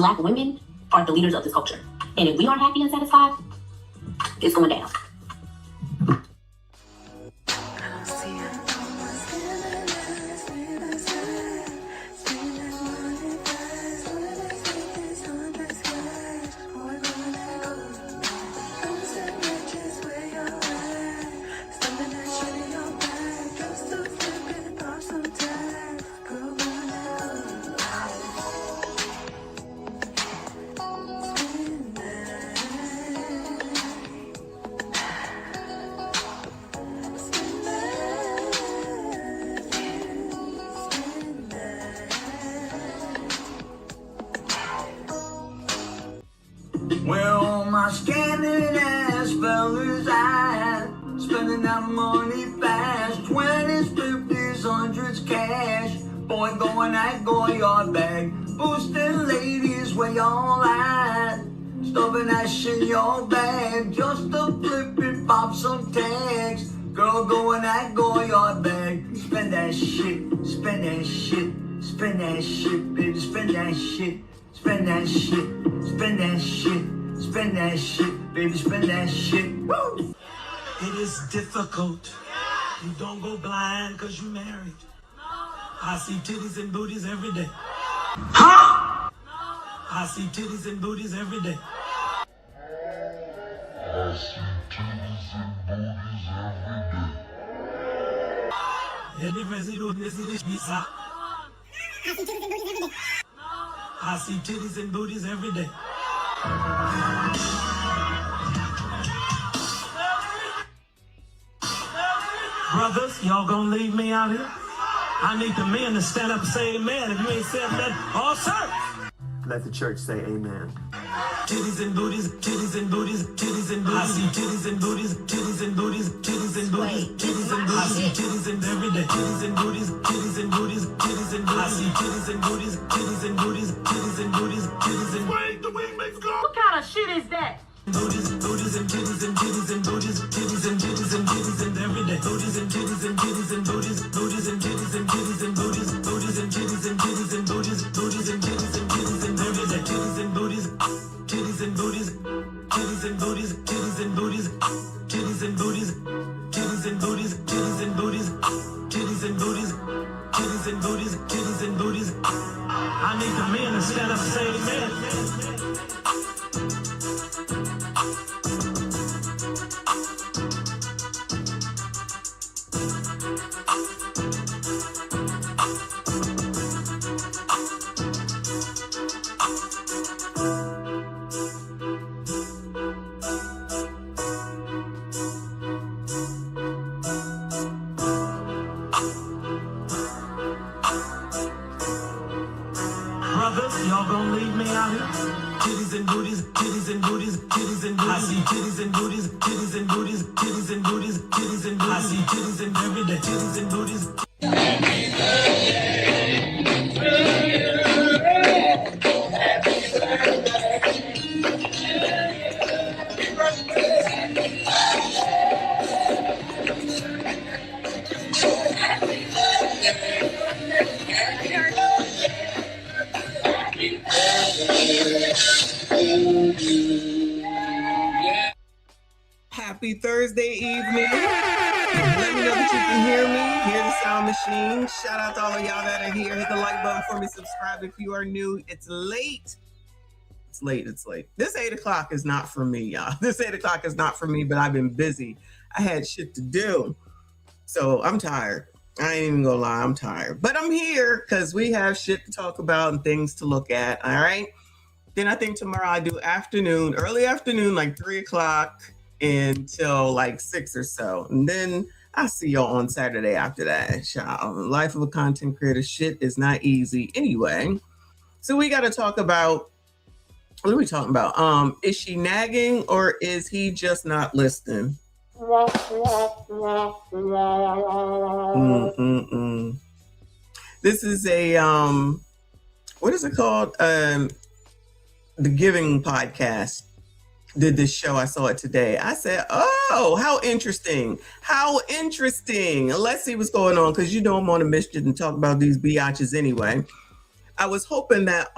Black women are the leaders of this culture. And if we aren't happy and satisfied, it's going down. Where all my scanning ass fellas at? Spending that money fast, 20s, 50s, 100s cash. Boy, going that Goyard bag, boosting ladies where y'all at? Stuffing that shit in your bag, just to flip it, pop some tags. Girl, going that Goyard bag, spend that shit, spend that shit, spend that shit, baby, spend that shit. Spend that shit, spend that shit, spend that shit, baby, spend that shit. Woo! It is difficult. You don't go blind because you married. I see titties and booties every day. Huh? I see titties and booties every day. I see titties and booties every day. I see titties and booties every day. Brothers, y'all gonna leave me out here? I need the men to stand up and say amen. If you ain't said that, all sir. Let the church say amen. Titties and booties, titties and booties, titties and booties. I see titties and booties, titties and booties, titties and booties, titties and booties. I see titties and every day. Titties and booties, titties and booties, titties and booties. I see titties and booties, titties and booties, titties and booties, titties and Wait, the wing makes go. What kind of shit is that? booties, booties and titties and titties and booties, titties and titties and titties and every day. Booties and titties and titties and booties, booties and titties and titties and booties, booties and titties and titties and booties, booties and titties and titties and every day. Titties and booties, titties and booties, titties and booties, titties and booties, titties and booties, titties and booties, titties and booties, titties and booties, titties and booties, titties and booties. I need the men to stand up and say amen. Brothers, y'all gonna leave me out here? Titties and booties, titties and booties, titties and booties. I see titties and booties, titties and booties, titties and booties, titties and booties. I see titties and every day, titties and booties. Happy Thursday evening. Let me know that you can hear me, hear the sound machine. Shout out to all of y'all that are here. Hit the like button for me, subscribe if you are new. It's late. It's late. This 8 o'clock is not for me, y'all. This 8 o'clock is not for me, but I've been busy. I had shit to do. So I'm tired. I ain't even gonna lie, I'm tired. But I'm here because we have shit to talk about and things to look at, all right? Then I think tomorrow I do afternoon, early afternoon, like 3 o'clock until like 6 or so. And then I'll see y'all on Saturday after that. Child. Life of a content creator, shit is not easy anyway. So we got to talk about, what are we talking about? Is she nagging or is he just not listening? This is a, what is it called? The Giving podcast did this show. I saw it today. I said, oh, how interesting. Let's see what's going on, because you know I'm on a mission and talk about these biatches anyway. I was hoping that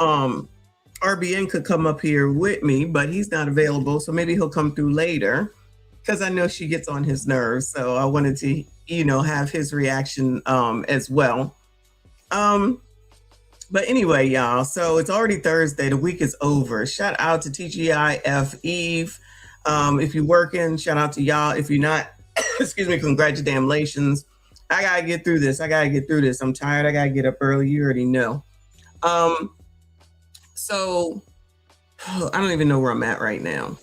RBN could come up here with me, but he's not available. So maybe he'll come through later because I know she gets on his nerves. So I wanted to, have his reaction as well. But anyway, y'all, so it's already Thursday. The week is over. Shout out to TGIF Eve. If you're working, shout out to y'all. If you're not, excuse me, congratulations. I got to get through this. I'm tired. I got to get up early. You already know. So I don't even know where I'm at right now.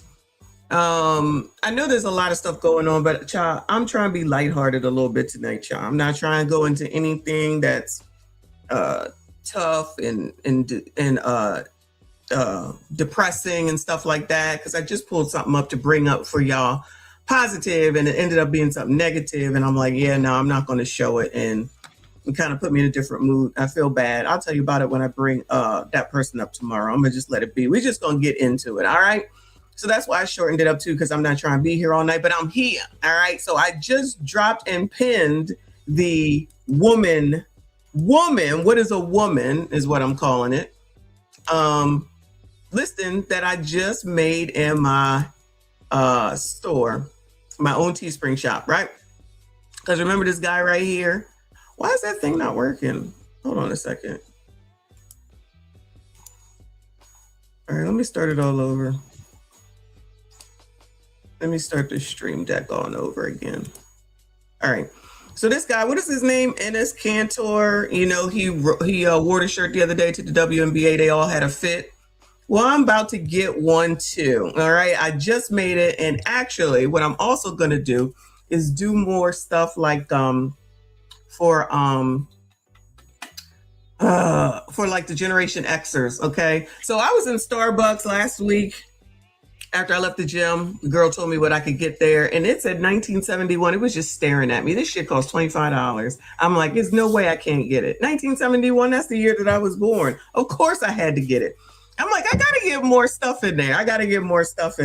I know there's a lot of stuff going on, but child, I'm trying to be lighthearted a little bit tonight, child. I'm not trying to go into anything that's tough and depressing and stuff like that, because I just pulled something up to bring up for y'all positive, and it ended up being something negative, and I'm like, yeah, no, I'm not going to show it, and it kind of put me in a different mood. I feel bad. I'll tell you about it when I bring that person up tomorrow. I'm gonna just let it be. We're just gonna get into it. All right. So that's why I shortened it up too, because I'm not trying to be here all night, but I'm here. All right. So I just dropped and pinned the woman. What is a woman is what I'm calling it. Listing that I just made in my store, my own Teespring shop, right? Because remember this guy right here? Why is that thing not working? Hold on a second. All right, let me start it all over. Let me start the stream deck on over again. All right. So this guy, what is his name? Ennis Cantor. He wore the shirt the other day to the WNBA. They all had a fit. Well, I'm about to get one too. All right. I just made it. And actually, what I'm also going to do is do more stuff like for like the Generation Xers. Okay. So I was in Starbucks last week. After I left the gym, the girl told me what I could get there, and it said 1971. It was just staring at me. This shit costs $25. I'm like, there's no way I can't get it. 1971, that's the year that I was born. Of course I had to get it. I'm like, I got to get more stuff in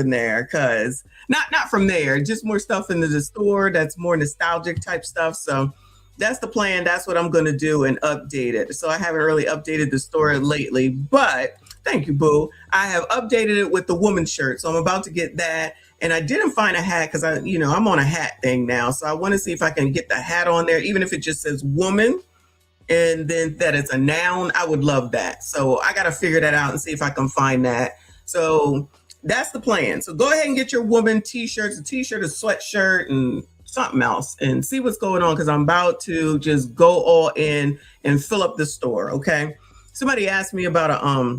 there. Because not from there, just more stuff into the store that's more nostalgic type stuff. So that's the plan. That's what I'm going to do and update it. So I haven't really updated the store lately, but thank you, boo. I have updated it with the woman shirt. So I'm about to get that. And I didn't find a hat because I'm on a hat thing now. So I want to see if I can get the hat on there, even if it just says woman and then that it's a noun. I would love that. So I got to figure that out and see if I can find that. So that's the plan. So go ahead and get your woman t-shirts, a t-shirt, a sweatshirt, and something else, and see what's going on, because I'm about to just go all in and fill up the store. Okay. Somebody asked me about I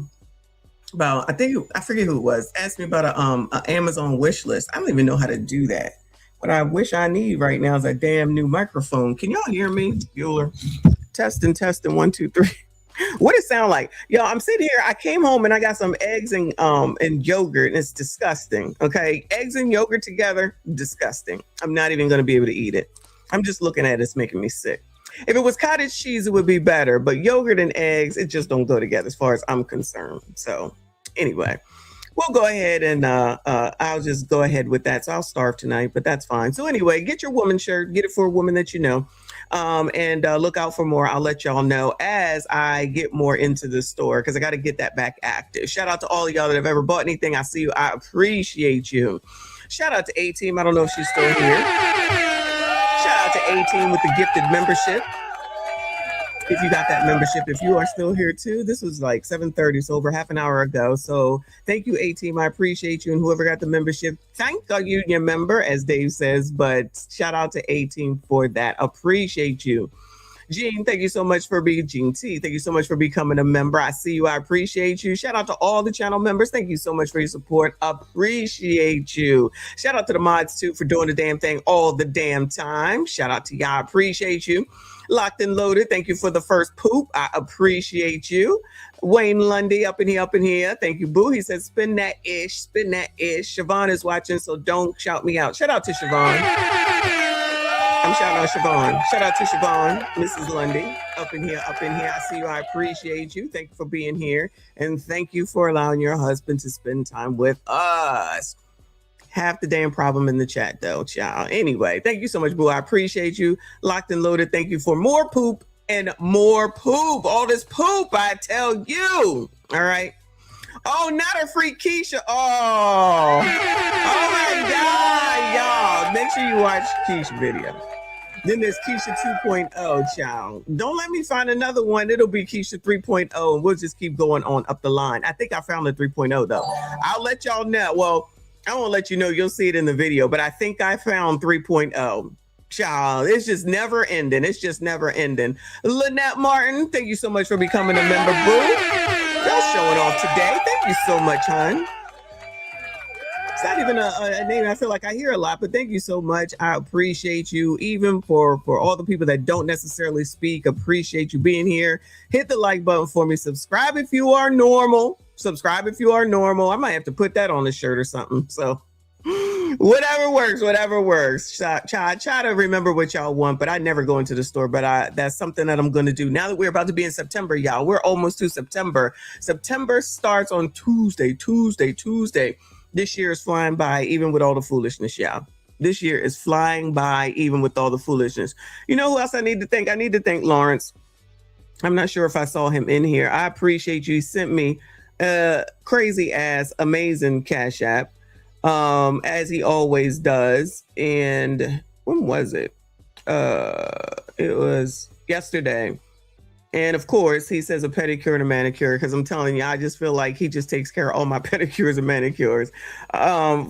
forget who it was, asked me about a Amazon wish list. I don't even know how to do that. What I wish I need right now is a damn new microphone. Can y'all hear me? Bueller. Testing, 1, 2, 3. What it sound like? Yo, I'm sitting here. I came home and I got some eggs and yogurt, and it's disgusting. Okay. Eggs and yogurt together, disgusting. I'm not even going to be able to eat it. I'm just looking at it. It's making me sick. If it was cottage cheese, it would be better, but yogurt and eggs, it just don't go together as far as I'm concerned. So anyway, we'll go ahead and I'll just go ahead with that. So I'll starve tonight, but that's fine. So anyway, get your woman shirt, get it for a woman that you know, and look out for more. I'll let y'all know as I get more into the store, because I got to get that back active. Shout out to all of y'all that have ever bought anything. I see you. I appreciate you. Shout out to A-Team. I don't know if she's still here. Shout out to A-Team with the gifted membership. If you got that membership, if you are still here too, this was like 7:30, so over half an hour ago. So thank you, A-Team. I appreciate you. And whoever got the membership, thank you, your member, as Dave says. But shout out to A-Team for that. Appreciate you. Gene, thank you so much for being Gene T. Thank you so much for becoming a member. I see you. I appreciate you. Shout out to all the channel members. Thank you so much for your support. Appreciate you. Shout out to the mods too for doing the damn thing all the damn time. Shout out to y'all. Appreciate you. Locked and loaded. Thank you for the first poop. I appreciate you. Wayne Lundy up in here. Thank you, boo. He says, spin that ish. Siobhan is watching, so don't shout me out. Shout out to Siobhan. I'm shouting out Siobhan. Shout out to Siobhan, Mrs. Lundy, up in here. I see you. I appreciate you. Thank you for being here. And thank you for allowing your husband to spend time with us. Half the damn problem in the chat, though, child. Anyway, thank you so much, boo. I appreciate you. Locked and loaded. Thank you for more poop and more poop. All this poop, I tell you. All right. Oh, not a free Keisha. Oh my God, y'all. Make sure you watch Keisha video. Then there's Keisha 2.0, child. Don't let me find another one. It'll be Keisha 3.0, and we'll just keep going on up the line. I think I found the 3.0, though. I'll let y'all know. Well, I won't let you know. You'll see it in the video, but I think I found 3.0. Child, it's just never ending. It's just never ending. Lynette Martin, thank you so much for becoming a member, boo. Y'all showing off today. Thank you so much, hon. It's not even a name I feel like I hear a lot, but thank you so much. I appreciate you. Even for all the people that don't necessarily speak, appreciate you being here. Hit the like button for me. Subscribe if you are normal. Subscribe if you are normal. I might have to put that on a shirt or something. So whatever works. Try to remember what y'all want, but I never go into the store. But that's something that I'm going to do now that we're about to be in September, y'all. We're almost to September. September starts on Tuesday. This year is flying by, even with all the foolishness, y'all. This year is flying by, even with all the foolishness. You know who else I need to thank? I need to thank Lawrence. I'm not sure if I saw him in here. I appreciate you. He sent me a crazy ass, amazing Cash App, as he always does. And when was it? It was yesterday. And of course, he says a pedicure and a manicure, because I'm telling you, I just feel like he just takes care of all my pedicures and manicures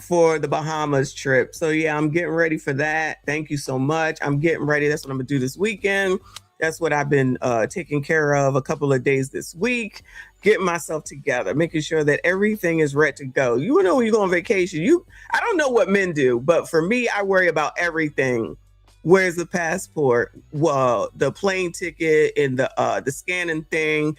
for the Bahamas trip. So yeah, I'm getting ready for that. Thank you so much. I'm getting ready. That's what I'm gonna do this weekend. That's what I've been taking care of a couple of days this week, getting myself together, making sure that everything is ready to go. You know, when you go on vacation, I don't know what men do, but for me, I worry about everything. Where's the passport? Well, the plane ticket and the scanning thing.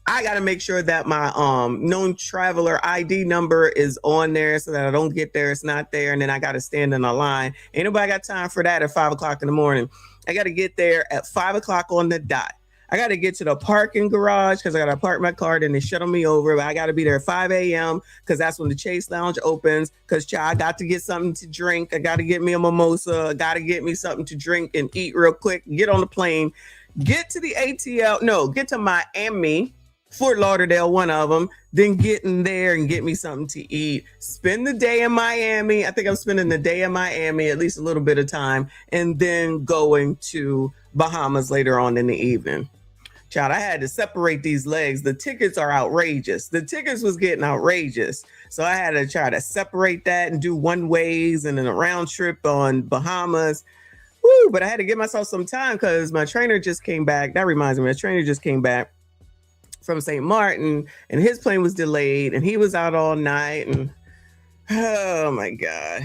I gotta make sure that my known traveler ID number is on there so that I don't get there, it's not there, and then I gotta stand in a line. Ain't nobody got time for that at 5 o'clock in the morning. I gotta get there at 5 o'clock on the dot. I got to get to the parking garage because I got to park my car and they shuttle me over. But I got to be there at 5 a.m. because that's when the Chase Lounge opens. Because I got to get something to drink. I got to get me a mimosa. I got to get me something to drink and eat real quick. Get on the plane. Get to the ATL. No, get to Miami, Fort Lauderdale, one of them. Then get in there and get me something to eat. Spend the day in Miami. I think I'm spending the day in Miami, at least a little bit of time. And then going to Bahamas later on in the evening. Child, I had to separate these legs. The tickets are outrageous. The tickets was getting outrageous. So I had to try to separate that and do one ways and then a round trip on Bahamas. Woo, but I had to give myself some time because my trainer just came back. That reminds me, my trainer just came back from St. Martin and his plane was delayed and he was out all night. And oh my God.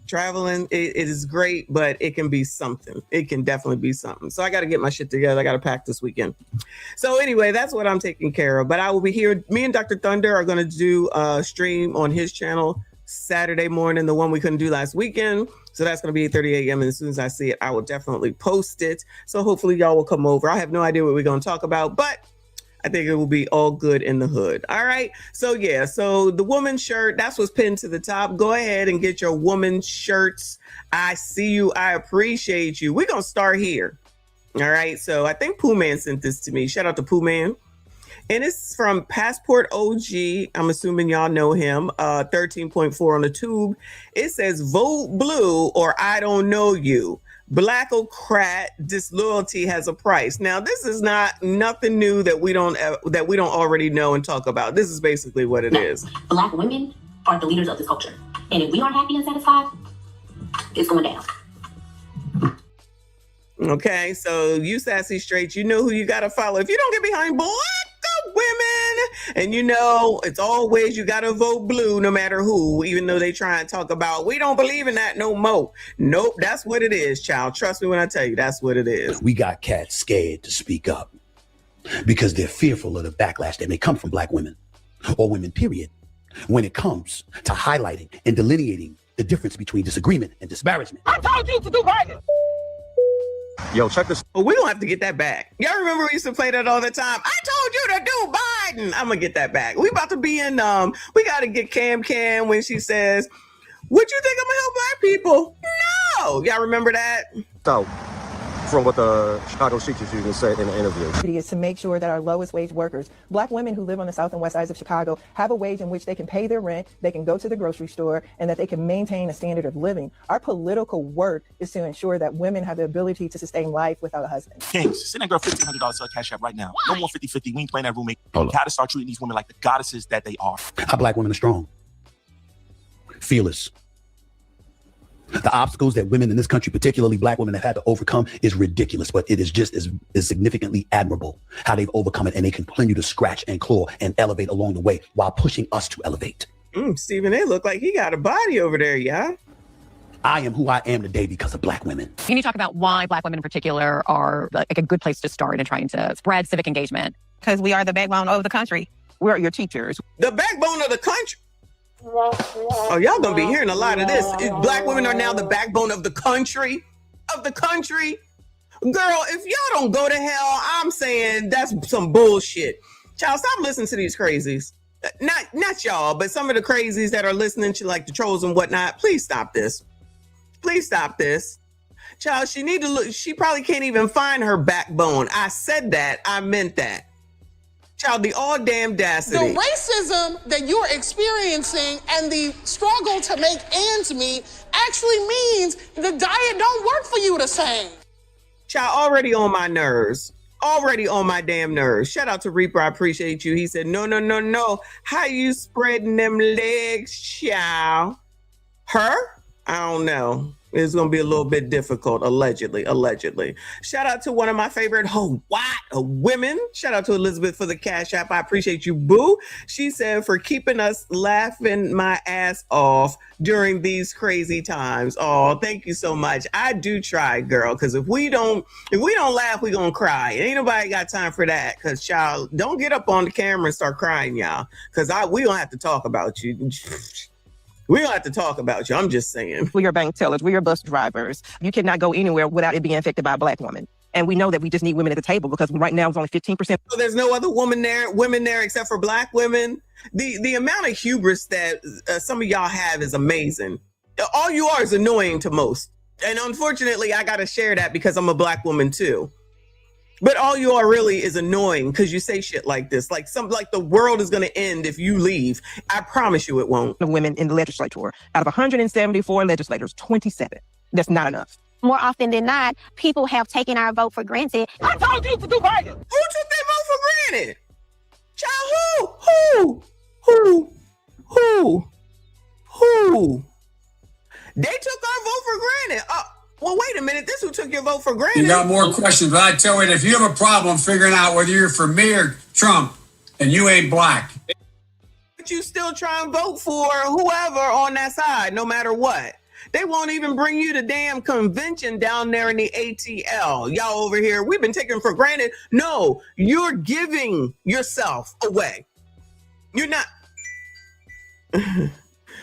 Traveling, it is great, but it can be something. It can definitely be something. So I got to get my shit together. I got to pack this weekend. So anyway, that's what I'm taking care of. But I will be here. Me and Dr. Thunder are going to do a stream on his channel Saturday morning, the one we couldn't do last weekend. So that's going to be 8:30 a.m. And as soon as I see it, I will definitely post it. So hopefully y'all will come over. I have no idea what we're going to talk about, but I think it will be all good in the hood. All right. So yeah. So the woman's shirt, that's what's pinned to the top. Go ahead and get your woman's shirts. I see you. I appreciate you. We're going to start here. All right. So I think Pooh Man sent this to me. Shout out to Pooh Man. And it's from Passport OG. I'm assuming y'all know him. 13.4 on the tube. It says vote blue or I don't know you. Blackocrat disloyalty has a price. Now, this is nothing new that we don't already know and talk about. This is basically what it is. Black women are the leaders of this culture. And if we aren't happy and satisfied, it's going down. Okay, so you sassy straight, you know who you got to follow. If you don't get behind black women, and you know, it's always you got to vote blue no matter who, even though they try and talk about, we don't believe in that no more. Nope, that's what it is, child. Trust me when I tell you, that's what it is. We got cats scared to speak up because they're fearful of the backlash that may come from black women or women, period, when it comes to highlighting and delineating the difference between disagreement and disparagement. I told you to do Biden. Yo, check this. Oh, we're going to have to get that back. Y'all remember we used to play that all the time? I told you to do Biden. I'm going to get that back. We about to be in, we got to get Cam when she says, would you think I'm going to help black people? No. Y'all remember that? So, from what the Chicago Street Tribune said in the interview. Is to make sure that our lowest wage workers, Black women who live on the south and west sides of Chicago, have a wage in which they can pay their rent, they can go to the grocery store, and that they can maintain a standard of living. Our political work is to ensure that women have the ability to sustain life without a husband. Kings, send that girl $1,500 to a cash app right now. No more 50-50. We ain't playing that roommate. Hold We gotta start treating these women like the goddesses that they are. Our Black women are strong, fearless. The obstacles that women in this country, particularly Black women, have had to overcome is ridiculous, but it is just as significantly admirable how they've overcome it, and they continue to scratch and claw and elevate along the way while pushing us to elevate. Stephen A. look like he got a body over there, yeah. I am who I am today because of Black women. Can you talk about why Black women in particular are like a good place to start in trying to spread civic engagement? Because we are the backbone of the country. We're your teachers. The backbone of the country. Oh, y'all gonna be hearing a lot of this. Black women are now the backbone of the country. Of the country. Girl, if y'all don't go to hell, I'm saying that's some bullshit. Child, stop listening to these crazies. Not y'all, but some of the crazies that are listening to like the trolls and whatnot. Please stop this. Please stop this. Child, she need to look. She probably can't even find her backbone. I said that. I meant that. Child, the all damn audacity. The racism that you're experiencing and the struggle to make ends meet actually means the diet don't work for you the same. Child, already on my nerves. Already on my damn nerves. Shout out to Reaper. I appreciate you. He said, no. How you spreading them legs, child? Her? I don't know. It's going to be a little bit difficult, allegedly. Shout out to one of my favorite women. Shout out to Elizabeth for the cash app. I appreciate you, boo. She said, for keeping us laughing my ass off during these crazy times. Oh, thank you so much. I do try, girl, because if we don't laugh, we going to cry. Ain't nobody got time for that, because, child, don't get up on the camera and start crying, y'all, because we don't have to talk about you. We don't have to talk about you. I'm just saying. We're your bank tellers. We're your bus drivers. You cannot go anywhere without it being affected by a Black woman. And we know that we just need women at the table because right now it's only 15%. So there's no other women there except for Black women. The amount of hubris that some of y'all have is amazing. All you are is annoying to most. And unfortunately, I got to share that because I'm a Black woman too. But all you are really is annoying because you say shit like this, like the world is going to end if you leave. I promise you it won't. The women in the legislature, out of 174 legislators, 27. That's not enough. More often than not, people have taken our vote for granted. I told you to do right. Who took their vote for granted? Child, who? They took our vote for granted. Well, wait a minute. This who took your vote for granted. You got more questions, but I tell you, if you have a problem figuring out whether you're for me or Trump, and you ain't Black. But you still try and vote for whoever on that side, no matter what. They won't even bring you the damn convention down there in the ATL. Y'all over here, we've been taken for granted. No, you're giving yourself away. You're not...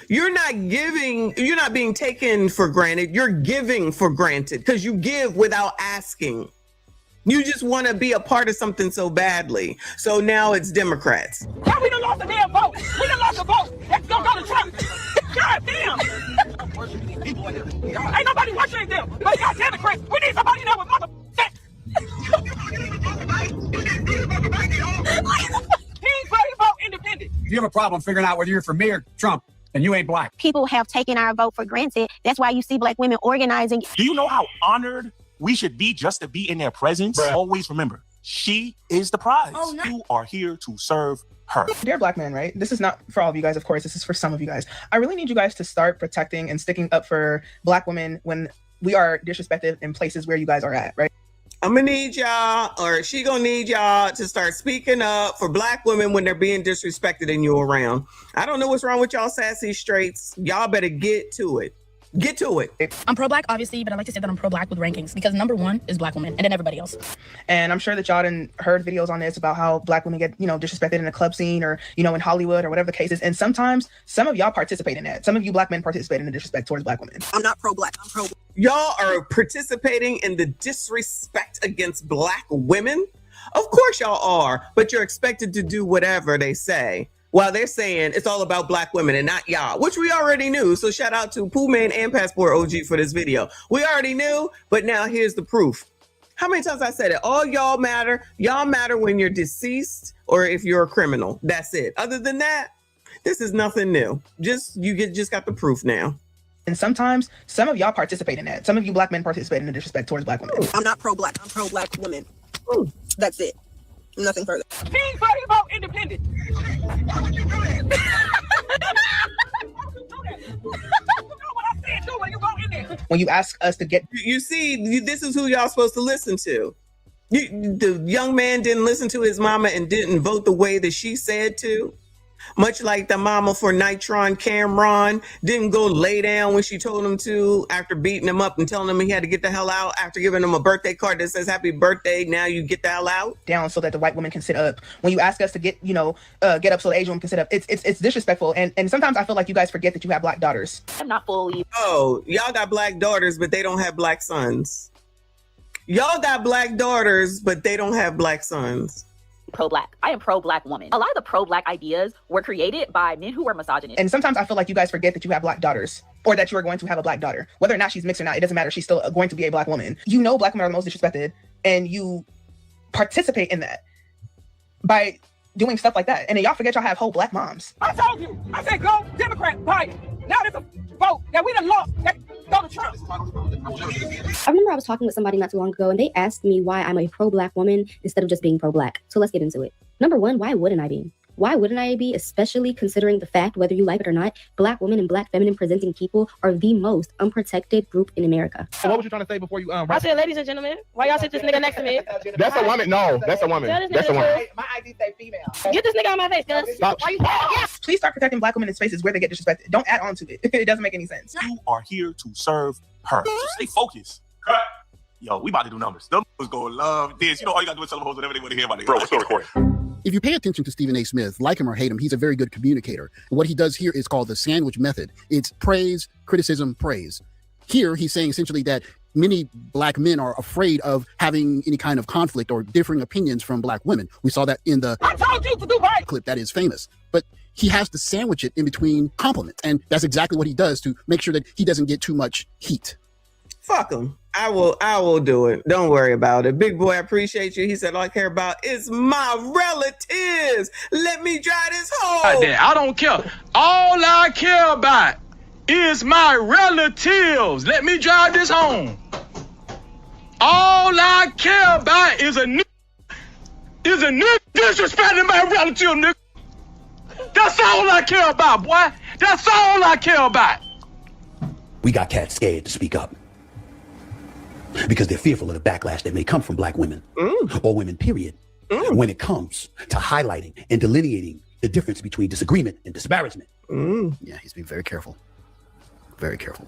You're not being taken for granted. You're giving for granted because you give without asking. You just want to be a part of something so badly. So now it's Democrats. Yeah, we done lost the damn vote. We done lost the vote. Let's go to Trump. God damn. Ain't nobody watching them. But God damn it, Chris. We need somebody there with mother sense. He's ready to vote independent. If you have a problem figuring out whether you're for me or Trump, and you ain't Black. People have taken our vote for granted. That's why you see Black women organizing. Do you know how honored we should be just to be in their presence? Bruh. Always remember, she is the prize. Oh, no. You are here to serve her. Dear Black men, right? This is not for all of you guys, of course. This is for some of you guys. I really need you guys to start protecting and sticking up for Black women when we are disrespected in places where you guys are at, right? I'm gonna need y'all, or she gonna need y'all to start speaking up for Black women when they're being disrespected and you around. I don't know what's wrong with y'all sassy straights. Y'all better get to it. Get to it. I'm pro-Black, obviously, but I like to say that I'm pro-Black with rankings because number one is Black women and then everybody else. And I'm sure that y'all done heard videos on this about how Black women get, disrespected in the club scene or, in Hollywood or whatever the case is. And sometimes some of y'all participate in that. Some of you Black men participate in the disrespect towards Black women. I'm not pro-Black. I'm pro-Black. Y'all are participating in the disrespect against Black women? Of course y'all are, but you're expected to do whatever they say. While they're saying it's all about Black women and not y'all, which we already knew. So shout out to Pooh Man and Passport OG for this video. We already knew, but now here's the proof. How many times I said it? All y'all matter. Y'all matter when you're deceased or if you're a criminal. That's it. Other than that, this is nothing new. Just got the proof now. And sometimes some of y'all participate in that. Some of you black men participate in the disrespect towards black women. I'm not pro-black. I'm pro-black women. That's it. Nothing further. Team vote independent. When you ask us to get... You see, this is who y'all supposed to listen to. The young man didn't listen to his mama and didn't vote the way that she said to. Much like the mama for Nitron Cameron didn't go lay down when she told him to after beating him up and telling him he had to get the hell out after giving him a birthday card that says happy birthday, now you get the hell out. Down so that the white woman can sit up. When you ask us to get, get up so the Asian woman can sit up, it's disrespectful. And sometimes I feel like you guys forget that you have black daughters. I'm not fully. Oh, y'all got black daughters, but they don't have black sons. Y'all got black daughters, but they don't have black sons. Pro-black. I am pro-black woman. A lot of the pro-black ideas were created by men who were misogynist. And sometimes I feel like you guys forget that you have black daughters, or that you are going to have a black daughter. Whether or not she's mixed or not, it doesn't matter. She's still going to be a black woman. You know black women are the most disrespected, and you participate in that by doing stuff like that. And then y'all forget y'all have whole black moms. I told you. I said go Democrat, Biden. Now there's a vote that we done lost. Go to Trump. I remember I was talking with somebody not too long ago, and they asked me why I'm a pro-black woman instead of just being pro-black. So let's get into it. Number one, why wouldn't I be? Why wouldn't I be, especially considering the fact, whether you like it or not, black women and black feminine presenting people are the most unprotected group in America. So what was you trying to say before you I said, ladies and gentlemen, why y'all sit this nigga next to me? That's a woman. No, that's a woman. That's a woman. My ID say female. Get this nigga out of my face, cuz. Stop. Why you Yes. Please start protecting black women in spaces where they get disrespected. Don't add on to it. It doesn't make any sense. You are here to serve her. So stay focused. Cut. Yo, we about to do numbers. Them was gonna love this. You know, all you gotta do is tell them hoes whatever they want to hear about it. Bro, we're still recording. If you pay attention to Stephen A. Smith, like him or hate him, he's a very good communicator. What he does here is called the sandwich method. It's praise, criticism, praise. Here, he's saying essentially that many black men are afraid of having any kind of conflict or differing opinions from black women. We saw that in the clip that is famous. But he has to sandwich it in between compliments. And that's exactly what he does to make sure that he doesn't get too much heat. Fuck him. I will do it. Don't worry about it. Big boy, I appreciate you. He said, all I care about is my relatives. Let me drive this home. I don't care. All I care about is my relatives. Let me drive this home. All I care about is a nigga disrespecting my relative, nigga. That's all I care about, boy. That's all I care about. We got cats scared to speak up because they're fearful of the backlash that may come from black women or women, period, when it comes to highlighting and delineating the difference between disagreement and disparagement. Yeah, he's being very careful. Very careful.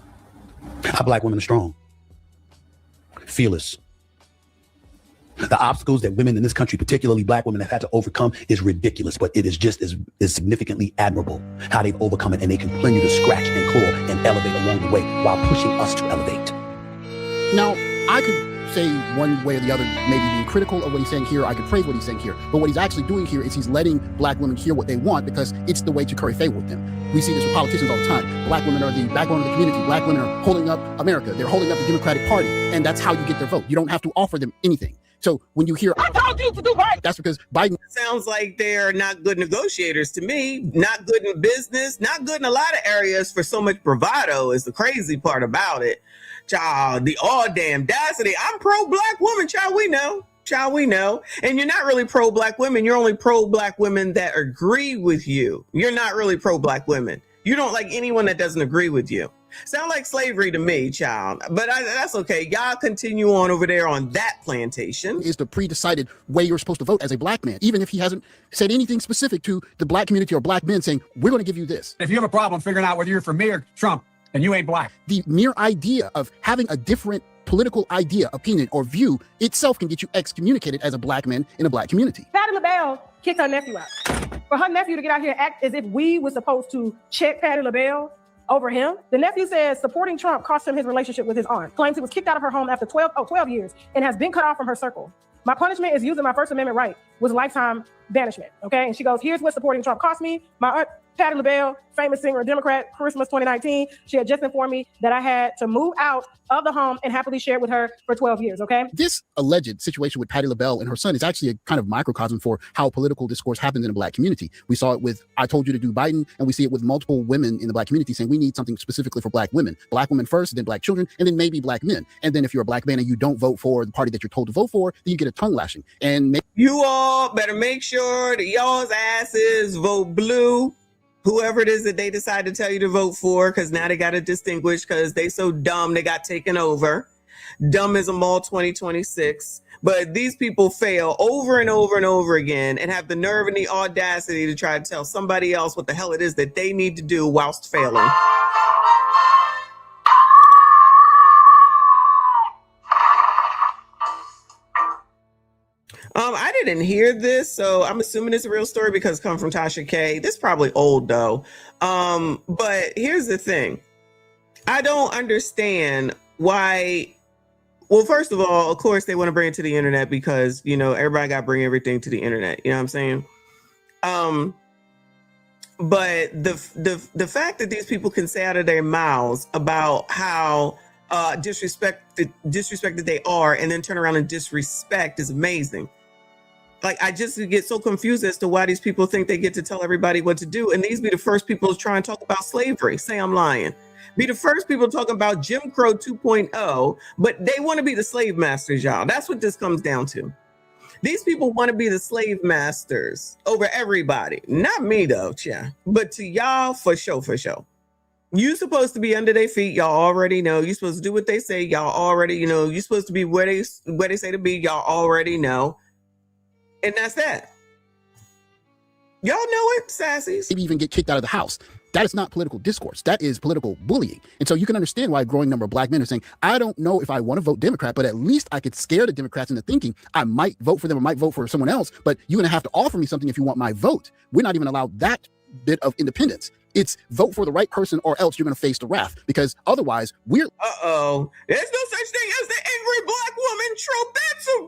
Our black women are strong, fearless. The obstacles that women in this country, particularly black women, have had to overcome is ridiculous, but it is just as significantly admirable how they've overcome it, and they continue to scratch and claw and elevate along the way while pushing us to elevate. Now, I could say one way or the other, maybe being critical of what he's saying here. I could praise what he's saying here. But what he's actually doing here is he's letting black women hear what they want because it's the way to curry favor with them. We see this with politicians all the time. Black women are the backbone of the community. Black women are holding up America. They're holding up the Democratic Party. And that's how you get their vote. You don't have to offer them anything. So when you hear, I told you to do right, that's because Biden sounds like they're not good negotiators to me, not good in business, not good in a lot of areas for so much bravado is the crazy part about it. Child, the all damn audacity. I'm pro-black woman, child, we know. Child, we know. And you're not really pro-black women. You're only pro-black women that agree with you. You're not really pro-black women. You don't like anyone that doesn't agree with you. Sound like slavery to me, child. But that's okay. Y'all continue on over there on that plantation. Is the pre-decided way you're supposed to vote as a black man, even if he hasn't said anything specific to the black community or black men saying, we're going to give you this. If you have a problem figuring out whether you're for me or Trump and you ain't black. The mere idea of having a different political idea, opinion, or view itself can get you excommunicated as a black man in a black community. Patti LaBelle kicked her nephew out. For her nephew to get out here and act as if we were supposed to check Patti LaBelle over him. The nephew says supporting Trump cost him his relationship with his aunt. Claims he was kicked out of her home after 12 years and has been cut off from her circle. My punishment is using my First Amendment right was lifetime banishment, okay? And she goes, here's what supporting Trump cost me. My aunt Patti LaBelle, famous singer, Democrat, Christmas 2019. She had just informed me that I had to move out of the home and happily share with her for 12 years, okay? This alleged situation with Patti LaBelle and her son is actually a kind of microcosm for how political discourse happens in the Black community. We saw it with I Told You to Do Biden, and we see it with multiple women in the Black community saying we need something specifically for Black women. Black women first, then Black children, and then maybe Black men. And then if you're a Black man and you don't vote for the party that you're told to vote for, then you get a tongue lashing. And you all better make sure that y'all's asses vote blue. Whoever it is that they decide to tell you to vote for, because now they got to distinguish because they so dumb they got taken over. Dumb as a mall 2026. But these people fail over and over and over again and have the nerve and the audacity to try to tell somebody else what the hell it is that they need to do whilst failing. I didn't hear this, so I'm assuming it's a real story because it comes from Tasha K. This is probably old though. But here's the thing. I don't understand why. Well, first of all, of course, they want to bring it to the internet because, you know, everybody got to bring everything to the internet. You know what I'm saying? But the fact that these people can say out of their mouths about how disrespected they are and then turn around and disrespect is amazing. Like, I just get so confused as to why these people think they get to tell everybody what to do. And these be the first people to try and talk about slavery. Say I'm lying. Be the first people talking about Jim Crow 2.0, but they want to be the slave masters, y'all. That's what this comes down to. These people want to be the slave masters over everybody. Not me, though, yeah. But to y'all, for sure, for sure. You supposed to be under their feet. Y'all already know. You're supposed to do what they say. Y'all already, you know. You're supposed to be where they say to be. Y'all already know. And that's that. Y'all know it, sassies. Maybe even get kicked out of the house. That is not political discourse. That is political bullying. And so you can understand why a growing number of Black men are saying, I don't know if I want to vote Democrat, but at least I could scare the Democrats into thinking I might vote for them or might vote for someone else, but you're going to have to offer me something if you want my vote. We're not even allowed that bit of independence. It's vote for the right person or else you're going to face the wrath, because otherwise we're... Uh-oh. There's no such thing as the angry Black woman trope. That's a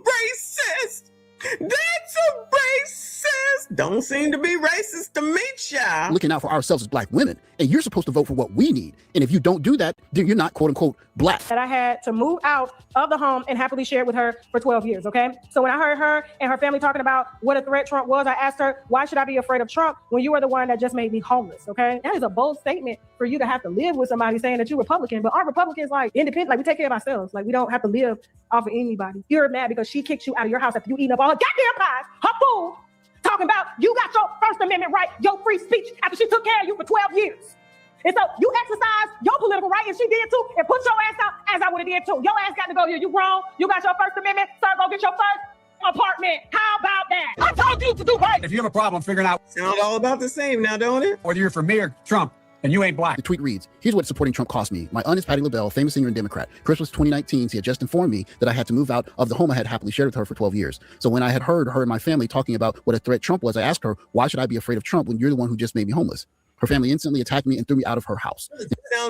racist. That's a racist. Don't seem to be racist to me, child. Looking out for ourselves as Black women, and you're supposed to vote for what we need. And if you don't do that, then you're not, quote unquote, Black. That I had to move out of the home and happily share with her for 12 years, okay? So when I heard her and her family talking about what a threat Trump was, I asked her, why should I be afraid of Trump when you are the one that just made me homeless, okay? That is a bold statement for you to have to live with somebody saying that you're Republican, but our Republicans like independent, like we take care of ourselves. Like we don't have to live off of anybody. You're mad because she kicked you out of your house after you eating up all her goddamn pies, her food, talking about you got your First Amendment right, your free speech after she took care of you for 12 years. And so you exercised your political right, and she did too, and put your ass out as I would have did too. Your ass got to go here. You grown. You got your First Amendment. Sir, go get your first apartment. How about that? I told you to do right. If you have a problem figuring out... Sound all about the same now, don't it? Whether you're for me or Trump, and you ain't Black. The tweet reads, here's what supporting Trump cost me. My aunt is Patti LaBelle, famous singer and Democrat. Christmas 2019, she had just informed me that I had to move out of the home I had happily shared with her for 12 years. So when I had heard her and my family talking about what a threat Trump was, I asked her, why should I be afraid of Trump when you're the one who just made me homeless? Her family instantly attacked me and threw me out of her house.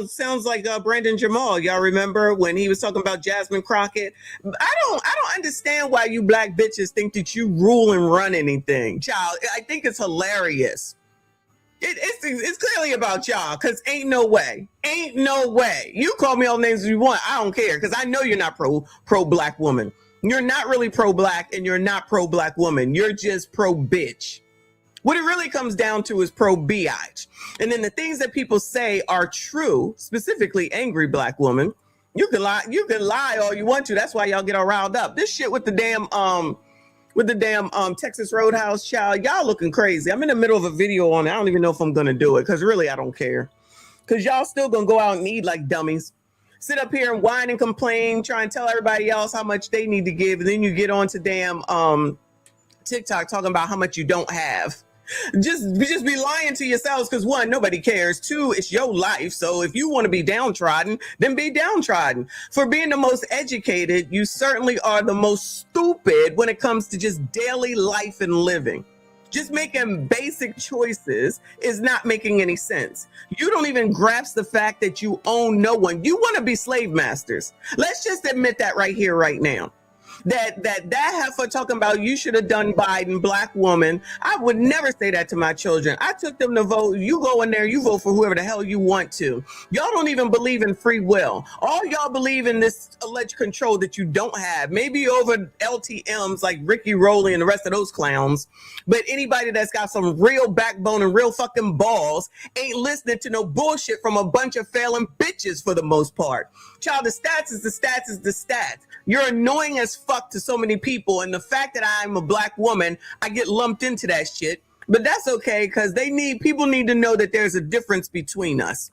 Sounds like Brandon Jamal. Y'all remember when he was talking about Jasmine Crockett? I don't understand why you Black bitches think that you rule and run anything. Child, I think it's hilarious. It's clearly about y'all, because ain't no way. You call me all the names you want. I don't care, because I know you're not pro Black woman. You're not really pro Black, and you're not pro Black woman. You're just pro bitch. What it really comes down to is pro biatch. And then the things that people say are true, specifically angry Black woman. You can lie all you want to. That's why y'all get all riled up. This shit with the damn Texas Roadhouse, child, y'all looking crazy. I'm in the middle of a video on it. I don't even know if I'm gonna do it, because really I don't care. Because y'all still gonna go out and eat like dummies. Sit up here and whine and complain, try and tell everybody else how much they need to give, and then you get on to damn TikTok talking about how much you don't have. Just be lying to yourselves, because one, nobody cares. Two, it's your life. So if you want to be downtrodden, then be downtrodden. For being the most educated, you certainly are the most stupid when it comes to just daily life and living. Just making basic choices is not making any sense. You don't even grasp the fact that you own no one. You want to be slave masters. Let's just admit that right here, right now. That heifer talking about you should have done Biden, black woman. I would never say that to my children. I took them to vote. You go in there, you vote for whoever the hell you want to. Y'all don't even believe in free will. All y'all believe in this alleged control that you don't have. Maybe over LTMs like Ricky Rowley and the rest of those clowns. But anybody that's got some real backbone and real fucking balls ain't listening to no bullshit from a bunch of failing bitches for the most part. Child, the stats is the stats is the stats. You're annoying as fuck to so many people. And the fact that I'm a black woman, I get lumped into that shit. But that's okay, because people need to know that there's a difference between us.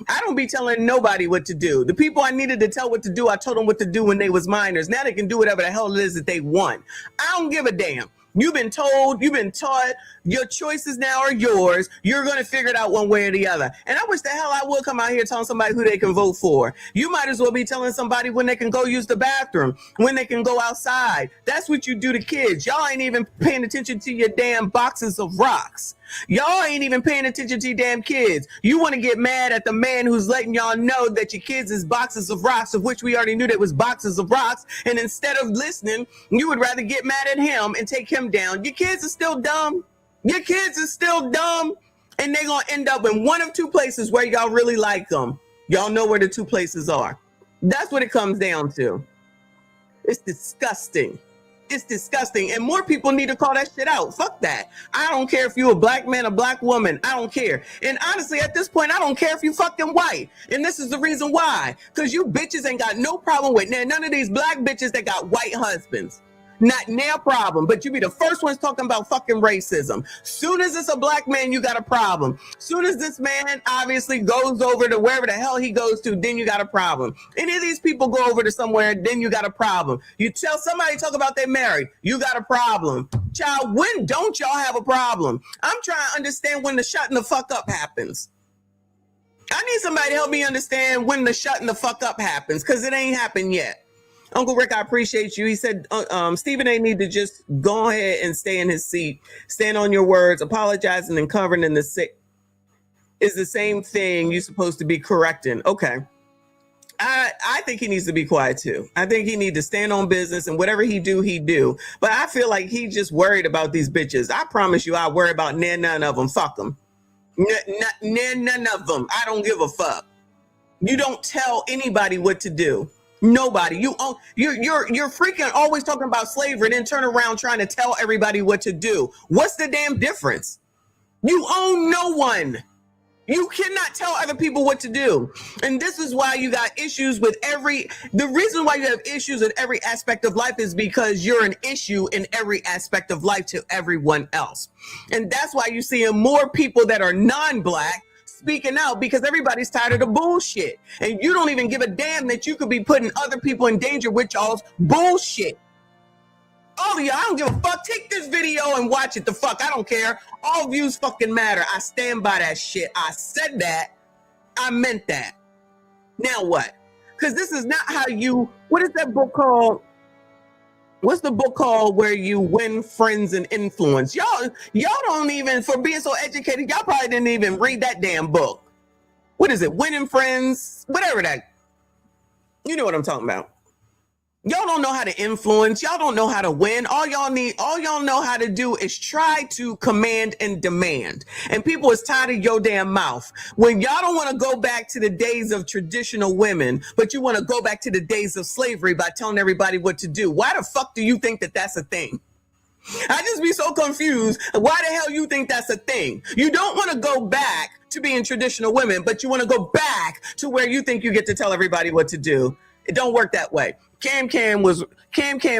I don't be telling nobody what to do. The people I needed to tell what to do, I told them what to do when they was minors. Now they can do whatever the hell it is that they want. I don't give a damn. You've been told, you've been taught, your choices now are yours. You're going to figure it out one way or the other. And I wish the hell I would come out here telling somebody who they can vote for. You might as well be telling somebody when they can go use the bathroom, when they can go outside. That's what you do to kids. Y'all ain't even paying attention to your damn boxes of rocks. Y'all ain't even paying attention to your damn kids. You want to get mad at the man who's letting y'all know that your kids is boxes of rocks, of which we already knew that was boxes of rocks. And instead of listening, you would rather get mad at him and take him down. Your kids are still dumb. Your kids are still dumb. And they're going to end up in one of two places where y'all really like them. Y'all know where the two places are. That's what it comes down to. It's disgusting. It's disgusting. And more people need to call that shit out. Fuck that. I don't care if you're a black man, a black woman. I don't care. And honestly, at this point, I don't care if you fucking white. And this is the reason why. Because you bitches ain't got no problem with none of these black bitches that got white husbands. Not their problem, but you be the first ones talking about fucking racism. Soon as it's a black man, you got a problem. Soon as this man obviously goes over to wherever the hell he goes to, then you got a problem. Any of these people go over to somewhere, then you got a problem. You tell somebody talk about they married, you got a problem. Child, when don't y'all have a problem? I'm trying to understand when the shutting the fuck up happens. I need somebody to help me understand when the shutting the fuck up happens, because it ain't happened yet. Uncle Rick, I appreciate you. He said, Stephen A. need to just go ahead and stay in his seat, stand on your words, apologizing and covering in the sick is the same thing you're supposed to be correcting. Okay. I think he needs to be quiet too. I think he need to stand on business, and whatever he do. But I feel like he just worried about these bitches. I promise you, I worry about none of them. Fuck them. None of them. I don't give a fuck. You don't tell anybody what to do. Nobody. You're freaking always talking about slavery and then turn around trying to tell everybody what to do. What's the damn difference? You own no one. You cannot tell other people what to do. And this is why you got issues with the reason why you have issues in every aspect of life is because you're an issue in every aspect of life to everyone else. And that's why you're seeing more people that are non-black speaking out, because everybody's tired of the bullshit. And you don't even give a damn that you could be putting other people in danger with y'all's bullshit. All of y'all, I don't give a fuck. Take this video and watch it the fuck. I don't care. All views fucking matter. I stand by that shit. I said that. I meant that. Now what? Because this is not how you, what is that book called? What's the book called where you win friends and influence? Y'all don't even, for being so educated, y'all probably didn't even read that damn book. What is it? Winning friends, whatever that. You know what I'm talking about. Y'all don't know how to influence. Y'all don't know how to win. All y'all know how to do is try to command and demand. And people is tired of your damn mouth. When y'all don't want to go back to the days of traditional women, but you want to go back to the days of slavery by telling everybody what to do. Why the fuck do you think that that's a thing? I just be so confused. Why the hell you think that's a thing? You don't want to go back to being traditional women, but you want to go back to where you think you get to tell everybody what to do. It don't work that way. Cam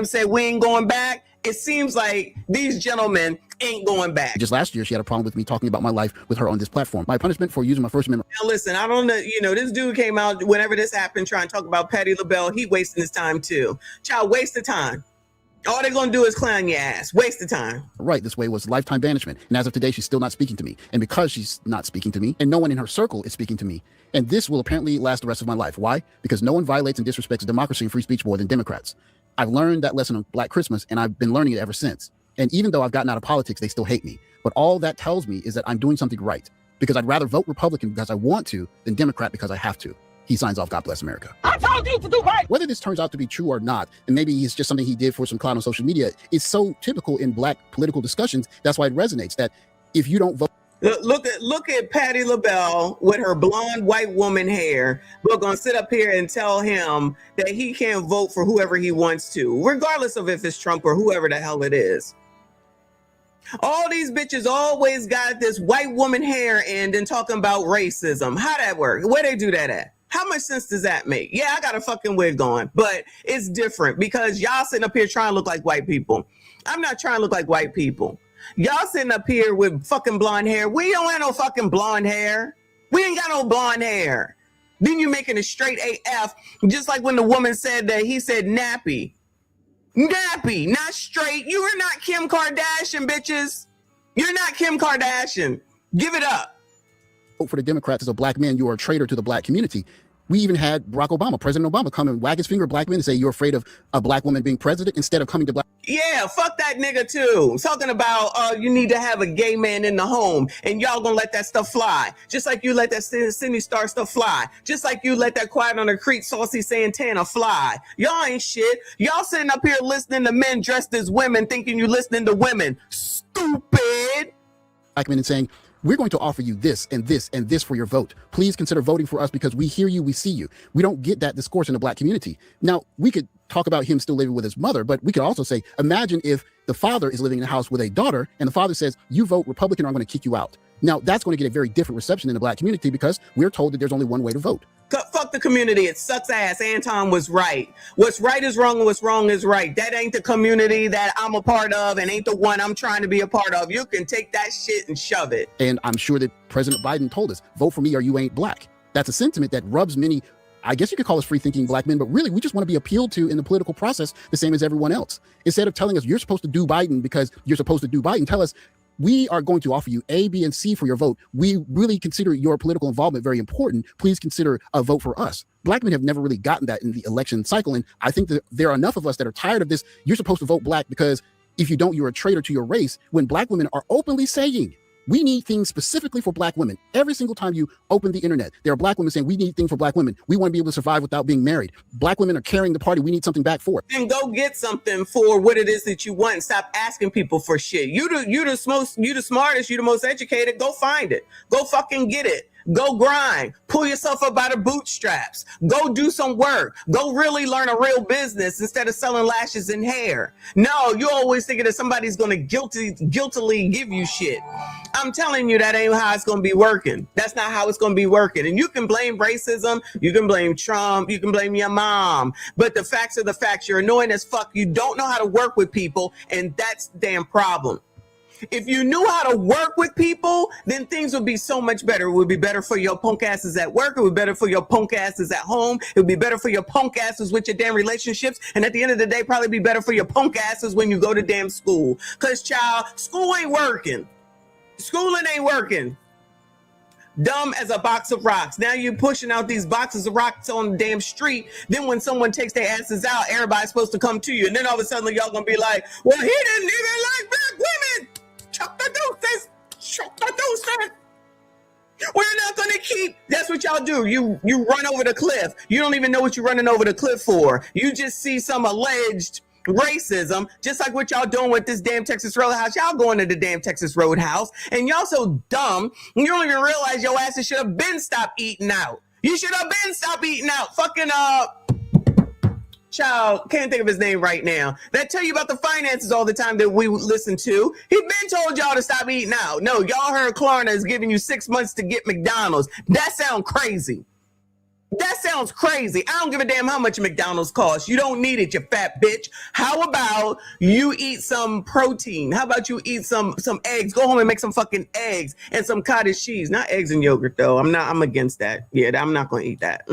said we ain't going back. It seems like these gentlemen ain't going back. Just last year, she had a problem with me talking about my life with her on this platform. My punishment for using my First Amendment. Now listen, I don't know, this dude came out whenever this happened trying to talk about Patti LaBelle. He wasting his time too. Child, waste of time. All they're going to do is clown your ass. Waste of time. Right. This way was lifetime banishment. And as of today, she's still not speaking to me. And because she's not speaking to me, and no one in her circle is speaking to me, and this will apparently last the rest of my life. Why? Because no one violates and disrespects democracy and free speech more than Democrats. I've learned that lesson on Black Christmas, and I've been learning it ever since. And even though I've gotten out of politics, they still hate me. But all that tells me is that I'm doing something right, because I'd rather vote Republican because I want to than Democrat because I have to. he signs off, God bless America. I told you to do right. Whether this turns out to be true or not, and maybe it's just something he did for some clout on social media, it's so typical in black political discussions. That's why it resonates, that if you don't vote. Look at Patti LaBelle with her blonde white woman hair. We're gonna sit up here and tell him that he can't vote for whoever he wants to, regardless of if it's Trump or whoever the hell it is. All these bitches always got this white woman hair in and talking about racism. How that work? Where they do that at? How much sense does that make? Yeah, I got a fucking wig on, but it's different because y'all sitting up here trying to look like white people. I'm not trying to look like white people. Y'all sitting up here with fucking blonde hair. We don't have no fucking blonde hair. We ain't got no blonde hair. Then you making it straight AF, just like when the woman said that he said nappy. Nappy, not straight. You are not Kim Kardashian, bitches. You're not Kim Kardashian. Give it up. Vote for the Democrats as a black man, you are a traitor to the black community. We even had Barack Obama, President Obama, come and wag his finger at black men and say, you're afraid of a black woman being president instead of coming to black. Yeah, fuck that nigga too. Talking about you need to have a gay man in the home and y'all gonna let that stuff fly. Just like you let that Cindy Star stuff fly. Just like you let that Quiet on the Creek Saucy Santana fly. Y'all ain't shit. Y'all sitting up here listening to men dressed as women thinking you listening to women. Stupid. Black men and saying, we're going to offer you this and this and this for your vote. Please consider voting for us because we hear you, we see you. We don't get that discourse in the black community. Now, we could talk about him still living with his mother, but we could also say, imagine if the father is living in a house with a daughter and the father says, you vote Republican or I'm going to kick you out. Now, that's going to get a very different reception in the black community because we're told that there's only one way to vote. Fuck the community. It sucks ass. Anton was right. What's right is wrong and what's wrong is right. That ain't the community that I'm a part of and ain't the one I'm trying to be a part of. You can take that shit and shove it. And I'm sure that President Biden told us, vote for me or you ain't black. That's a sentiment that rubs many, I guess you could call us free-thinking black men, but really we just want to be appealed to in the political process the same as everyone else. Instead of telling us you're supposed to do Biden because you're supposed to do Biden, tell us, we are going to offer you A, B, and C for your vote. We really consider your political involvement very important. Please consider a vote for us. Black men have never really gotten that in the election cycle. And I think that there are enough of us that are tired of this. You're supposed to vote black because if you don't, you're a traitor to your race. When black women are openly saying, we need things specifically for black women. Every single time you open the internet, there are black women saying, we need things for black women. We want to be able to survive without being married. Black women are carrying the party. We need something back for it. Then go get something for what it is that you want and stop asking people for shit. You the smartest, you the most educated. Go find it. Go fucking get it. Go grind. Pull yourself up by the bootstraps. Go do some work. Go really learn a real business instead of selling lashes and hair. No, you're always thinking that somebody's going to guiltily give you shit. I'm telling you that ain't how it's going to be working. That's not how it's going to be working. And you can blame racism. You can blame Trump. You can blame your mom. But the facts are the facts. You're annoying as fuck. You don't know how to work with people. And that's the damn problem. If you knew how to work with people, then things would be so much better. It would be better for your punk asses at work. It would be better for your punk asses at home. It would be better for your punk asses with your damn relationships. And at the end of the day, probably be better for your punk asses when you go to damn school. Because, child, school ain't working. Schooling ain't working. Dumb as a box of rocks. Now you're pushing out these boxes of rocks on the damn street. Then when someone takes their asses out, everybody's supposed to come to you. And then all of a sudden, y'all going to be like, well, he didn't even like black women. Chuck the deuces. Chuck the deuces. We're not going to keep. That's what y'all do. You run over the cliff. You don't even know what you're running over the cliff for. You just see some alleged racism, just like what y'all doing with this damn Texas Roadhouse. Y'all going to the damn Texas Roadhouse, and y'all so dumb, you don't even realize your asses should have been stopped eating out. You should have been stopped eating out. Fucking child, can't think of his name right now. That tell you about the finances all the time that we listen to. He been told y'all to stop eating out. No, y'all heard Klarna is giving you 6 months to get McDonald's. That sounds crazy. That sounds crazy. I don't give a damn how much McDonald's costs. You don't need it, you fat bitch. How about you eat some protein? How about you eat some eggs? Go home and make some fucking eggs and some cottage cheese. Not eggs and yogurt, though. I'm against that. Yeah, I'm not going to eat that.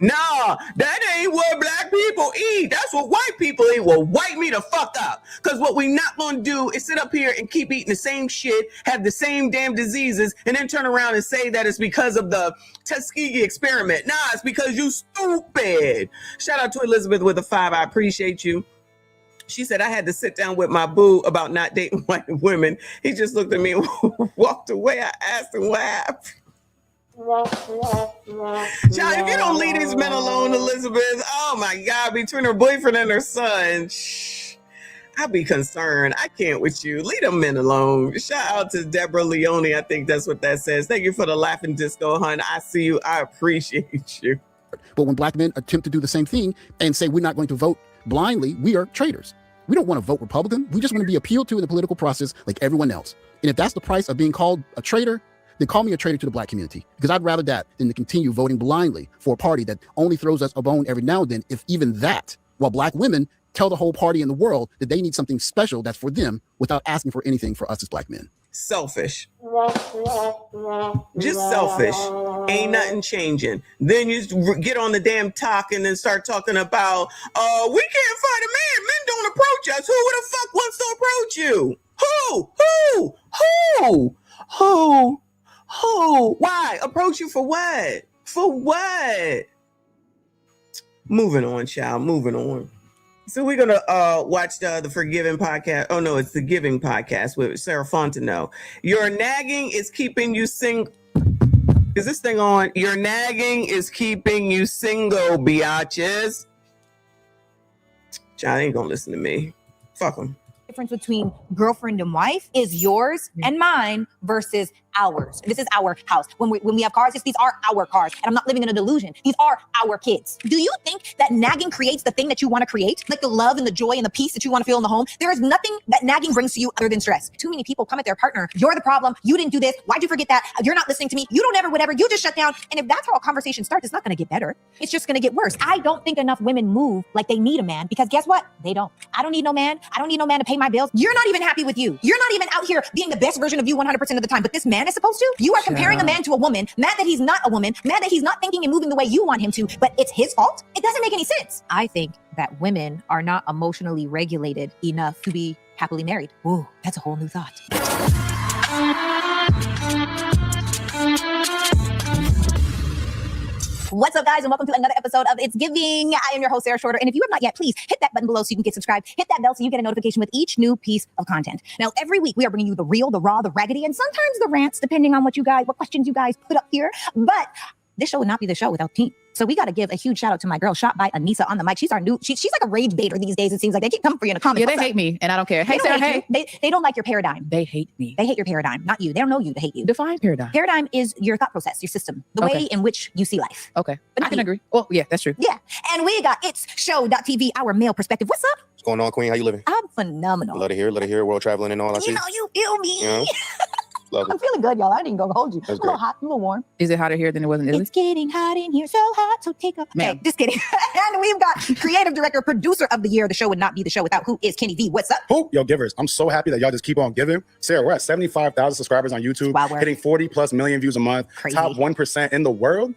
Nah, that ain't what black people eat. That's what white people eat. Well, white me the fuck up. Because what we not going to do is sit up here and keep eating the same shit, have the same damn diseases, and then turn around and say that it's because of the Tuskegee experiment. Nah, it's because you stupid. Shout out to Elizabeth with a 5. I appreciate you. She said, I had to sit down with my boo about not dating white women. He just looked at me and walked away. I asked him what happened. Child, if you don't leave these men alone, Elizabeth, oh my God, between her boyfriend and her son, I'd be concerned. I can't with you. Leave them men alone. Shout out to Deborah Leone. I think that's what that says. Thank you for the laughing disco, hun. I see you. I appreciate you. But when black men attempt to do the same thing and say we're not going to vote blindly, we are traitors. We don't want to vote Republican. We just want to be appealed to in the political process like everyone else. And if that's the price of being called a traitor, then call me a traitor to the black community, because I'd rather that than to continue voting blindly for a party that only throws us a bone every now and then, if even that, while black women tell the whole party in the world that they need something special that's for them without asking for anything for us as black men. Selfish. Just selfish. Ain't nothing changing. Then you get on the damn talk and then start talking about, we can't fight a man. Men don't approach us. Who the fuck wants to approach you? Who? Why? Approach you for what? For what? Moving on, child. Moving on. So we're going to watch the Forgiving podcast. Oh, no, it's the Giving podcast with Sarah Fontenot. Your nagging is keeping you single. Is this thing on? Your nagging is keeping you single, biatches. Child, ain't going to listen to me. Fuck them. Difference between girlfriend and wife is yours and mine versus ours. This is our house. When we have cars, these are our cars. And I'm not living in a delusion. These are our kids. Do you think that nagging creates the thing that you want to create? Like the love and the joy and the peace that you want to feel in the home? There is nothing that nagging brings to you other than stress. Too many people come at their partner. You're the problem. You didn't do this. Why'd you forget that? You're not listening to me. You don't ever whatever. You just shut down. And if that's how a conversation starts, it's not going to get better. It's just going to get worse. I don't think enough women move like they need a man, because guess what? They don't. I don't need no man. I don't need no man to pay my bills. You're not even happy with you. You're not even out here being the best version of you 100% of the time. But this man is supposed to. You are comparing a man to a woman, mad that he's not a woman, mad that he's not thinking and moving the way you want him to, but it's his fault. It doesn't make any sense. I think that women are not emotionally regulated enough to be happily married. Ooh, that's a whole new thought. What's up, guys, and welcome to another episode of It's Giving. I am your host, Sarah Shorter, and if you have not yet, please hit that button below so you can get subscribed. Hit that bell so you get a notification with each new piece of content. Now, every week we are bringing you the real, the raw, the raggedy, and sometimes the rants, depending on what questions you guys put up here. But this show would not be the show without the team. So we got to give a huge shout out to my girl, Shot by Anissa on the mic. She's our new, she's like a rage baiter these days. It seems like they keep coming for you in the comments. Yeah, they hate me, and I don't care. Hey, Sarah, hey. They don't like your paradigm. They hate me. They hate your paradigm, not you. They don't know you, they hate you. Define paradigm. Paradigm is your thought process, your system, the way in which you see life. Okay, but I can agree. Well, yeah, that's true. Yeah, and we got It's Show.tv, our male perspective. What's up? What's going on, Queen? How you living? I'm phenomenal. Let it hear. World traveling and all. I see. You know, you feel me. Yeah. Love it. I'm feeling good, y'all. I didn't go hold you. That's a little hot, a little warm. Is it hotter here than it was in Italy? It's getting hot in here, so hot, so take a... Ma'am. Okay, just kidding. And we've got creative director, producer of the year. The show would not be the show without who is Kenny V. What's up? Who? Yo, givers. I'm so happy that y'all just keep on giving. Sarah, we're at 75,000 subscribers on YouTube, hitting 40+ million views a month, Crazy. top 1% in the world.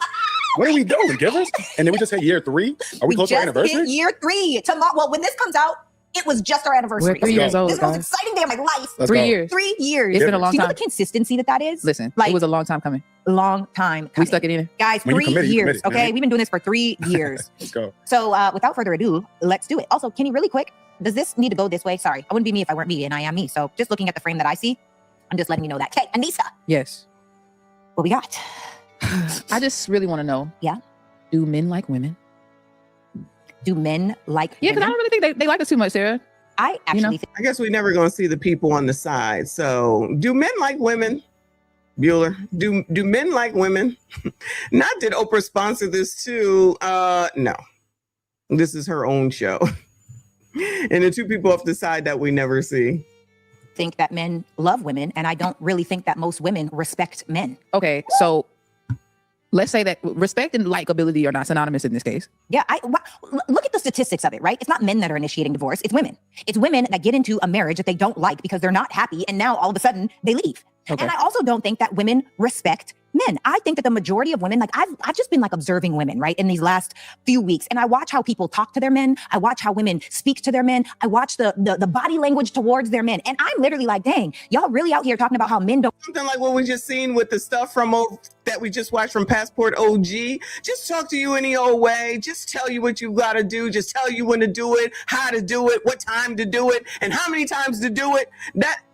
What are we doing, givers? And then we just hit year 3. Are we close to our anniversary? Hit year 3 tomorrow. Well, when this comes out, it was just our anniversary. We're 3 years old, This is the most guys. exciting day of my life. Let's 3 go. years. 3 years. It's been a long Do you know time. the consistency that is? Listen, Like- it was a long time coming. Long time We coming. stuck it in. Guys, When you 3 committed, you years. committed, Okay, man. we've been doing this for 3 years. Let's go. So without further ado, let's do it. Also, Kenny, really quick, does this need to go this way? Sorry, I wouldn't be me if I weren't me, and I am me. So just looking at the frame that I see, I'm just letting you know that. Okay, Anissa, Yes. what we got? I just really want to know. Yeah. Do men like women? Do men like Yeah, because I women? don't really think they like us too much, Sarah. I actually think I guess we're never going to see the people on the side. So do men like women? Bueller, do men like women? Not did Oprah sponsor this too. No. This is her own show. And the two people off the side that we never see. think that men love women, and I don't really think that most women respect men. Okay, so let's say that respect and likability are not synonymous in this case. Yeah, look at the statistics of it, right? It's not men that are initiating divorce, it's women. It's women that get into a marriage that they don't like because they're not happy, and now all of a sudden they leave. Okay. And I also don't think that women respect men. I think that the majority of women, like I've just been like observing women, right, in these last few weeks, and I watch how people talk to their men. I watch how women speak to their men. I watch the body language towards their men, and I'm literally like, dang, y'all really out here talking about how men don't. Something like what we just seen with the stuff from that we just watched from Passport OG. Just talk to you any old way. Just tell you what you got to do. Just tell you when to do it, how to do it, what time to do it, and how many times to do it.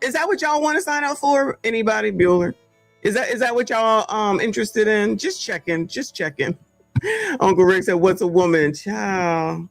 Is that what y'all want to sign up for? Anybody, Bueller? Is that what y'all interested in? Just checking. Uncle Rick said, "What's a woman, child?"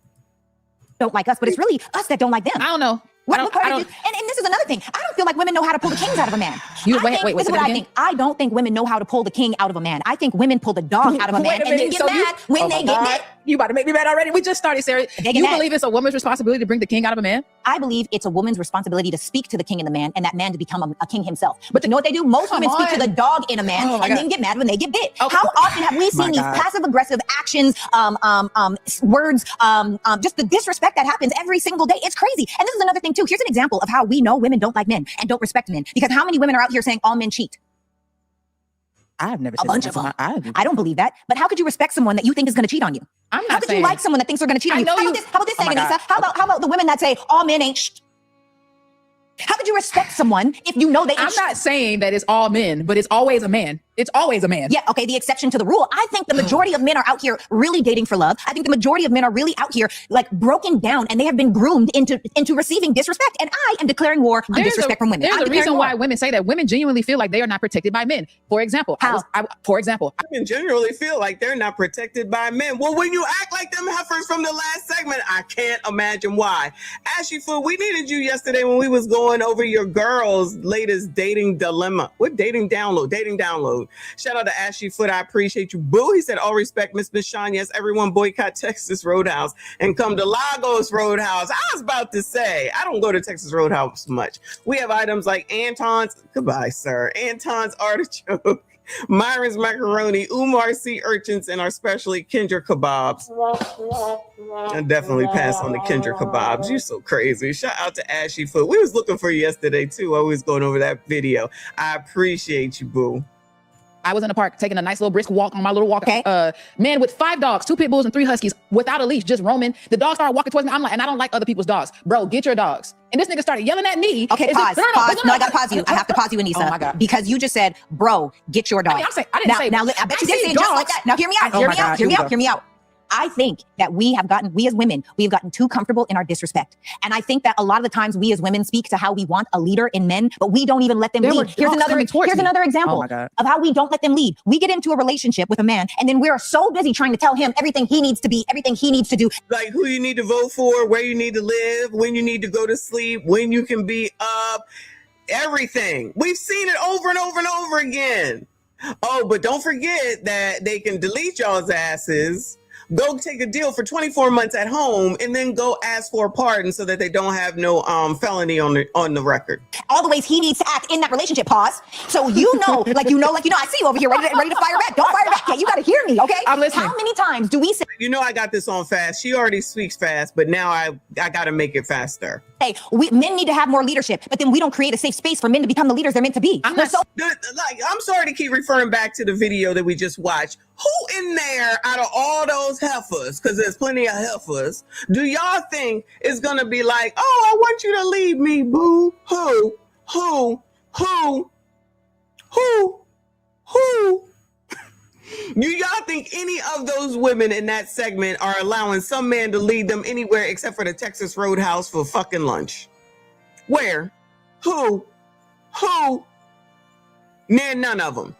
Don't like us, but it's really us that don't like them. I don't know. And this is another thing. I don't feel like women know how to pull the kings out of a man. Wait, this is what I think. I don't think women know how to pull the king out of a man. I think women pull the dog out of a man and then get mad when they get mad. You about to make me mad already? We just started, Sarah. You believe it's a woman's responsibility to bring the king out of a man? I believe it's a woman's responsibility to speak to the king in the man and that man to become a king himself. But you know what they do? Most women speak to the dog in a man and then get mad when they get bit. Okay. How often have we seen these passive aggressive actions, words, just the disrespect that happens every single day? It's crazy. And this is another thing too. Here's an example of how we know women don't like men and don't respect men. Because how many women are out here saying all men cheat? I've never a bunch of them. I don't believe that. But how could you respect someone that you think is going to cheat on you? How could you like someone that thinks they're going to cheat on you? How about this, Anissa? How about the women that say all men ain't How could you respect someone if you know they ain't I'm not saying that it's all men, but it's always a man. It's always a man. Yeah, okay, the exception to the rule. I think the majority of men are out here really dating for love. I think the majority of men are really out here like broken down and they have been groomed into receiving disrespect. And I am declaring war on disrespect from women. There's a reason why women say that. Women genuinely feel like they are not protected by men. For example, women generally feel like they're not protected by men. Well, when you act like them heifers from the last segment, I can't imagine why. Ashy Food, we needed you yesterday when we was going over your girl's latest dating dilemma. What dating download? Dating download. Shout out to Ashy Foot. I appreciate you. Boo. He said, all respect, Miss Michonne. Yes, everyone boycott Texas Roadhouse and come to Lagos Roadhouse. I was about to say, I don't go to Texas Roadhouse much. We have items like Anton's, goodbye, sir, Anton's artichoke, Myron's macaroni, Umar sea urchins, and our specially Kendra kebabs. I definitely pass on the Kendra kebabs. You're so crazy. Shout out to Ashy Foot. We was looking for you yesterday too. I was going over that video. I appreciate you, boo. I was in the park taking a nice little brisk walk on my little walk. Man with 5 dogs, 2 pit bulls and 3 huskies without a leash, just roaming. The dogs started walking towards me. I'm like, and I don't like other people's dogs. Bro, get your dogs. And this nigga started yelling at me. Okay, pause. No, I gotta pause you. I have to pause you, Anissa. Oh my God. Because you just said, bro, get your dog. I didn't say. Now, I bet you didn't say it just like that. Now, hear me out. Hear me out. I think that we as women, we have gotten too comfortable in our disrespect. And I think that a lot of the times we as women speak to how we want a leader in men, but we don't even let them lead. Here's another example of how we don't let them lead. We get into a relationship with a man and then we're so busy trying to tell him everything he needs to be, everything he needs to do. Like who you need to vote for, where you need to live, when you need to go to sleep, when you can be up, everything. We've seen it over and over and over again. Oh, but don't forget that they can delete y'all's asses, go take a deal for 24 months at home, and then go ask for a pardon so that they don't have no felony on the record. All the ways he needs to act in that relationship. Pause. So I see you over here ready to fire back. Don't fire back yet. You got to hear me, okay? I'm listening. How many times do we say? You know I got this on fast. She already speaks fast, but now I got to make it faster. Hey, men need to have more leadership, but then we don't create a safe space for men to become the leaders they're meant to be. I'm sorry to keep referring back to the video that we just watched. Who in there out of all those heifers, because there's plenty of heifers, do y'all think is going to be like, oh, I want you to lead me, boo? Who? Do y'all think any of those women in that segment are allowing some man to lead them anywhere except for the Texas Roadhouse for fucking lunch? Where? Who? None of them.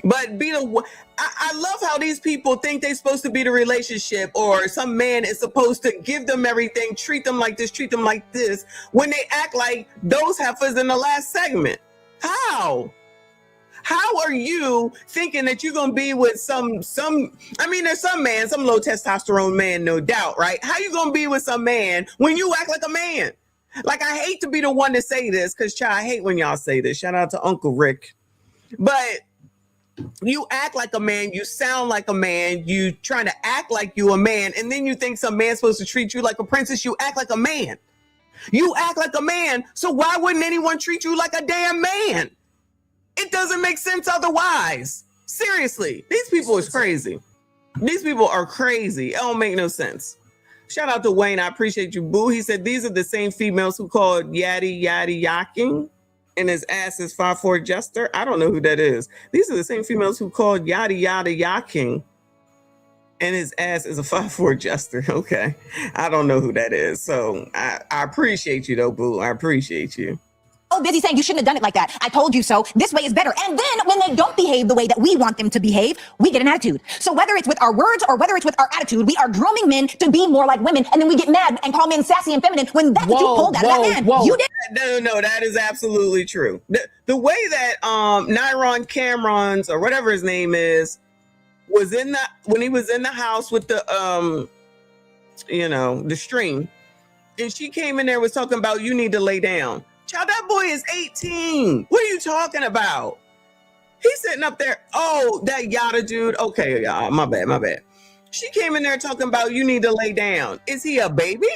But I love how these people think they're supposed to be the relationship, or some man is supposed to give them everything, treat them like this, treat them like this, when they act like those heifers in the last segment. How are you thinking that you're gonna be with there's some man, some low testosterone man, no doubt, right? How you gonna be with some man when you act like a man? Like, I hate to be the one to say this, because I hate when y'all say this. Shout out to Uncle Rick. But you act like a man, you sound like a man, you trying to act like you a man, and then you think some man's supposed to treat you like a princess. You act like a man. You act like a man, so why wouldn't anyone treat you like a damn man? It doesn't make sense otherwise. Seriously, these people is crazy. These people are crazy. It don't make no sense. Shout out to Wayne. I appreciate you, boo. He said these are the same females who called yaddy yakking, and his ass is 5'4" jester. I don't know who that is. These are the same females who called yada yakking, and his ass is a 5'4" jester. Okay. I don't know who that is. So I appreciate you though, boo. I appreciate you. so busy saying you shouldn't have done it like that. I told you so. This way is better. And then when they don't behave the way that we want them to behave, we get an attitude. So whether it's with our words or whether it's with our attitude, we are grooming men to be more like women. And then we get mad and call men sassy and feminine when that's what you pulled out of that man. You did. No, that is absolutely true. The way that Nyron Cameron's or whatever his name is was when he was in the house with the the stream, and she came in there was talking about you need to lay down. Child, that boy is 18. What are you talking about? He's sitting up there. Oh, that Yada dude. Okay, my bad. She came in there talking about you need to lay down. Is he a baby?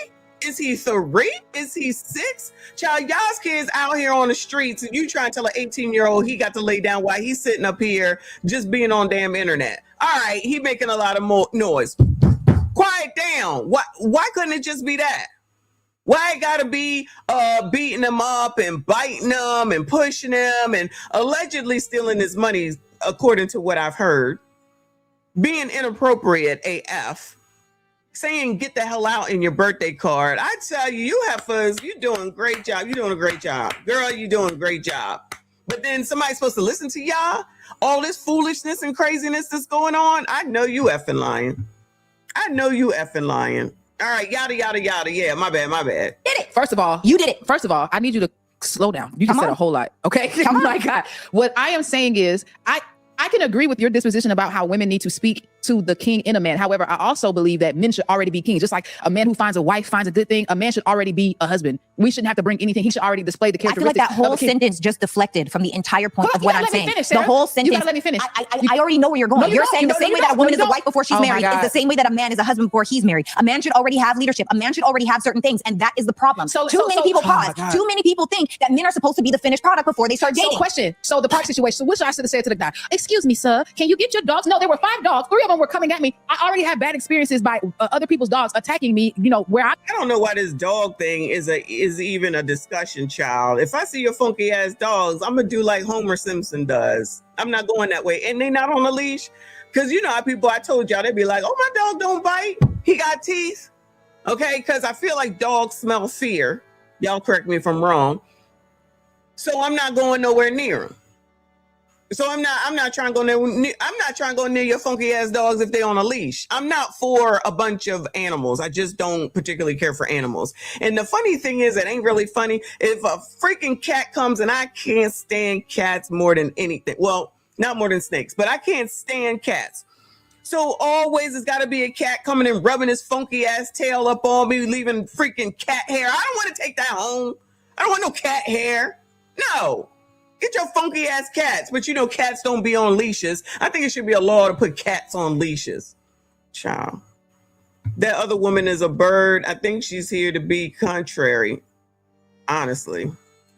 Is he 3? Is he 6? Child, y'all's kids out here on the streets and you trying to tell an 18-year-old he got to lay down while he's sitting up here just being on damn internet. All right, he making a lot of more noise. Quiet down. Why couldn't it just be that? Why it gotta be beating him up and biting him and pushing him and allegedly stealing his money, according to what I've heard, being inappropriate AF, saying get the hell out in your birthday card. I tell you, you heifers, you're doing a great job. You're doing a great job. Girl, you're doing a great job. But then somebody's supposed to listen to y'all? All this foolishness and craziness that's going on? I know you effing lying. All right, yada, yada, yada. Yeah, my bad. Did it. First of all, you did it. First of all, I need you to slow down. You just said a whole lot. Okay. Oh my God. What I am saying is I can agree with your disposition about how women need to speak to the king in a man. However, I also believe that men should already be kings. Just like a man who finds a wife finds a good thing, a man should already be a husband. We shouldn't have to bring anything. He should already display the characteristics. I feel like that whole sentence just deflected from the entire point of what I'm saying. The whole sentence. You gotta let me finish. I already know where you're going. No, you're saying the same way that a woman is a wife before she's married is the same way that a man is a husband before he's married. A man should already have leadership. A man should already have certain things. And that is the problem. Too many people Too many people think that men are supposed to be the finished product before they start dating. So the park situation. So what should I should have said to the guy? Excuse me, sir. Can you get your dogs? No, there were 5 dogs. 3 of them were coming at me. I already had bad experiences by other people's dogs attacking me, where I don't know why this dog thing is even a discussion, child. If I see your funky ass dogs, I'm gonna do like Homer Simpson does. I'm not going that way. And they not on a leash. Cause you know how people, I told y'all, they'd be like, oh, my dog don't bite. He got teeth. Okay, because I feel like dogs smell fear. Y'all correct me if I'm wrong. So I'm not going nowhere near them. So I'm not trying to go near your funky ass dogs if they're on a leash. I'm not for a bunch of animals. I just don't particularly care for animals. And the funny thing is, it ain't really funny. If a freaking cat comes, and I can't stand cats more than anything. Well, not more than snakes, but I can't stand cats. So always it's got to be a cat coming and rubbing his funky ass tail up on me, leaving freaking cat hair. I don't want to take that home. I don't want no cat hair. No. Get your funky ass cats. But cats don't be on leashes. I think it should be a law to put cats on leashes. Child. That other woman is a bird. I think she's here to be contrary. Honestly.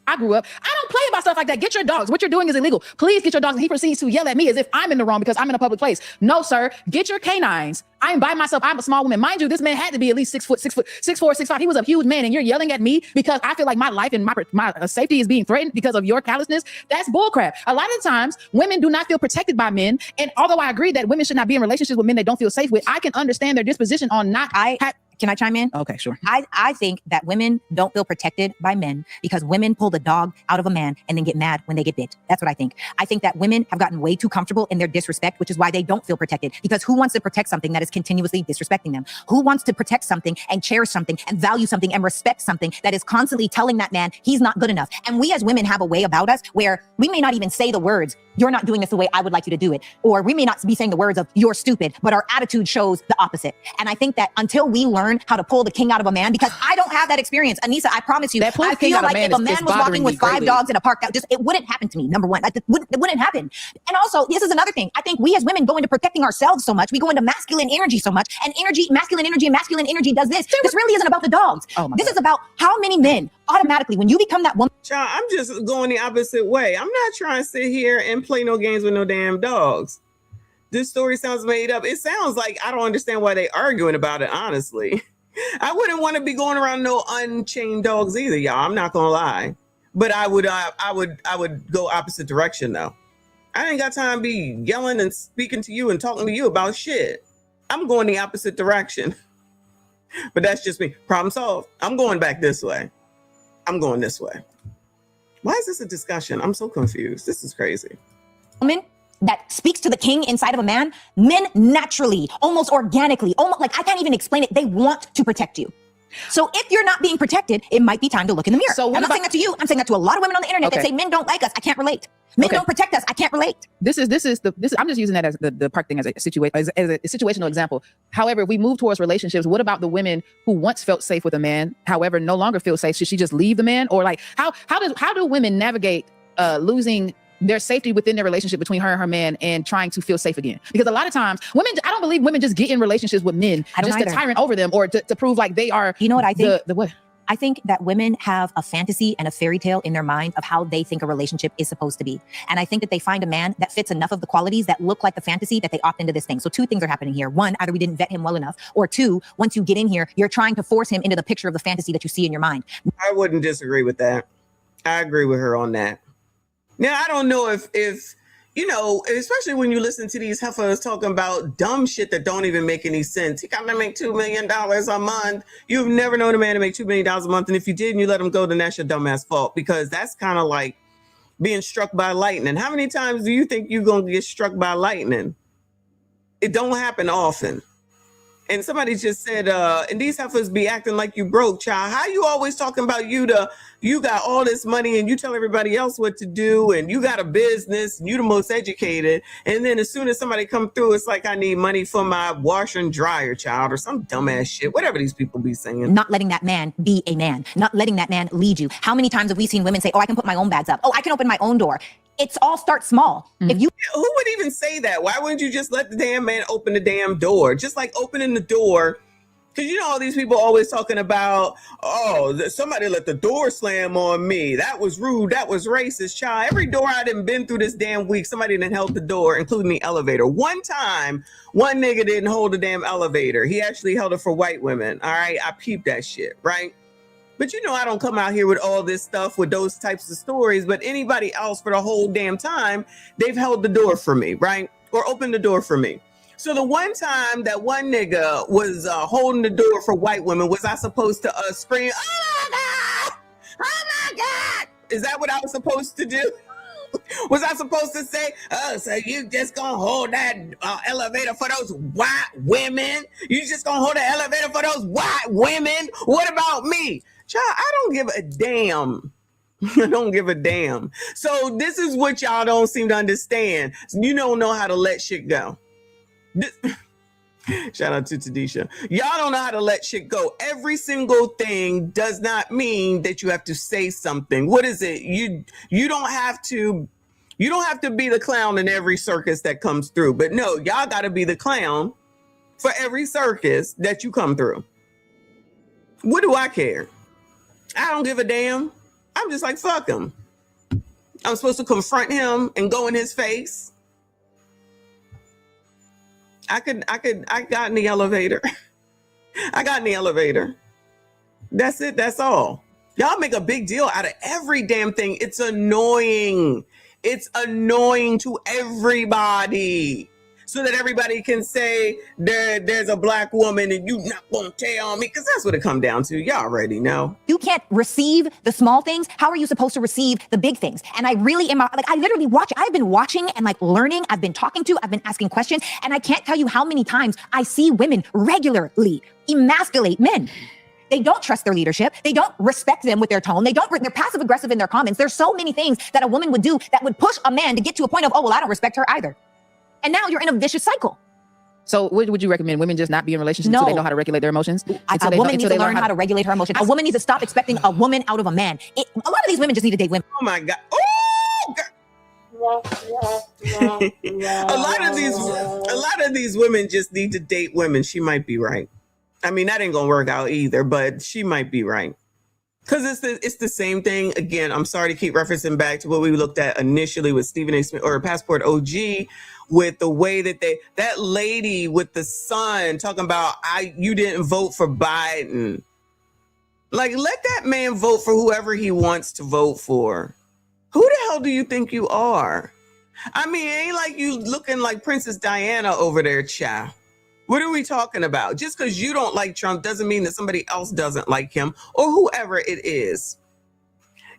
I grew up. I don't play about stuff like that. Get your dogs. What you're doing is illegal. Please get your dogs. And he proceeds to yell at me as if I'm in the wrong because I'm in a public place. No, sir. Get your canines. I'm by myself. I'm a small woman. Mind you, this man had to be at least 6 foot, 6'4", 6'5". He was a huge man, and you're yelling at me because I feel like my life and my safety is being threatened because of your callousness. That's bullcrap. A lot of times, women do not feel protected by men. And although I agree that women should not be in relationships with men they don't feel safe with, I can understand their disposition on not. Can I chime in? Okay, sure. I think that women don't feel protected by men because women pull the dog out of a man and then get mad when they get bit. That's what I think. I think that women have gotten way too comfortable in their disrespect, which is why they don't feel protected. Because who wants to protect something that is continuously disrespecting them? Who wants to protect something and cherish something and value something and respect something that is constantly telling that man he's not good enough? And we as women have a way about us where we may not even say the words, you're not doing this the way I would like you to do it. Or we may not be saying the words of you're stupid, but our attitude shows the opposite. And I think that until we learn how to pull the king out of a man, because I don't have that experience. Anissa, I promise you, I feel like if a man was walking with 5 dogs in a park, it wouldn't happen to me, number one. It wouldn't happen. And also, this is another thing. I think we as women go into protecting ourselves so much. We go into masculine energy so much. And masculine energy does this. This really isn't about the dogs. This is about how many men automatically, when you become that woman. Child, I'm just going the opposite way. I'm not trying to sit here and play no games with no damn dogs. This story sounds made up. It sounds like I don't understand why they arguing about it, honestly. I wouldn't want to be going around no unchained dogs either, y'all. I'm not gonna lie. But I would go opposite direction though. I ain't got time to be yelling and speaking to you and talking to you about shit. I'm going the opposite direction. But that's just me. Problem solved. I'm going back this way. I'm going this way. Why is this a discussion? I'm so confused. This is crazy. Woman that speaks to the king inside of a man, men naturally, almost organically, almost like I can't even explain it. They want to protect you. So if you're not being protected, it might be time to look in the mirror. So I'm not saying that to you. I'm saying that to a lot of women on the internet that Okay. say men don't like us. I can't relate. Men don't protect us. I can't relate. This is I'm just using that as the park thing as a situational example. However, if we move towards relationships, what about the women who once felt safe with a man, however, no longer feel safe? Should she just leave the man? Or like how do women navigate losing their safety within their relationship between her and her man and trying to feel safe again? Because a lot of times women, I don't believe women just get in relationships with men just to tyrant over them or to prove like they are. You know what I think? The what? I think that women have a fantasy and a fairy tale in their mind of how they think a relationship is supposed to be. And I think that they find a man that fits enough of the qualities that look like the fantasy that they opt into this thing. So two things are happening here. One, either we didn't vet him well enough, or two, once you get in here, you're trying to force him into the picture of the fantasy that you see in your mind. I wouldn't disagree with that. I agree with her on that. Now, I don't know if you know, especially when you listen to these heifers talking about dumb shit that don't even make any sense. He got to make $2 million a month. You've never known a man to make $2 million a month. And if you did and you let him go, then that's your dumbass fault, because that's kind of like being struck by lightning. How many times do you think you're going to get struck by lightning? It don't happen often. And somebody just said, and these heifers be acting like you broke, child. How you always talking about you got all this money and you tell everybody else what to do and you got a business and you the most educated. And then as soon as somebody come through, it's like, I need money for my washer and dryer, child, or some dumbass shit, whatever these people be saying. Not letting that man be a man, not letting that man lead you. How many times have we seen women say, oh, I can put my own bags up. Oh, I can open my own door. It's all start small. If you, who would even say that? Why wouldn't you just let the damn man open the damn door? Just like opening the door. Because you know all these people always talking about, oh, somebody let the door slam on me. That was rude. That was racist, child. Every door I done been through this damn week, somebody done held the door, including the elevator. One time, one nigga didn't hold the damn elevator. He actually held it for white women. All right, I peeped that shit, right? But you know, I don't come out here with all this stuff with those types of stories, but anybody else for the whole damn time, they've held the door for me, right? Or opened the door for me. So the one time that one nigga was holding the door for white women, was I supposed to scream, oh my God, oh my God? Is that what I was supposed to do? Was I supposed to say, oh, so you just gonna hold that elevator for those white women? You just gonna hold the elevator for those white women? What about me? Child, I don't give a damn. I don't give a damn. So this is what y'all don't seem to understand. You don't know how to let shit go. Shout out to Tadisha. Y'all don't know how to let shit go. Every single thing does not mean that you have to say something. What is it? You don't have to be the clown in every circus that comes through. But no, y'all got to be the clown for every circus that you come through. What do I care? I don't give a damn. I'm just like, fuck him. I'm supposed to confront him and go in his face. I got in the elevator. I got in the elevator. That's it. That's all. Y'all make a big deal out of every damn thing. It's annoying. It's annoying to everybody. So that everybody can say there's a black woman and you not gonna tell me, because that's what it come down to. Y'all already know. You can't receive the small things. How are you supposed to receive the big things? And I really am, like, I literally watch. I've been watching and like learning. I've been talking to, I've been asking questions. And I can't tell you how many times I see women regularly emasculate men. They don't trust their leadership. They don't respect them with their tone. They're passive aggressive in their comments. There's so many things that a woman would do that would push a man to get to a point of, oh, well, I don't respect her either. And now you're in a vicious cycle. So what would you recommend? Women just not be in relationships until they know how to regulate their emotions? A woman needs to learn how to regulate her emotions. A woman needs to stop expecting a woman out of a man. A lot of these women just need to date women. Oh my God. Oh, God. a lot of these women just need to date women. She might be right. I mean, that ain't gonna work out either, but she might be right. Because it's the same thing. Again, I'm sorry to keep referencing back to what we looked at initially with Stephen A. Smith or Passport OG, with the way that that lady with the son talking about, you didn't vote for Biden. Like, let that man vote for whoever he wants to vote for. Who the hell do you think you are? I mean, it ain't like you looking like Princess Diana over there, child. What are we talking about? Just because you don't like Trump doesn't mean that somebody else doesn't like him or whoever it is.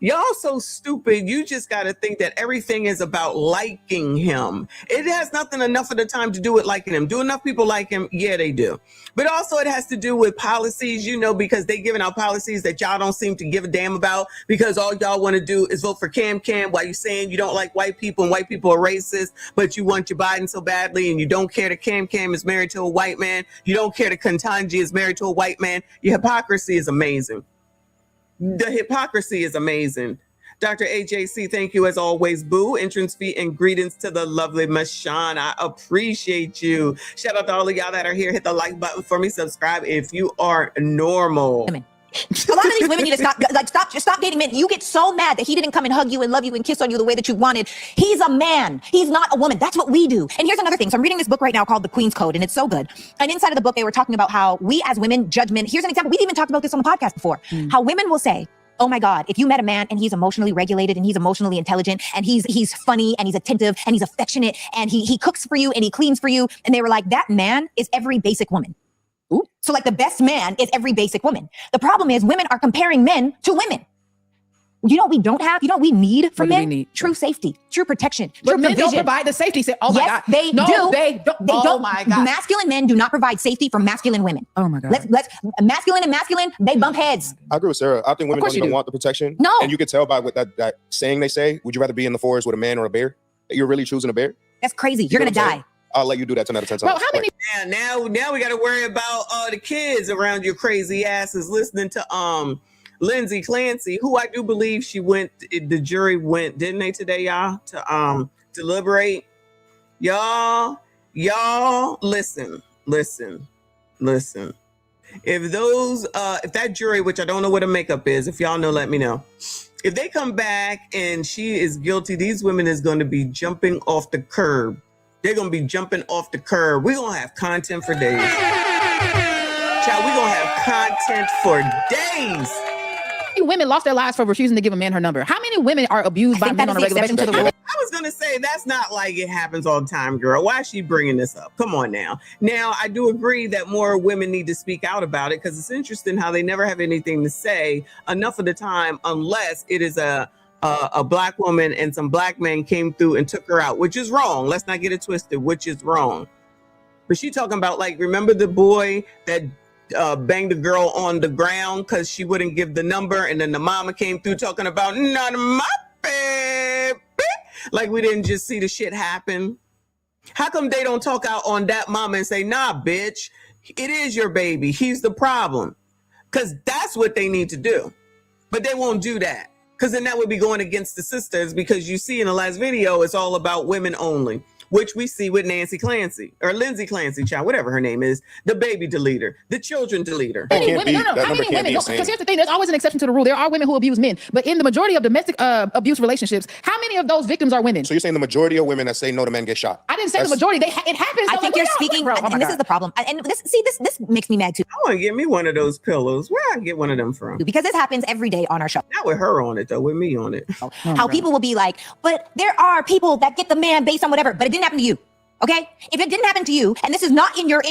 Y'all so stupid. You just got to think that everything is about liking him. It has nothing enough of the time to do with liking him. Do enough people like him? Yeah, they do. But also it has to do with policies, you know, because they giving out policies that y'all don't seem to give a damn about, because all y'all want to do is vote for Cam while you're saying you don't like white people and white people are racist, but you want your Biden so badly, and you don't care that Cam is married to a white man. You don't care that Ketanji is married to a white man. Your hypocrisy is amazing. The hypocrisy is amazing. Dr. AJC, thank you as always, boo. Entrance fee and greetings to the lovely Michonne. I appreciate you. Shout out to all of y'all that are here. Hit the like button for me. Subscribe if you are normal. A lot of these women need to stop dating men. You get so mad that he didn't come and hug you and love you and kiss on you the way that you wanted. He's a man. He's not a woman. That's what we do. And here's another thing. So I'm reading this book right now called The Queen's Code, and it's so good. And inside of the book, they were talking about how we as women judge men. Here's an example. We've even talked about this on the podcast before. How women will say, oh my God, if you met a man and he's emotionally regulated and he's emotionally intelligent and he's funny and he's attentive and he's affectionate and he cooks for you and he cleans for you. And they were like, that man is every basic woman. Ooh. So like the best man is every basic woman. The problem is women are comparing men to women. You know what we don't have? You know what we need from men? True safety, true protection, true men provision. don't provide the safety. Oh my God. They no, do. They don't. Oh my God. Masculine men do not provide safety for masculine women. Oh my God. Let's masculine and masculine, they bump heads. I agree with Sarah. I think women don't even want the protection. No. And you can tell by what that saying they say, would you rather be in the forest with a man or a bear? That you're really choosing a bear? That's crazy. You're going to die. I'll let you do that 10 out of 10 times. Well, how many? Now we got to worry about the kids around your crazy asses listening to Lindsay Clancy, who I do believe she went. The jury went, didn't they, today, y'all, to deliberate. Y'all, listen. If that jury, which I don't know what a makeup is, if y'all know, let me know. If they come back and she is guilty, these women is going to be jumping off the curb. They're going to be jumping off the curb. We're going to have content for days. Child, we're going to have content for days. Women lost their lives for refusing to give a man her number. How many women are abused by men on a regular basis? I was going to say, that's not like it happens all the time, girl. Why is she bringing this up? Come on now. Now, I do agree that more women need to speak out about it, because it's interesting how they never have anything to say enough of the time, unless it is a black woman and some black men came through and took her out, which is wrong. Let's not get it twisted, which is wrong. But she talking about, like, remember the boy that banged the girl on the ground because she wouldn't give the number, and then the mama came through talking about not my baby. Like we didn't just see the shit happen. How come they don't talk out on that mama and say, nah, bitch, it is your baby. He's the problem. Because that's what they need to do. But they won't do that. Because then that would be going against the sisters, because you see in the last video, it's all about women only, which we see with Nancy Clancy or Lindsay Clancy, child, whatever her name is, the baby deleter, the children deleter. How many women? Because here's the thing, there's always an exception to the rule. There are women who abuse men, but in the majority of domestic abuse relationships, how many of those victims are women? So you're saying the majority of women that say no to men get shot? I didn't say the majority. It happens. I think you're speaking, and this is the problem. And this makes me mad too. I want to get me one of those pillows. Where I get one of them from? Because this happens every day on our show. Not with her on it though, with me on it. How people will be like, but there are people that get the man based on whatever, but it didn't happen to you. Okay, if it didn't happen to you and this is not in your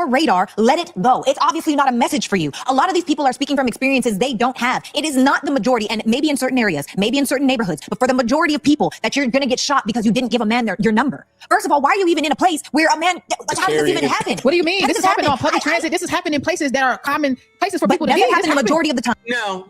radar, let it go. It's obviously not a message for you. A lot of these people are speaking from experiences they don't have. It is not the majority, and maybe in certain areas, maybe in certain neighborhoods, but for the majority of people that you're going to get shot because you didn't give a man your number. First of all, why are you even in a place where a man? Like, how does this even happen? What do you mean? This is happening on public transit. This is happening in places that are common places for people to be. It happens the majority of the time. No.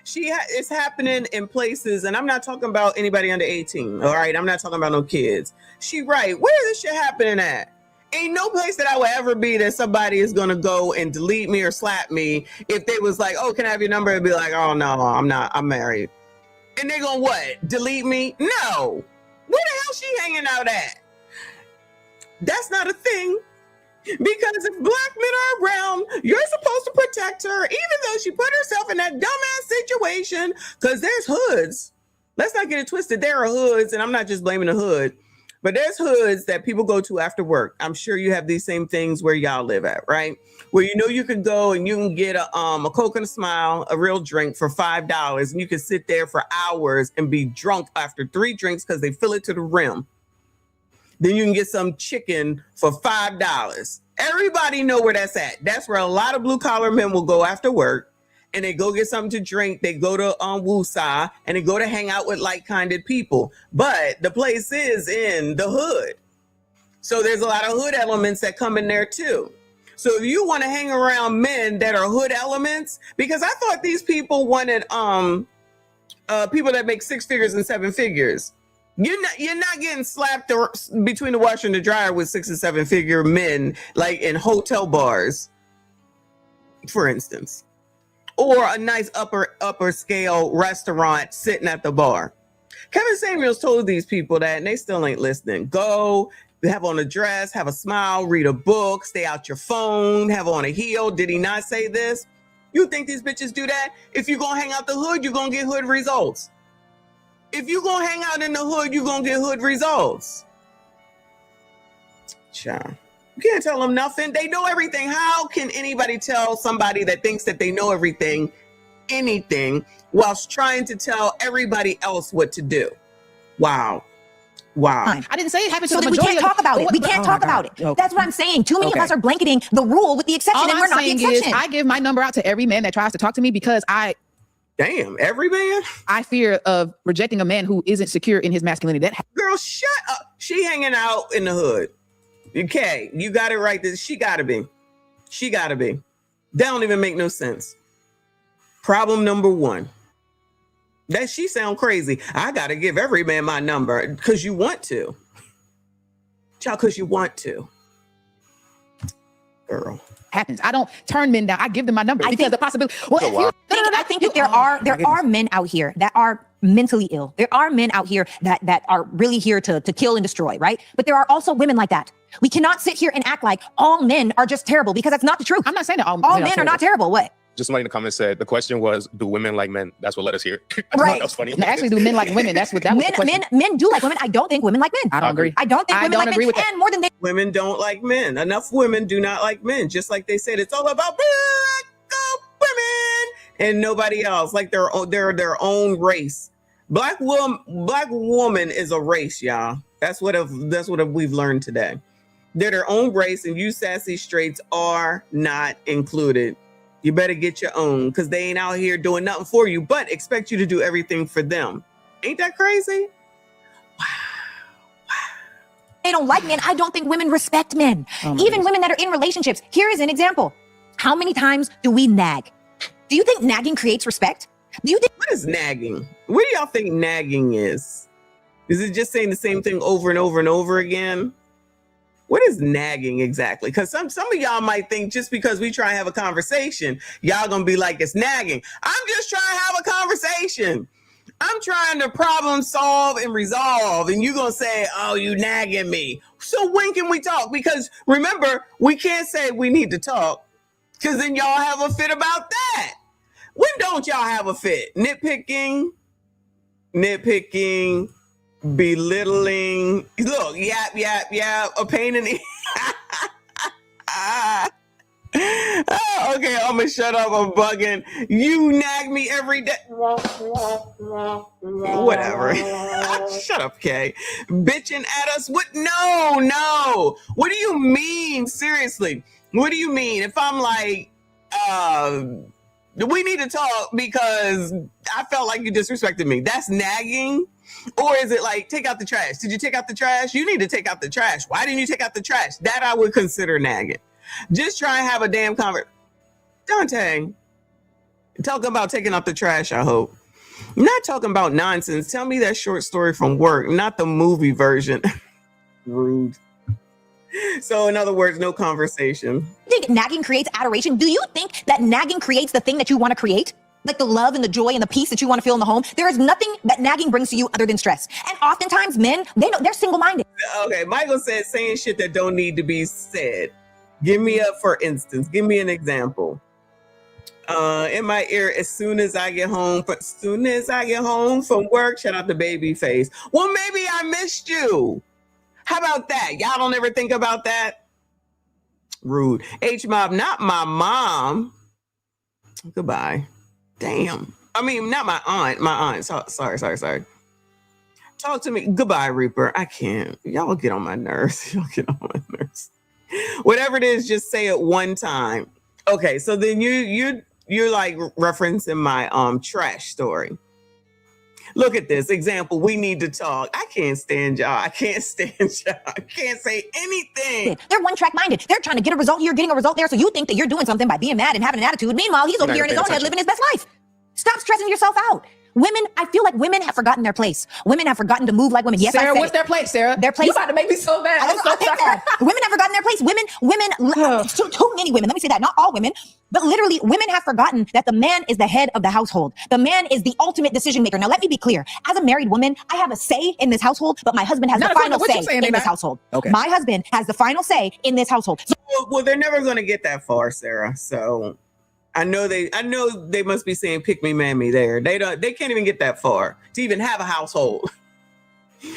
It's happening in places, and I'm not talking about anybody under 18. All right, I'm not talking about no kids. She right. Where is this shit happening at? Ain't no place that I would ever be that somebody is gonna go and delete me or slap me if they was like, oh, can I have your number? It'd be like, oh no, I'm not. I'm married. And they gonna what? Delete me? No. Where the hell she hanging out at? That's not a thing. Because if black men are around, you're supposed to protect her, even though she put herself in that dumbass situation. Because there's hoods. Let's not get it twisted. There are hoods, and I'm not just blaming the hood, but there's hoods that people go to after work. I'm sure you have these same things where y'all live at, right? Where you know you can go and you can get a Coke and a Smile, a real drink for $5, and you can sit there for hours and be drunk after 3 drinks because they fill it to the rim. Then you can get some chicken for $5. Everybody know where that's at. That's where a lot of blue collar men will go after work and they go get something to drink. They go to Woosah, and they go to hang out with like-minded people. But the place is in the hood. So there's a lot of hood elements that come in there too. So if you want to hang around men that are hood elements, because I thought these people wanted people that make 6 figures and 7 figures. You're not getting slapped between the washer and the dryer with 6 and 7 figure men, like in hotel bars, for instance, or a nice upper scale restaurant sitting at the bar. Kevin Samuels told these people that, and they still ain't listening. Go have on a dress, have a smile, read a book, stay out your phone, have on a heel. Did he not say this? You think these bitches do that? If you're gonna hang out the hood, you're gonna get hood results. If you're gonna hang out in the hood, you're gonna get hood results. Child. You can't tell them nothing. They know everything. How can anybody tell somebody that thinks that they know everything, anything, whilst trying to tell everybody else what to do? Wow. Wow. I didn't say it happened to So the then we majority. can't talk about it. We can't talk about it. Okay. That's what I'm saying. Too many Okay. of us are blanketing the rule with the exception, All and we're I'm not the saying exception. is I give my number out to every man that tries to talk to me because Damn, every man? I fear of rejecting a man who isn't secure in his masculinity. Girl, shut up. She hanging out in the hood. Okay, you got it right. She gotta be. She gotta be. That don't even make no sense. Problem number 1. That she sound crazy. I gotta give every man my number because you want to. Child, because you want to. Girl. Happens. I don't turn men down. I give them my number because the possibility. Well, if you, I think that there are men out here that are mentally ill. There are men out here that are really here to kill and destroy, right? But there are also women like that. We cannot sit here and act like all men are just terrible because that's not the truth. I'm not saying that all men are not terrible. What? Just somebody in the comments said the question was, do women like men? That's what let us hear. I thought Right. that was funny. No, actually, do men like women? That's what that was the question. Men do like women. I don't think women like men. I don't agree. I don't think women like men. And more than they. Women don't like men. Enough women do not like men. Just like they said, it's all about black women and nobody else. Like they're their own race. Black woman is a race, y'all. That's what we've learned today. They're their own race, and you sassy straights are not included. You better get your own because they ain't out here doing nothing for you, but expect you to do everything for them. Ain't that crazy? They don't like men. I don't think women respect men. Even women that are in relationships. Here is an example. How many times do we nag? Do you think nagging creates respect? Do you think? What is nagging? What do y'all think nagging is? Is it just saying the same thing over and over and over again? What is nagging exactly? Because some of y'all might think just because we try to have a conversation, y'all gonna be like, it's nagging. I'm just trying to have a conversation. I'm trying to problem solve and resolve. And you're gonna say, oh, you nagging me. So when can we talk? Because remember, we can't say we need to talk because then y'all have a fit about that. When don't y'all have a fit? Nitpicking, belittling. Look, yap, a pain in the... Okay, I'm gonna shut up. I'm bugging. You nag me every day. Whatever. Shut up, Kay. Bitching at us. What? No. What do you mean? Seriously. What do you mean? If I'm like, we need to talk because I felt like you disrespected me. That's nagging? Or is it like, take out the trash? Did you take out the trash? You need to take out the trash. Why didn't you take out the trash? That I would consider nagging. Just try and have a damn conversation. Dante, talking about taking out the trash, I hope. I'm not talking about nonsense. Tell me that short story from work, not the movie version. Rude. So in other words, no conversation. You think nagging creates adoration? Do you think that nagging creates the thing that you want to create? Like the love and the joy and the peace that you want to feel in the home? There is nothing that nagging brings to you other than stress. And oftentimes men, they're single-minded. Okay, Michael said saying shit that don't need to be said. Give me for instance, give me an example. In my ear, as soon as I get home from work, shout out to Babyface. Well, maybe I missed you. How about that? Y'all don't ever think about that? Rude. H-Mob, not my mom. Goodbye. Damn. I mean, not my aunt. My aunt. Sorry. Talk to me. Goodbye, Reaper. I can't. Y'all get on my nerves. Whatever it is, just say it one time. Okay, so then you you're like referencing my trash story. Look at this example. We need to talk. I can't stand y'all. I can't stand y'all. I can't say anything. They're one-track minded. They're trying to get a result here, getting a result there, so you think that you're doing something by being mad and having an attitude. Meanwhile, he's over here in his own head living his best life. Stop stressing yourself out. Women, I feel like women have forgotten their place. Women have forgotten to move like women. Yes, Sarah, what's their place, Sarah? Their place. You about to make me so mad. I'm so sorry. Women have forgotten their place. Women, too many women. Let me say that. Not all women, but literally, women have forgotten that the man is the head of the household. The man is the ultimate decision maker. Now, let me be clear. As a married woman, I have a say in this household, but my husband has the final say in this household. Okay. My husband has the final say in this household. So, well, they're never going to get that far, Sarah. So I know they must be saying pick me, mammy there. They can't even get that far to even have a household.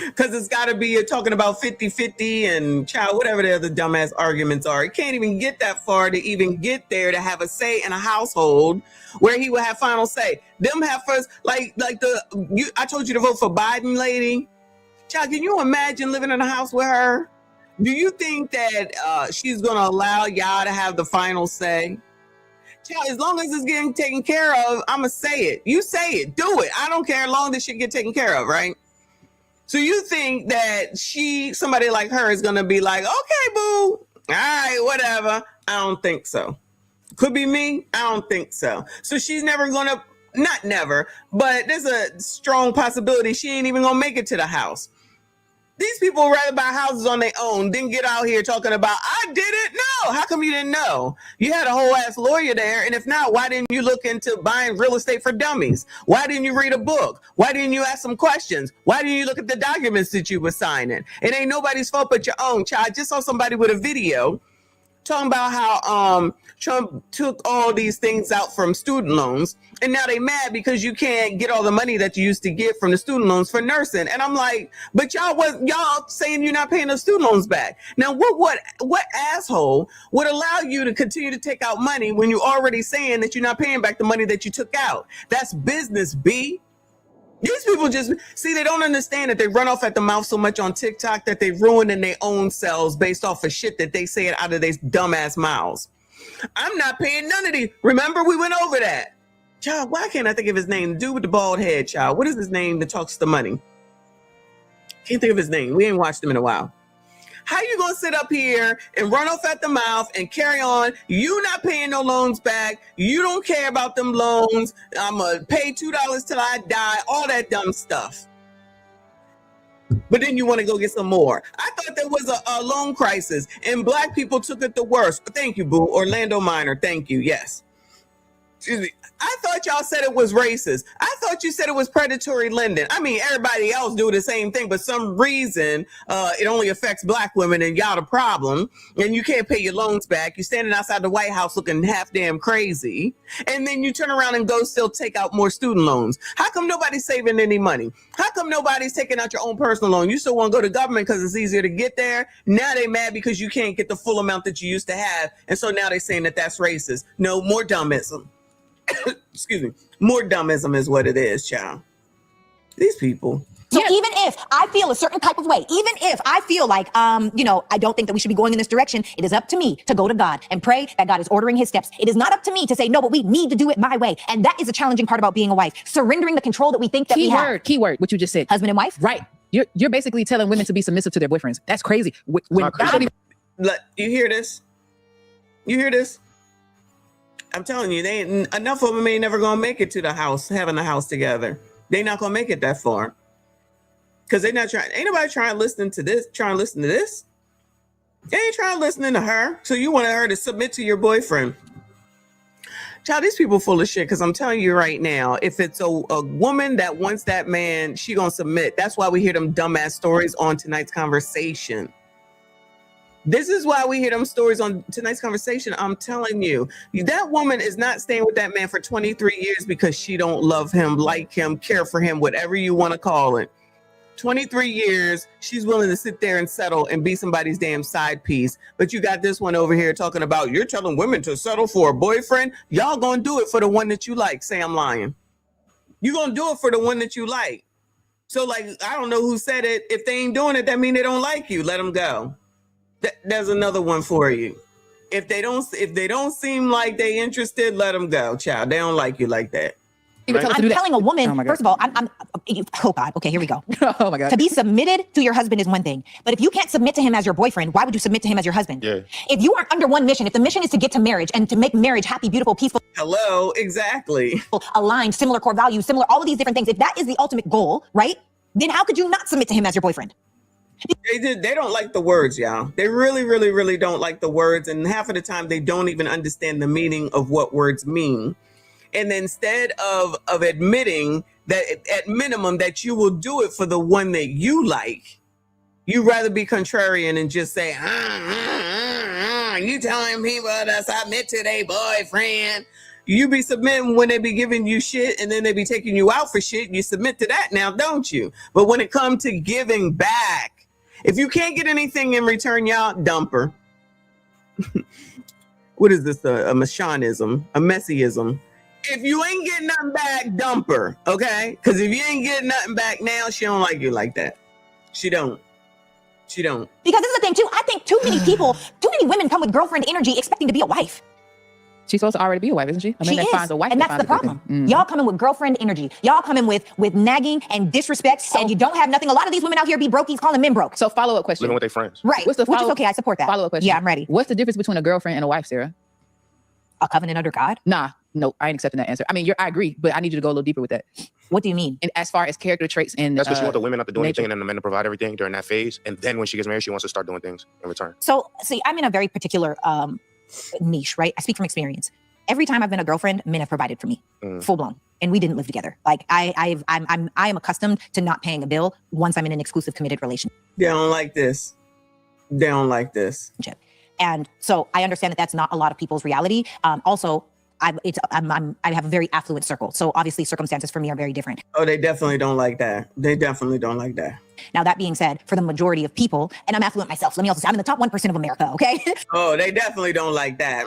Because it's got to be talking about 50-50 and child, whatever the other dumbass arguments are. It can't even get that far to even get there to have a say in a household where he would have final say. Them have first, I told you to vote for Biden, lady. Child, can you imagine living in a house with her? Do you think that she's going to allow y'all to have the final say? Child, as long as it's getting taken care of, I'm going to say it. You say it. Do it. I don't care as long as shit get taken care of, right? So you think that somebody like her is going to be like, okay, boo, all right, whatever. I don't think so. Could be me. I don't think so. So she's never going to, not never, but there's a strong possibility she ain't even going to make it to the house. These people would rather buy houses on their own than get out here talking about, I didn't know. How come you didn't know? You had a whole ass lawyer there. And if not, why didn't you look into buying real estate for dummies? Why didn't you read a book? Why didn't you ask some questions? Why didn't you look at the documents that you were signing? It ain't nobody's fault but your own, child. I just saw somebody with a video talking about how Trump took all these things out from student loans, and now they mad because you can't get all the money that you used to get from the student loans for nursing. And I'm like, but y'all saying you're not paying the student loans back. Now, what asshole would allow you to continue to take out money when you're already saying that you're not paying back the money that you took out? That's business, B. These people just, they don't understand that they run off at the mouth so much on TikTok that they ruining their own selves based off of shit that they say out of their dumbass mouths. I'm not paying none of these. Remember, we went over that. Child, why can't I think of his name? The dude with the bald head, child. What is his name that talks the money? Can't think of his name. We ain't watched him in a while. How you gonna sit up here and run off at the mouth and carry on? You not paying no loans back. You don't care about them loans. I'm gonna pay $2 till I die. All that dumb stuff. But then you want to go get some more. I thought there was a loan crisis and black people took it the worst. Thank you, boo. Orlando Minor. Thank you. Yes. Excuse me. I thought y'all said it was racist. I thought you said it was predatory lending. I mean, everybody else do the same thing, but some reason it only affects black women and y'all the problem. And you can't pay your loans back. You're standing outside the White House looking half damn crazy. And then you turn around and go still take out more student loans. How come nobody's saving any money? How come nobody's taking out your own personal loan? You still want to go to government because it's easier to get there. Now they mad because you can't get the full amount that you used to have. And so now they're saying that that's racist. No, more dumbism. Excuse me. More dumbism is what it is, child. These people. So even if I feel a certain type of way, even if I feel like, I don't think that we should be going in this direction, it is up to me to go to God and pray that God is ordering his steps. It is not up to me to say, no, but we need to do it my way. And that is a challenging part about being a wife. Surrendering the control that we think that we have. Keyword, what you just said. Husband and wife? Right. You're basically telling women to be submissive to their boyfriends. That's crazy. You hear this? You hear this? I'm telling you, enough of them ain't never gonna make it to the house, having a house together. They not gonna make it that far. Cause they're not trying, ain't nobody trying to listen to this. They ain't trying to listen to her. So you want her to submit to your boyfriend. Child, these people full of shit. Cause I'm telling you right now, if it's a woman that wants that man, she gonna submit. That's why we hear them dumbass stories on tonight's conversation. This is why we hear them stories on tonight's conversation. I'm telling you, that woman is not staying with that man for 23 years because she don't love him, like him, care for him, whatever you want to call it. 23 years, she's willing to sit there and settle and be somebody's damn side piece. But you got this one over here talking about you're telling women to settle for a boyfriend. Y'all gonna do it for the one that you like. Say I'm lying. You gonna do it for the one that you like. So I don't know who said it. If they ain't doing it, that mean they don't like you. Let them go. There's another one for you. If they don't seem like they interested, let them go, child. They don't like you like that. I'm telling a woman, Oh my God. first of all, oh God, okay, here we go. Oh my God. To be submitted to your husband is one thing, but if you can't submit to him as your boyfriend, why would you submit to him as your husband? Yeah. If you aren't under one mission, if the mission is to get to marriage and to make marriage happy, beautiful, peaceful, Hello, exactly. aligned, similar core values, similar, all of these different things, if that is the ultimate goal, right, then how could you not submit to him as your boyfriend? They don't like the words, y'all. They really, really, really don't like the words. And half of the time they don't even understand the meaning of what words mean. And instead of admitting that at minimum that you will do it for the one that you like, you rather be contrarian and just say, you telling people to submit to their boyfriend. You be submitting when they be giving you shit and then they be taking you out for shit. You submit to that now, don't you? But when it comes to giving back, if you can't get anything in return, y'all, dump her. What is this? A Michonism, a Messyism. If you ain't getting nothing back, dump her, okay? Because if you ain't getting nothing back now, she don't like you like that. She don't. Because this is the thing too. I think too many women come with girlfriend energy expecting to be a wife. She's supposed to already be a wife, isn't she? I mean, She that is, finds a wife. and that that's the finds a good problem. thing. Y'all coming with girlfriend energy. Y'all coming with nagging and disrespect, and you don't have nothing. A lot of these women out here be brokies, calling men broke. So follow-up question. Living with their friends. Right, What's the which is follow- okay. I support that. Follow-up question. Yeah, I'm ready. What's the difference between a girlfriend and a wife, Sarah? A covenant under God? Nah, no, I ain't accepting that answer. I mean, I agree, but I need you to go a little deeper with that. What do you mean? And as far as character traits and That's because she wants the women not to do nature. anything and then the men to provide everything during that phase. And then when she gets married, she wants to start doing things in return. So, see, I'm in a very particular niche, right? I speak from experience. Every time I've been a girlfriend, men have provided for me, full blown, and we didn't live together. Like I am accustomed to not paying a bill once I'm in an exclusive, committed relationship. They don't like this. They don't like this. And so I understand that that's not a lot of people's reality. Also, I have a very affluent circle, so obviously circumstances for me are very different. Oh, they definitely don't like that. They definitely don't like that. Now, that being said, for the majority of people, and I'm affluent myself, let me also say I'm in the top 1% of America, okay? Oh, they definitely don't like that.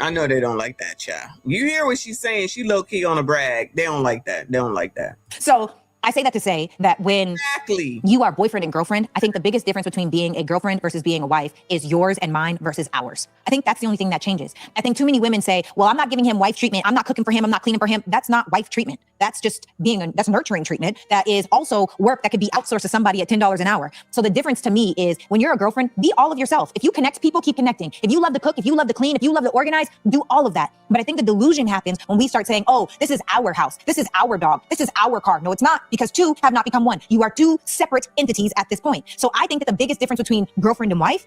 I know they don't like that, child. You hear what she's saying? She low-key on a brag. They don't like that. They don't like that. So I say that to say that when you are boyfriend and girlfriend, I think the biggest difference between being a girlfriend versus being a wife is yours and mine versus ours. I think that's the only thing that changes. I think too many women say, well, I'm not giving him wife treatment. I'm not cooking for him. I'm not cleaning for him. That's not wife treatment. That's just that's nurturing treatment. That is also work that could be outsourced to somebody at $10 an hour. So the difference to me is when you're a girlfriend, be all of yourself. If you connect people, keep connecting. If you love to cook, if you love to clean, if you love to organize, do all of that. But I think the delusion happens when we start saying, oh, this is our house. This is our dog. This is our car. No, it's not, because two have not become one. You are two separate entities at this point. So I think that the biggest difference between girlfriend and wife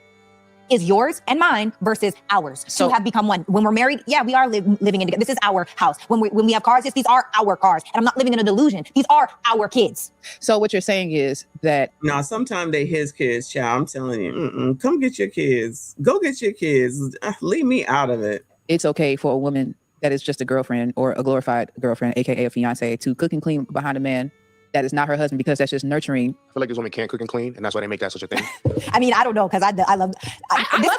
is yours and mine versus ours. So two have become one. When we're married, yeah, we are living in together. This is our house. When we have cars, yes, these are our cars. And I'm not living in a delusion. These are our kids. So what you're saying is that no, sometimes they his kids, child. I'm telling you, come get your kids. Go get your kids. Leave me out of it. It's okay for a woman that is just a girlfriend or a glorified girlfriend, aka a fiance, to cook and clean behind a man that is not her husband, because that's just nurturing. I feel like these women can't cook and clean, and that's why they make that such a thing. I mean, I don't know, because I love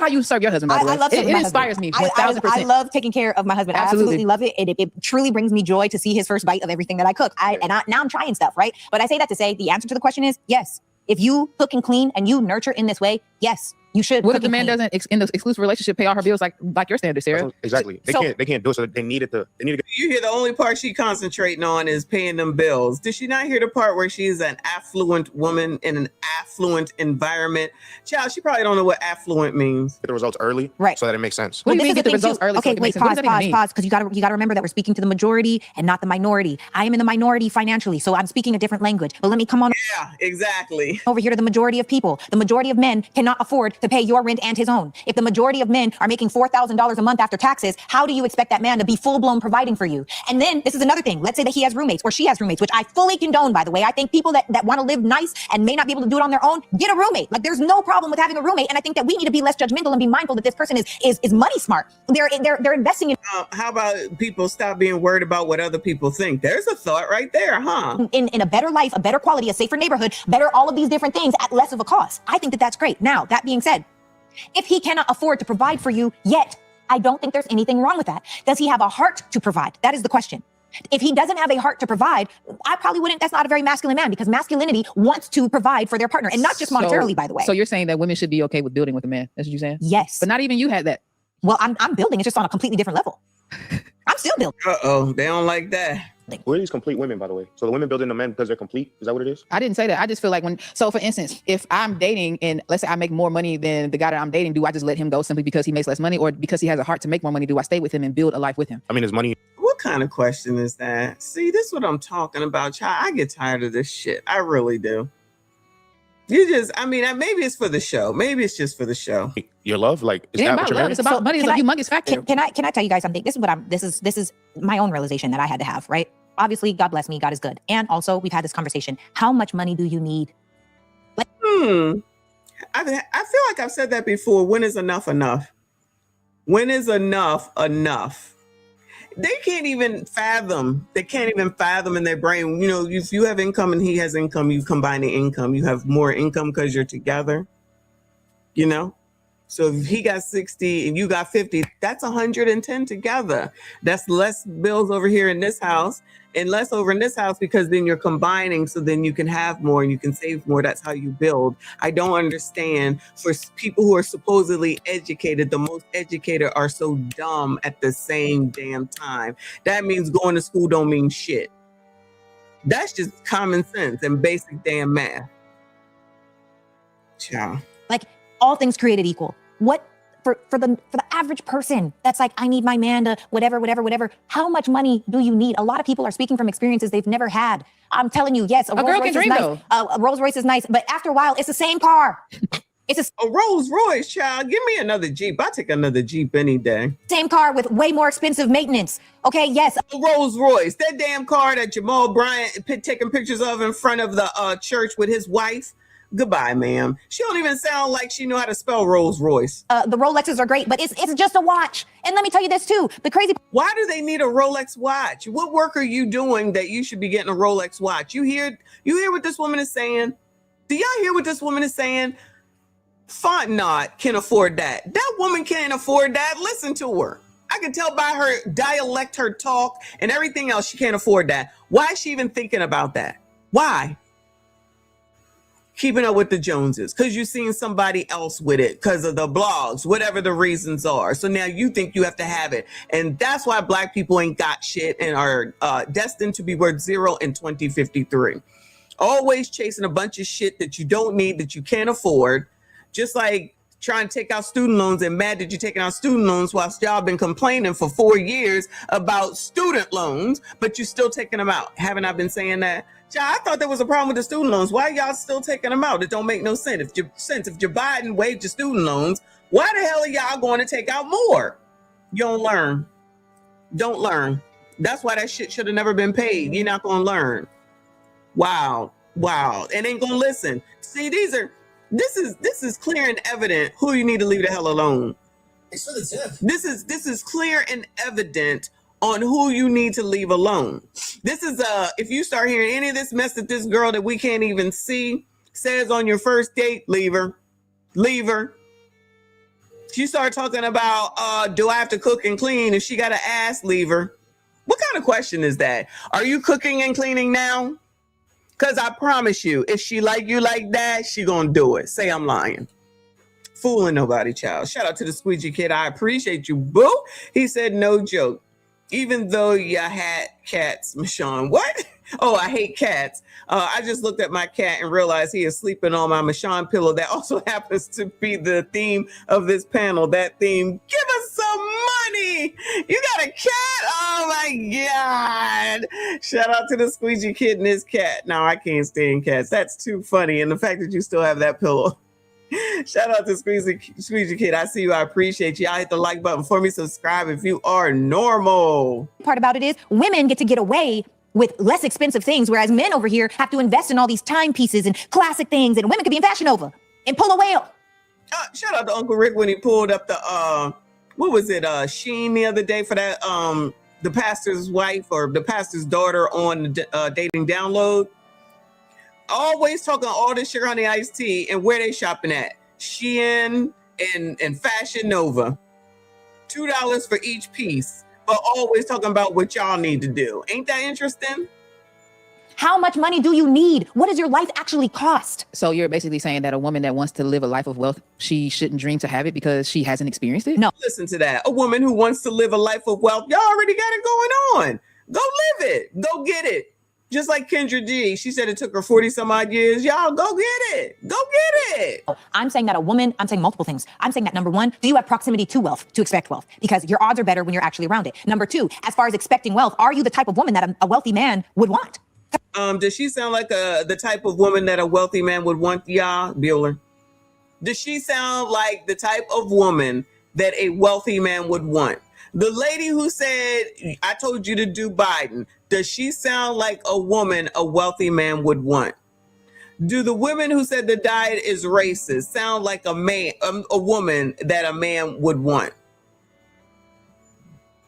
how you serve your husband, by the way. I love it inspires me 1,000%. I love taking care of my husband. I absolutely love it. And it truly brings me joy to see his first bite of everything that I cook. Now I'm trying stuff, right? But I say that to say the answer to the question is yes. If you cook and clean and you nurture in this way, yes, you should. What if the man doesn't, in the exclusive relationship, pay all her bills like your standards, Sarah? Exactly. They can't do it. So they need to. You hear the only part she concentrating on is paying them bills. Did she not hear the part where she's an affluent woman in an affluent environment? Child, she probably don't know what affluent means. Get the results early, right? So that it makes sense. What do you mean get the results early? Okay, wait, pause, because you gotta remember that we're speaking to the majority and not the minority. I am in the minority financially, so I'm speaking a different language. But let me come on. Yeah, exactly. Over here to the majority of people. The majority of men cannot afford to pay your rent and his own. If the majority of men are making $4,000 a month after taxes, how do you expect that man to be full-blown providing for you? And then this is another thing. Let's say that he has roommates or she has roommates, which I fully condone, by the way. I think people that want to live nice and may not be able to do it on their own, get a roommate. Like, there's no problem with having a roommate. And I think that we need to be less judgmental and be mindful that this person is money smart. They're investing in. How about people stop being worried about what other people think? There's a thought right there, huh? In a better life, a better quality, a safer neighborhood, better all of these different things at less of a cost. I think that that's great. Now, that being said, if he cannot afford to provide for you yet, I don't think there's anything wrong with that. Does he have a heart to provide? That is the question. If he doesn't have a heart to provide, I probably wouldn't. That's not a very masculine man, because masculinity wants to provide for their partner, and not just monetarily, by the way. So you're saying that women should be okay with building with a man? That's what you're saying? Yes. But not even you had that. Well, I'm building. It's just on a completely different level. I'm still building. Uh-oh, they don't like that. Who are these complete women, by the way? So the women building the men because they're complete? Is that what it is? I didn't say that. I just feel like so for instance, if I'm dating and let's say I make more money than the guy that I'm dating, do I just let him go simply because he makes less money, or because he has a heart to make more money, do I stay with him and build a life with him? I mean, is money... What kind of question is that? See, this is what I'm talking about, child. I get tired of this shit. I really do. Maybe it's for the show. Maybe it's just for the show. Your love? Like, is that what you're love. It's about money. It's a humongous factor. Can I tell you guys something? This is my own realization that I had to have, right? Obviously, God bless me. God is good. And also, we've had this conversation. How much money do you need? I feel like I've said that before. When is enough enough? When is enough enough? They can't even fathom. They can't even fathom in their brain. You know, if you have income and he has income, you combine the income. You have more income because you're together. You know? So if he got 60 and you got 50, that's 110 together. That's less bills over here in this house and less over in this house, because then you're combining, so then you can have more and you can save more. That's how you build. I don't understand, for people who are supposedly educated, the most educated are so dumb at the same damn time. That means going to school don't mean shit. That's just common sense and basic damn math. Ciao. Like, all things created equal. What for the average person that's like, I need my man to whatever. How much money do you need? A lot of people are speaking from experiences they've never had. I'm telling you, yes, a Rolls Royce is nice. A Rolls Royce is nice, but after a while, it's the same car. It's a Rolls Royce, child. Give me another Jeep. I'll take another Jeep any day. Same car with way more expensive maintenance. Okay, yes. A Rolls Royce, that damn car that Jamal Bryant taking pictures of in front of the church with his wife. Goodbye, ma'am. She don't even sound like she know how to spell Rolls Royce. The Rolexes are great, but it's just a watch. And let me tell you this too. The crazy. Why do they need a Rolex watch? What work are you doing that you should be getting a Rolex watch? You hear what this woman is saying? Do y'all hear what this woman is saying? Fontenot can afford that. That woman can't afford that. Listen to her. I can tell by her dialect, her talk, and everything else, she can't afford that. Why is she even thinking about that? Why? Keeping up with the Joneses, because you've seen somebody else with it, because of the blogs, whatever the reasons are. So now you think you have to have it. And that's why Black people ain't got shit and are destined to be worth zero in 2053. Always chasing a bunch of shit that you don't need, that you can't afford. Just like trying to take out student loans and mad that you're taking out student loans whilst y'all been complaining for 4 years about student loans, but you're still taking them out. Haven't I been saying that? I thought there was a problem with the student loans. Why y'all still taking them out? It don't make no sense. If Joe Biden waived your student loans, why the hell are y'all going to take out more? You don't learn. Don't learn. That's why that shit should have never been paid. You're not going to learn. Wow. And ain't going to listen. See, this is clear and evident who you need to leave the hell alone. It's for the tip. This is clear and evident on who you need to leave alone. This is if you start hearing any of this mess that this girl that we can't even see says on your first date, leave her. If you start talking about do I have to cook and clean if she got an ass, leave her. What kind of question is that? Are you cooking and cleaning now? Because I promise you, if she like you like that, she gonna do it. Say I'm lying. Fooling nobody, child. Shout out to the Squeegee Kid. I appreciate you, boo. He said no joke. Even though you had cats, Michonne. What? Oh, I hate cats. I just looked at my cat and realized he is sleeping on my Michonne pillow. That also happens to be the theme of this panel. That theme, give us some money. You got a cat? Oh my God. Shout out to the Squeegee Kid and his cat. No, I can't stand cats. That's too funny. And the fact that you still have that pillow. Shout out to Squeegee Kid. I see you. I appreciate you. Y'all hit the like button for me. Subscribe if you are normal. Part about it is women get to get away with less expensive things, whereas men over here have to invest in all these timepieces and classic things, and women could be in Fashion Nova and pull a whale. Shout out to Uncle Rick when he pulled up the what was it, Sheen the other day for that the pastor's wife or the pastor's daughter on the dating download. Always talking all this sugar honey iced tea and where they shopping at. Shein and Fashion Nova. $2 for each piece. but always talking about what y'all need to do. Ain't that interesting? How much money do you need? What does your life actually cost? So you're basically saying that a woman that wants to live a life of wealth, she shouldn't dream to have it because she hasn't experienced it? No. Listen to that. A woman who wants to live a life of wealth, y'all already got it going on. Go live it. Go get it. Just like Kendra G, she said it took her 40 some odd years. Y'all go get it. Go get it. I'm saying that I'm saying multiple things. I'm saying that number one, do you have proximity to wealth to expect wealth? Because your odds are better when you're actually around it. Number two, as far as expecting wealth, are you the type of woman that a wealthy man would want? Does she sound like the type of woman that a wealthy man would want, y'all? Bueller? Does she sound like the type of woman that a wealthy man would want? The lady who said, I told you to do Biden, does she sound like a woman a wealthy man would want? Do the women who said the diet is racist sound like a woman that a man would want?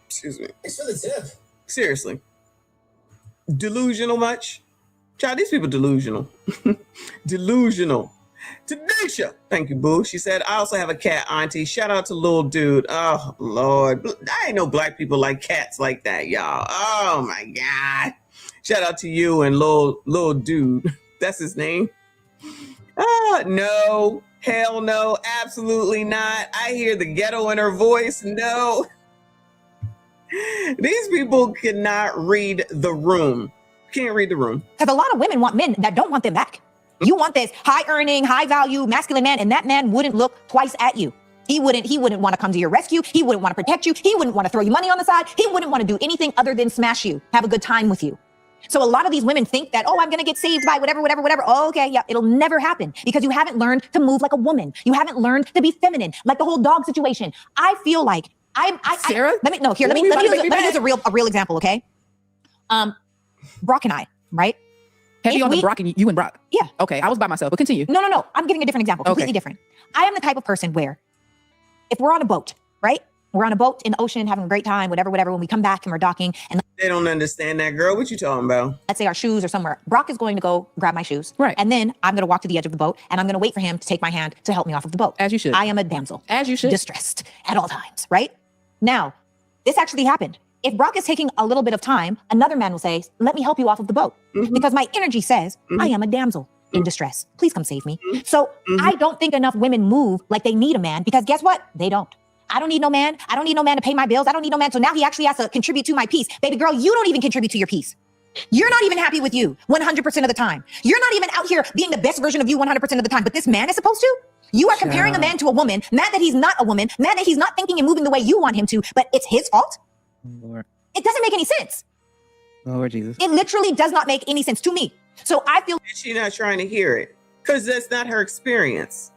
Excuse me. It's for the tip. Seriously. Delusional much? Child, these people delusional. Delusional. Tanisha, thank you, boo. She said, I also have a cat, auntie. Shout out to little dude. Oh, Lord. I ain't know black people like cats like that, y'all. Oh, my God. Shout out to you and little dude. That's his name. No. Hell no. Absolutely not. I hear the ghetto in her voice. No. These people cannot read the room. Can't read the room. Because a lot of women want men that don't want them back. You want this high earning, high value, masculine man, and that man wouldn't look twice at you. He wouldn't want to come to your rescue. He wouldn't want to protect you. He wouldn't want to throw you money on the side. He wouldn't want to do anything other than smash you, have a good time with you. So a lot of these women think that, oh, I'm going to get saved by whatever. Oh, okay, yeah, it'll never happen because you haven't learned to move like a woman. You haven't learned to be feminine, like the whole dog situation. I feel like Sarah? Let me use a real example, okay? Brock and I, right? Have you on the Brock and you and Brock? Yeah. Okay, I was by myself, but continue. No. I'm giving a different example, completely different. I am the type of person where if we're on a boat, right? We're on a boat in the ocean, having a great time, whatever. When we come back and we're docking and they don't understand that, girl. What you talking about? Let's say our shoes are somewhere. Brock is going to go grab my shoes. Right. And then I'm going to walk to the edge of the boat and I'm going to wait for him to take my hand to help me off of the boat. As you should. I am a damsel. As you should. Distressed at all times, right? Now, this actually happened. If Brock is taking a little bit of time, another man will say, let me help you off of the boat. Because my energy says, I am a damsel in distress. Please come save me. So I don't think enough women move like they need a man because guess what? They don't. I don't need no man. I don't need no man to pay my bills. I don't need no man. So now he actually has to contribute to my peace. Baby girl, you don't even contribute to your peace. You're not even happy with you 100% of the time. You're not even out here being the best version of you 100% of the time. But this man is supposed to. You are comparing a man to a woman, mad that he's not a woman, mad that he's not thinking and moving the way you want him to, but it's his fault. Lord. It doesn't make any sense. Lord Jesus. It literally does not make any sense to me. So I feel she's not trying to hear it because that's not her experience.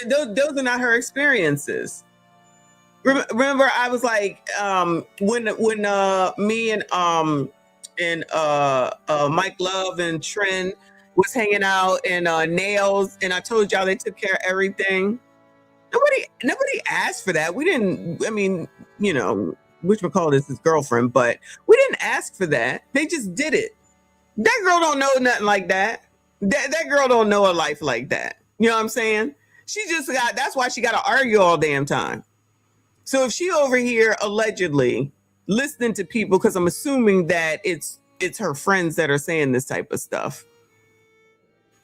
Those are not her experiences. Remember, I was like, when me and Mike Love and Trent was hanging out and Nails, and I told y'all they took care of everything. Nobody asked for that. We didn't. I mean, you know, whatchamacallit is his girlfriend, but we didn't ask for that. They just did it. That girl don't know nothing like that. That girl don't know a life like that. You know what I'm saying? She just got. That's why she got to argue all damn time. So if she over here allegedly listening to people, because I'm assuming that it's her friends that are saying this type of stuff.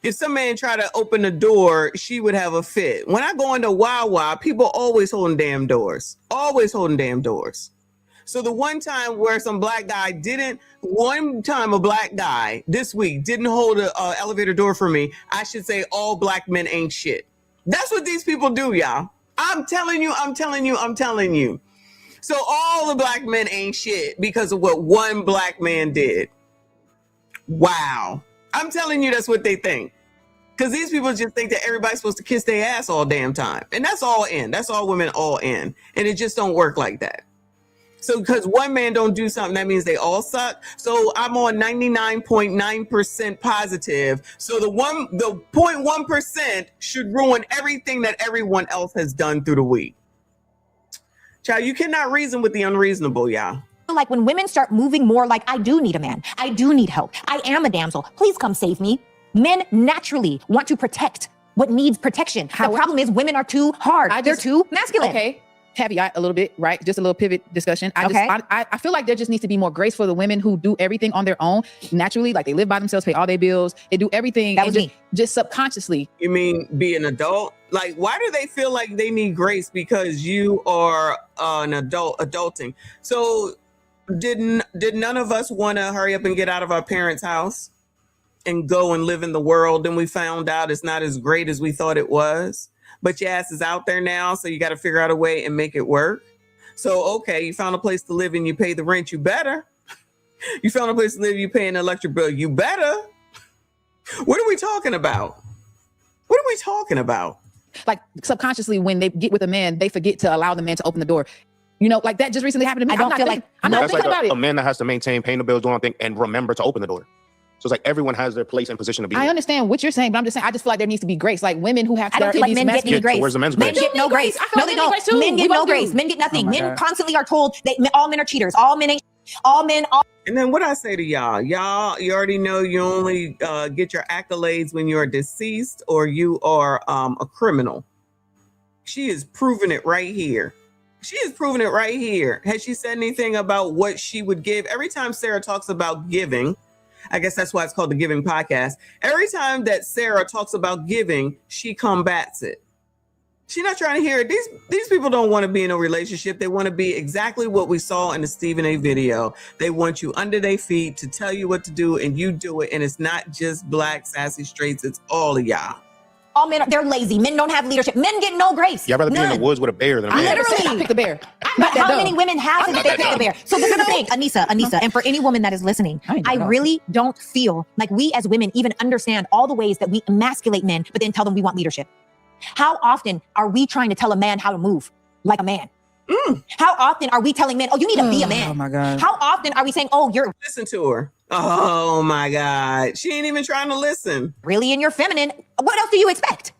If some man try to open the door, she would have a fit. When I go into Wawa, people always holding damn doors. Always holding damn doors. So the one time where a black guy this week didn't hold an elevator door for me, I should say all black men ain't shit. That's what these people do, y'all. I'm telling you. So all the black men ain't shit because of what one black man did. Wow. I'm telling you, that's what they think. Because these people just think that everybody's supposed to kiss their ass all damn time. And that's all in. That's all women all in. And it just don't work like that. So because one man don't do something, that means they all suck. So I'm on 99.9% positive. So the 0.1% should ruin everything that everyone else has done through the week. Child, you cannot reason with the unreasonable, y'all. Like when women start moving more like, I do need a man. I do need help. I am a damsel. Please come save me. Men naturally want to protect what needs protection. The problem is women are too hard. They're too masculine. Okay. caveat a little bit, right? Just a little pivot discussion. I feel like there just needs to be more grace for the women who do everything on their own naturally, like they live by themselves, pay all their bills, they do everything just subconsciously. You mean be an adult? Like, why do they feel like they need grace because you are an adulting? So did none of us want to hurry up and get out of our parents' house and go and live in the world? And we found out it's not as great as we thought it was. But your ass is out there now, so you got to figure out a way and make it work. So, okay, you found a place to live and you pay the rent, you better. You found a place to live, you pay an electric bill, you better. What are we talking about? What are we talking about? Like subconsciously, when they get with a man, they forget to allow the man to open the door. You know, like that just recently happened to me. I'm not thinking about it. A man that has to maintain paying the bills, doing thing, and remember to open the door. So it's like everyone has their place and position to be. I understand what you're saying, but I'm just saying I just feel like there needs to be grace. Like women who have to. I don't feel like men get any grace. Where's the men's grace? Men get no grace. No, they don't. Men get no grace. Men get nothing. Men constantly are told that all men are cheaters. All men ain't. All men. And then what I say to y'all, you already know you only get your accolades when you're deceased or you are a criminal. She is proving it right here. She is proving it right here. Has she said anything about what she would give? Every time Sarah talks about giving, I guess that's why it's called the Giving Podcast. Every time that Sarah talks about giving, she combats it. She's not trying to hear it. These people don't want to be in a relationship. They want to be exactly what we saw in the Stephen A video. They want you under their feet to tell you what to do, and you do it. And it's not just black sassy straights. It's all of y'all. All men, they're lazy. Men don't have leadership. Men get no grace. Y'all rather be in the woods with a bear than a man. Literally. I pick the bear. But how many women have it if they pick the bear? So this is the thing, Anissa, and for any woman that is listening, I really don't feel like we as women even understand all the ways that we emasculate men, but then tell them we want leadership. How often are we trying to tell a man how to move like a man? How often are we telling men, oh, you need to be a man? Oh my God. How often are we saying, oh, you're... Listen to her. Oh my God. She ain't even trying to listen. Really in your feminine. What else do you expect?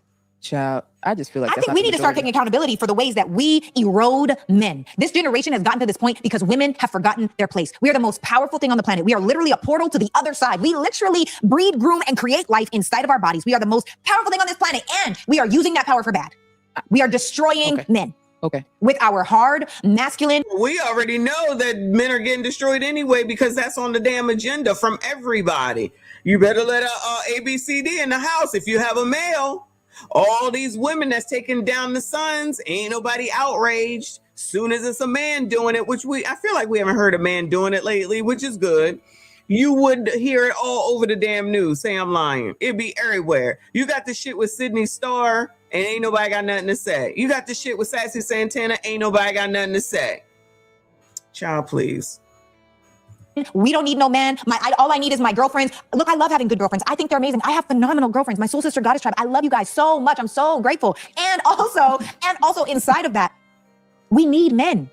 Child, I just feel like I think we need to start taking accountability for the ways that we erode men. This generation has gotten to this point because women have forgotten their place. We are the most powerful thing on the planet. We are literally a portal to the other side. We literally breed, groom, and create life inside of our bodies. We are the most powerful thing on this planet, and we are using that power for bad. We are destroying men. Okay. With our hard, masculine. We already know that men are getting destroyed anyway because that's on the damn agenda from everybody. You better let ABCD in the house if you have a male. All these women that's taking down the sons, ain't nobody outraged. Soon as it's a man doing it, which I feel like we haven't heard a man doing it lately, which is good. You would hear it all over the damn news. Say I'm lying. It'd be everywhere. You got the shit with Sydney Starr and ain't nobody got nothing to say. You got the shit with Sassy Santana, ain't nobody got nothing to say. Child, please. We don't need no man. All I need is my girlfriends. Look, I love having good girlfriends. I think they're amazing. I have phenomenal girlfriends. My soul sister goddess tribe. I love you guys so much. I'm so grateful. And also inside of that, we need men.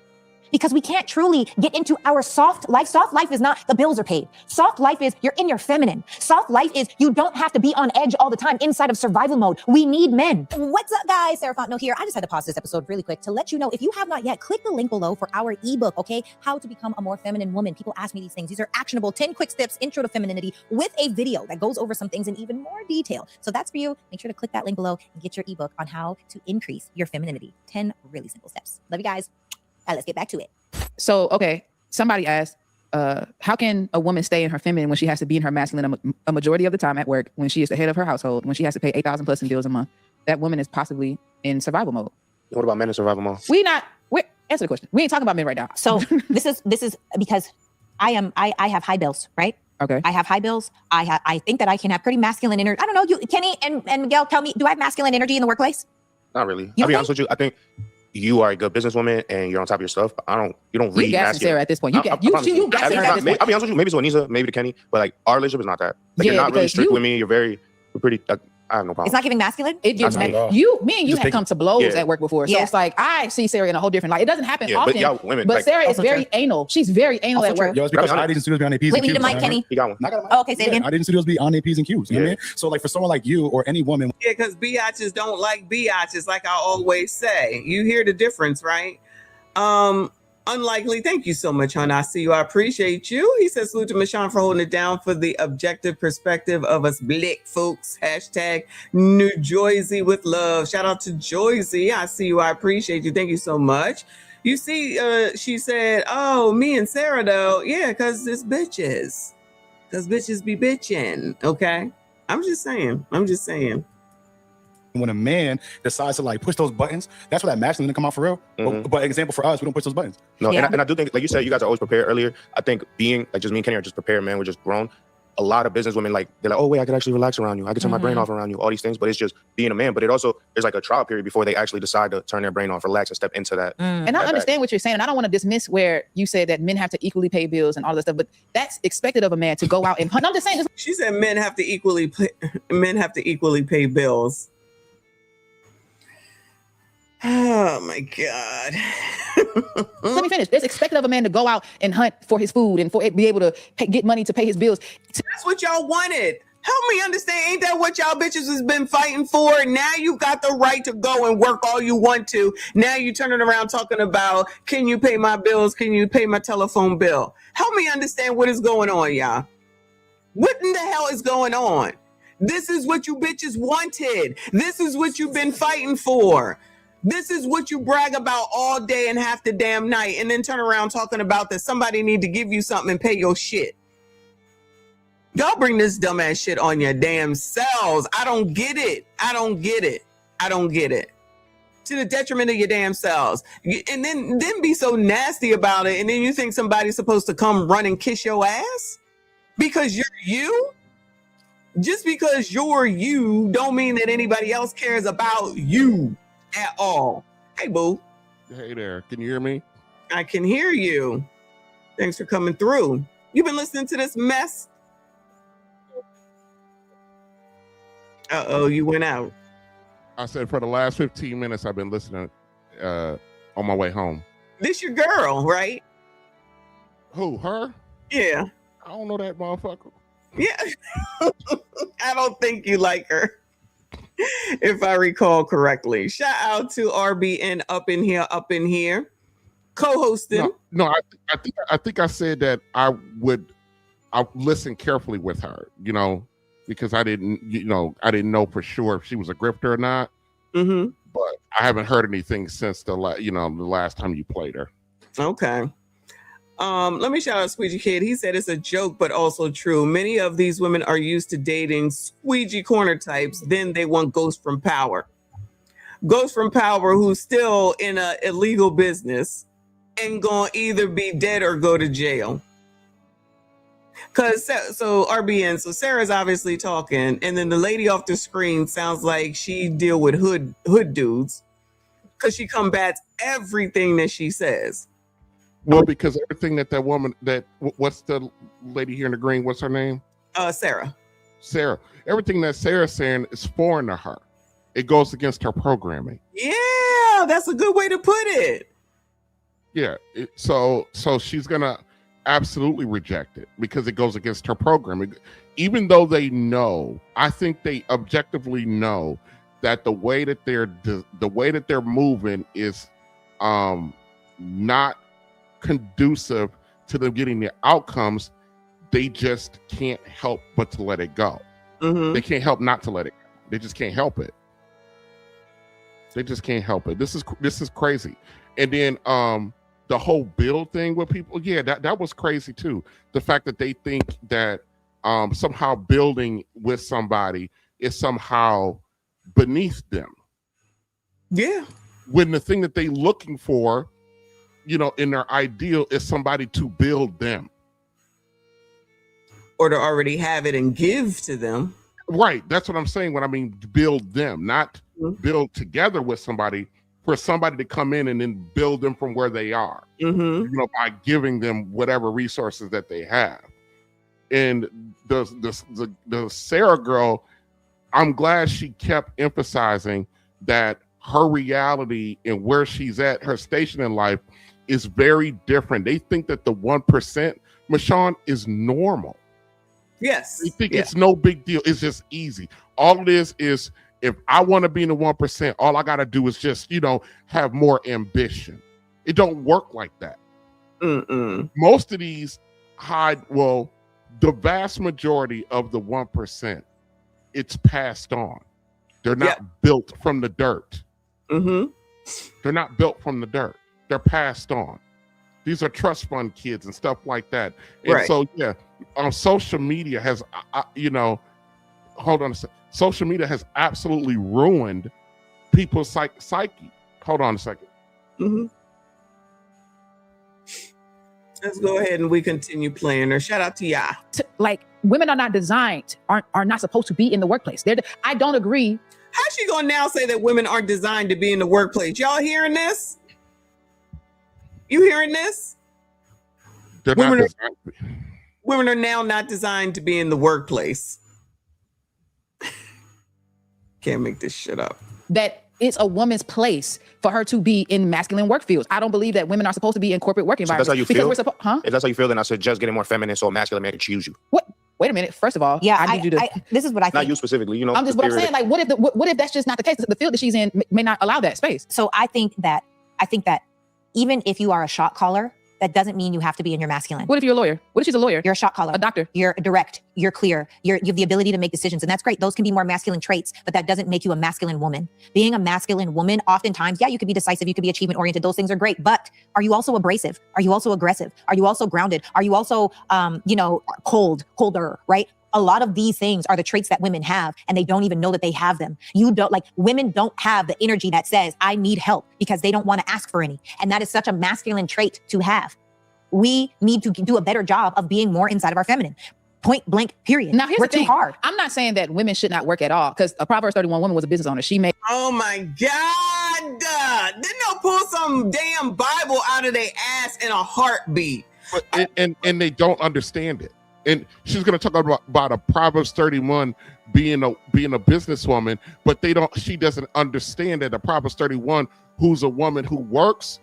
Because we can't truly get into our soft life. Soft life is not the bills are paid. Soft life is you're in your feminine. Soft life is you don't have to be on edge all the time inside of survival mode. We need men. What's up, guys? Sarah Fontenot here. I just had to pause this episode really quick to let you know, if you have not yet, click the link below for our ebook, okay? How to become a more feminine woman. People ask me these things. These are actionable 10 quick steps, intro to femininity, with a video that goes over some things in even more detail. So that's for you. Make sure to click that link below and get your ebook on how to increase your femininity. 10 really simple steps. Love you guys. All right, let's get back to it. So, okay, somebody asked, how can a woman stay in her feminine when she has to be in her masculine a majority of the time at work, when she is the head of her household, when she has to pay $8,000 plus in bills a month? That woman is possibly in survival mode. What about men in survival mode? Answer the question. We ain't talking about men right now. So this is because I have high bills, right? Okay. I have high bills. I think that I can have pretty masculine energy. I don't know, Kenny and Miguel, tell me, do I have masculine energy in the workplace? Not really. I'll be honest with you. I think you are a good businesswoman and you're on top of your stuff. But you don't read masculine. Sarah at this point. You gas Sarah at this point. I'll be honest with you. Maybe to Anissa, maybe to Kenny, but like our relationship is not that. Like, you're not really strict with me. You're pretty. I have no problem. It's not giving masculine. It gives me and you have come to blows at work before. So it's like I see Sarah in a whole different light. It doesn't happen often. But y'all women. But Sarah is very anal. She's very anal at work. Yo, it's because I didn't studios be on APs and Qs. Wait, we need a mic, Kenny. He got one. Oh, okay, say it again. I didn't studios be on APs and Qs. You know what I mean? So like for someone like you or any woman. Yeah, because biatches don't like biatches, like I always say. You hear the difference, right? Unlikely. Thank you so much, hon. I see you. I appreciate you. He says, salute to Michonne for holding it down for the objective perspective of us black folks. Hashtag New Jersey with love. Shout out to Joyzy. I see you. I appreciate you. Thank you so much. You see, she said, oh, me and Sarah, though. Yeah, because it's bitches. Because bitches be bitching. Okay? I'm just saying. When a man decides to like push those buttons, that's where that masculine come out for real. But example for us, we don't push those buttons. No, and I do think, like you said, you guys are always prepared earlier. I think being like just me and Kenny are just prepared, man. We're just grown. A lot of business women, like they're like, oh wait, I could actually relax around you. I could turn my brain off around you. All these things, but it's just being a man. But it also there's like a trial period before they actually decide to turn their brain off, relax, and step into that. And I understand what you're saying, and I don't want to dismiss where you said that men have to equally pay bills and all this stuff, but that's expected of a man to go out and hunt. I'm just saying. She said men have to equally pay bills. Oh my God. Let me finish. It's expected of a man to go out and hunt for his food and for be able to get money to pay his bills. That's what y'all wanted. Help me understand. Ain't that what y'all bitches has been fighting for? Now you got the right to go and work all you want to. Now you turning around talking about, can you pay my bills? Can you pay my telephone bill? Help me understand what is going on, y'all. What in the hell is going on? This is what you bitches wanted. This is what you've been fighting for. This is what you brag about all day and half the damn night, and then turn around talking about that somebody need to give you something and pay your shit. Y'all bring this dumbass shit on your damn selves. I don't get it. To the detriment of your damn selves. And then be so nasty about it, and then you think somebody's supposed to come run and kiss your ass? Because you're you? Just because you're you don't mean that anybody else cares about you at all. Hey, boo. Hey there. Can you hear me? I can hear you. Thanks for coming through. You've been listening to this mess? Uh-oh, you went out. I said for the last 15 minutes, I've been listening on my way home. This your girl, right? Who, her? Yeah. I don't know that motherfucker. Yeah. I don't think you like her. If I recall correctly. Shout out to RBN up in here, co-hosting. No, I think I said that I listen carefully with her, because I didn't know for sure if she was a grifter or not. Mm-hmm. But I haven't heard anything since the last time you played her. Okay. Let me shout out Squeegee Kid. He said it's a joke, but also true. Many of these women are used to dating squeegee corner types. Then they want Ghost from Power. Ghost from Power, who's still in a illegal business and gonna either be dead or go to jail. So RBN, so Sarah's obviously talking, and then the lady off the screen sounds like she deal with hood dudes because she combats everything that she says. Well, because everything that woman, what's the lady here in the green? What's her name? Sarah. Sarah. Everything that Sarah's saying is foreign to her. It goes against her programming. Yeah, that's a good way to put it. Yeah. So she's gonna absolutely reject it because it goes against her programming. Even though they know, I think they objectively know that the way that they're moving is not conducive to them getting the outcomes. They just can't help but to let it go. Mm-hmm. They can't help not to let it go. They just can't help it. This is crazy. And then the whole bill thing with people, yeah, that was crazy too. The fact that they think that somehow building with somebody is somehow beneath them. Yeah. When the thing that they looking for, in their ideal is somebody to build them. Or to already have it and give to them. Right. That's what I'm saying when I mean build them, not build together with somebody, for somebody to come in and then build them from where they are, by giving them whatever resources that they have. And the Sarah girl, I'm glad she kept emphasizing that her reality and where she's at, her station in life, is very different. They think that the 1%, Michonne, is normal. Yes. They think it's no big deal. It's just easy. All it is if I want to be in the 1%, all I got to do is just, have more ambition. It don't work like that. Most of these the vast majority of the 1%, it's passed on. They're not built from the dirt. They're not built from the dirt. They're passed on. These are trust fund kids and stuff like that. And so, social media has, hold on a second. Social media has absolutely ruined people's psyche. Hold on a second. Let's go ahead and we continue playing her. Shout out to ya. Like, women are not designed, are not supposed to be in the workplace. I don't agree. How's she gonna now say that women aren't designed to be in the workplace? Y'all hearing this? You hearing this? Women are now not designed to be in the workplace. Can't make this shit up. That it's a woman's place for her to be in masculine work fields. I don't believe that women are supposed to be in corporate work environments. So that's how you feel? Huh? If that's how you feel, then I suggest getting more feminine so a masculine man can choose you. What? Wait a minute. First of all, I need you to. This is what I think. Not you specifically. I'm saying, like, what if that's just not the case? The field that she's in may not allow that space. So I think that even if you are a shot caller, that doesn't mean you have to be in your masculine. What if you're a lawyer? What if she's a lawyer? You're a shot caller. A doctor. You're direct. You're clear. You have the ability to make decisions. And that's great. Those can be more masculine traits, but that doesn't make you a masculine woman. Being a masculine woman, oftentimes, you could be decisive. You could be achievement oriented. Those things are great. But are you also abrasive? Are you also aggressive? Are you also grounded? Are you also, colder, right? A lot of these things are the traits that women have, and they don't even know that they have them. Women don't have the energy that says, I need help, because they don't want to ask for any. And that is such a masculine trait to have. We need to do a better job of being more inside of our feminine. Point blank, period. Now, We're too hard. I'm not saying that women should not work at all, because a Proverbs 31 woman was a business owner. She made. Oh my God. Didn't they pull some damn Bible out of their ass in a heartbeat? And they don't understand it. And she's going to talk about a Proverbs 31 being a businesswoman, but she doesn't understand that a Proverbs 31, who's a woman who works,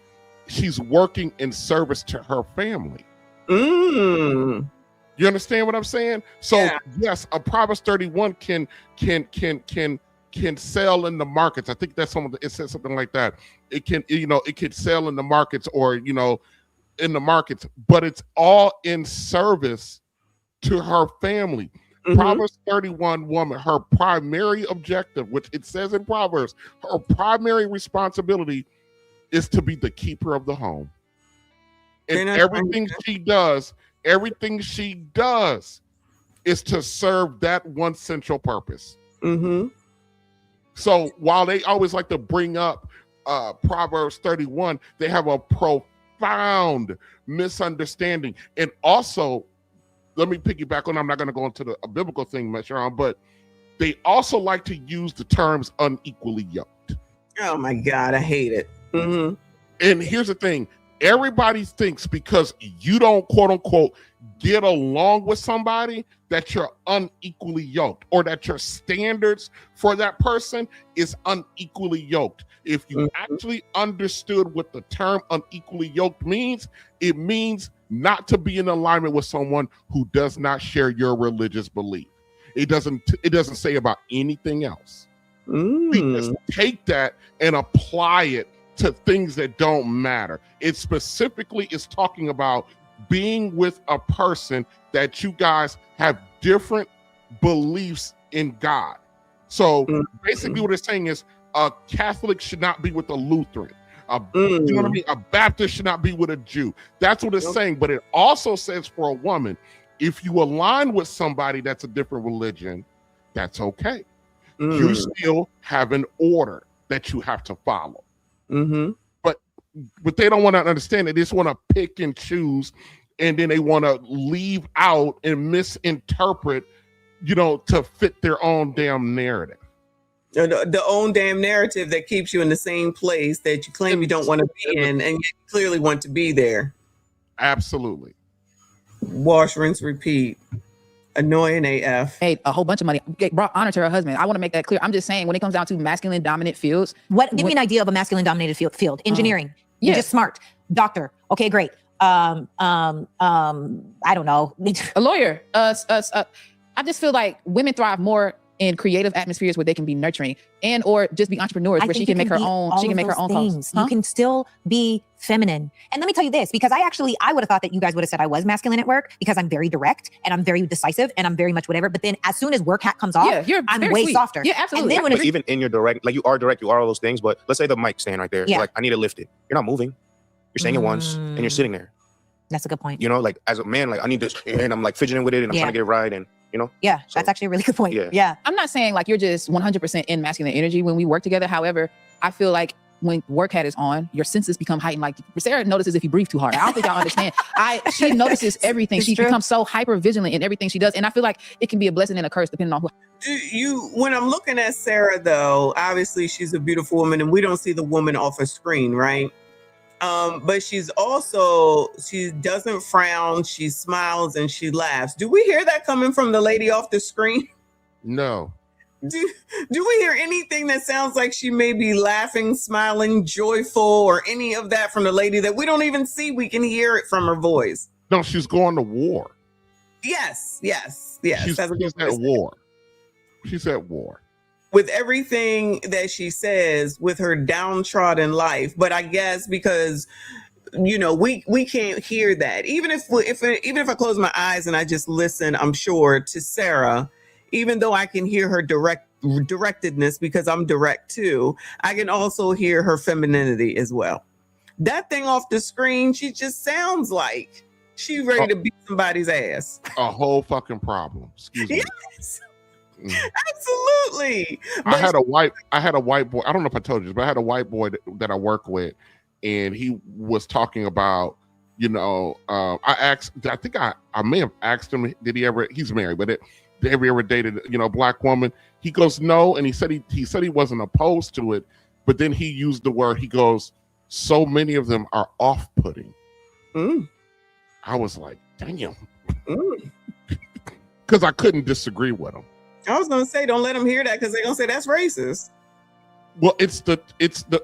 she's working in service to her family. You understand what I'm saying? So yes, a Proverbs 31 can sell in the markets. I think that's it says something like that. It can sell in the markets or, in the markets, but it's all in service to her family. Proverbs 31 woman, her primary objective, which it says in Proverbs, her primary responsibility is to be the keeper of the home. And everything she does is to serve that one central purpose. So while they always like to bring up Proverbs 31, they have a profound misunderstanding. And also, let me piggyback on, I'm not going to go into a biblical thing much on, but they also like to use the terms unequally yoked. Oh my God, I hate it. And here's the thing. Everybody thinks because you don't, quote unquote, get along with somebody that you're unequally yoked, or that your standards for that person is unequally yoked. If you actually understood what the term unequally yoked means, it means not to be in alignment with someone who does not share your religious belief. It doesn't say about anything else. We just take that and apply it to things that don't matter. It specifically is talking about being with a person that you guys have different beliefs in God. So basically what it's saying is a Catholic should not be with a Lutheran. You know what I mean? A Baptist should not be with a Jew. That's what it's saying. But it also says for a woman, if you align with somebody that's a different religion, that's okay. You still have an order that you have to follow. But they don't want to understand it. They just want to pick and choose, and then they want to leave out and misinterpret, to fit their own damn narrative. The own damn narrative that keeps you in the same place that you claim you don't want to be in, and you clearly want to be there. Absolutely. Wash, rinse, repeat. Annoying AF. Hey, a whole bunch of money. Brought honor to her husband. I want to make that clear. I'm just saying, when it comes down to masculine dominant fields. Give me an idea of a masculine dominated field. Engineering. You're just smart. Doctor. Okay, great. I don't know. A lawyer. I just feel like women thrive more in creative atmospheres where they can be nurturing and or just be entrepreneurs where she can make her own. She can make her own things. calls. You can still be feminine. And let me tell you this, because I would have thought that you guys would have said I was masculine at work because I'm very direct and I'm very decisive and I'm very much whatever. But then as soon as work hat comes off, I'm way sweet. softer. Yeah, absolutely. And then when But even in your direct, like you are all those things. But let's say the mic stand right there. Yeah. Like I need to lift it. You're not moving. You're saying it once and you're sitting there. That's a good point. You know, like as a man, like I need this, and I'm like fidgeting with it, and I'm trying to get it right, and you know. Yeah, that's actually a really good point. Yeah. I'm not saying like you're just 100% in masculine energy when we work together. However, I feel like when work hat is on, your senses become heightened. Like Sarah notices if you breathe too hard. I don't think y'all understand. She notices everything. She becomes so hyper vigilant in everything she does. And I feel like it can be a blessing and a curse depending on who. When I'm looking at Sarah though, obviously she's a beautiful woman and we don't see the woman off a screen, right? But she doesn't frown, she smiles and she laughs. Do we hear that coming from the lady off the screen? No. Do we hear anything that sounds like she may be laughing, smiling, joyful, or any of that from the lady that we don't even see? We can hear it from her voice. No, she's going to war. Yes. She's at war. She's at war. With everything that she says, with her downtrodden life. But I guess because, you know, we can't hear that. Even if I close my eyes and I just listen, I'm sure, to Sarah, even though I can hear her directedness because I'm direct too, I can also hear her femininity as well. That thing off the screen, she just sounds like she's ready to beat somebody's ass. A whole fucking problem. Excuse me. Yes. Absolutely. I had a white boy. I don't know if I told you, but I had a white boy that I work with, and he was talking about, you know, I think I may have asked him, he's married, but have you ever dated, you know, a black woman? He goes, no. And he said he wasn't opposed to it, but then he used the word, he goes, so many of them are off-putting. I was like, damn. Because I couldn't disagree with him. I was gonna say, don't let them hear that because they're gonna say that's racist. Well,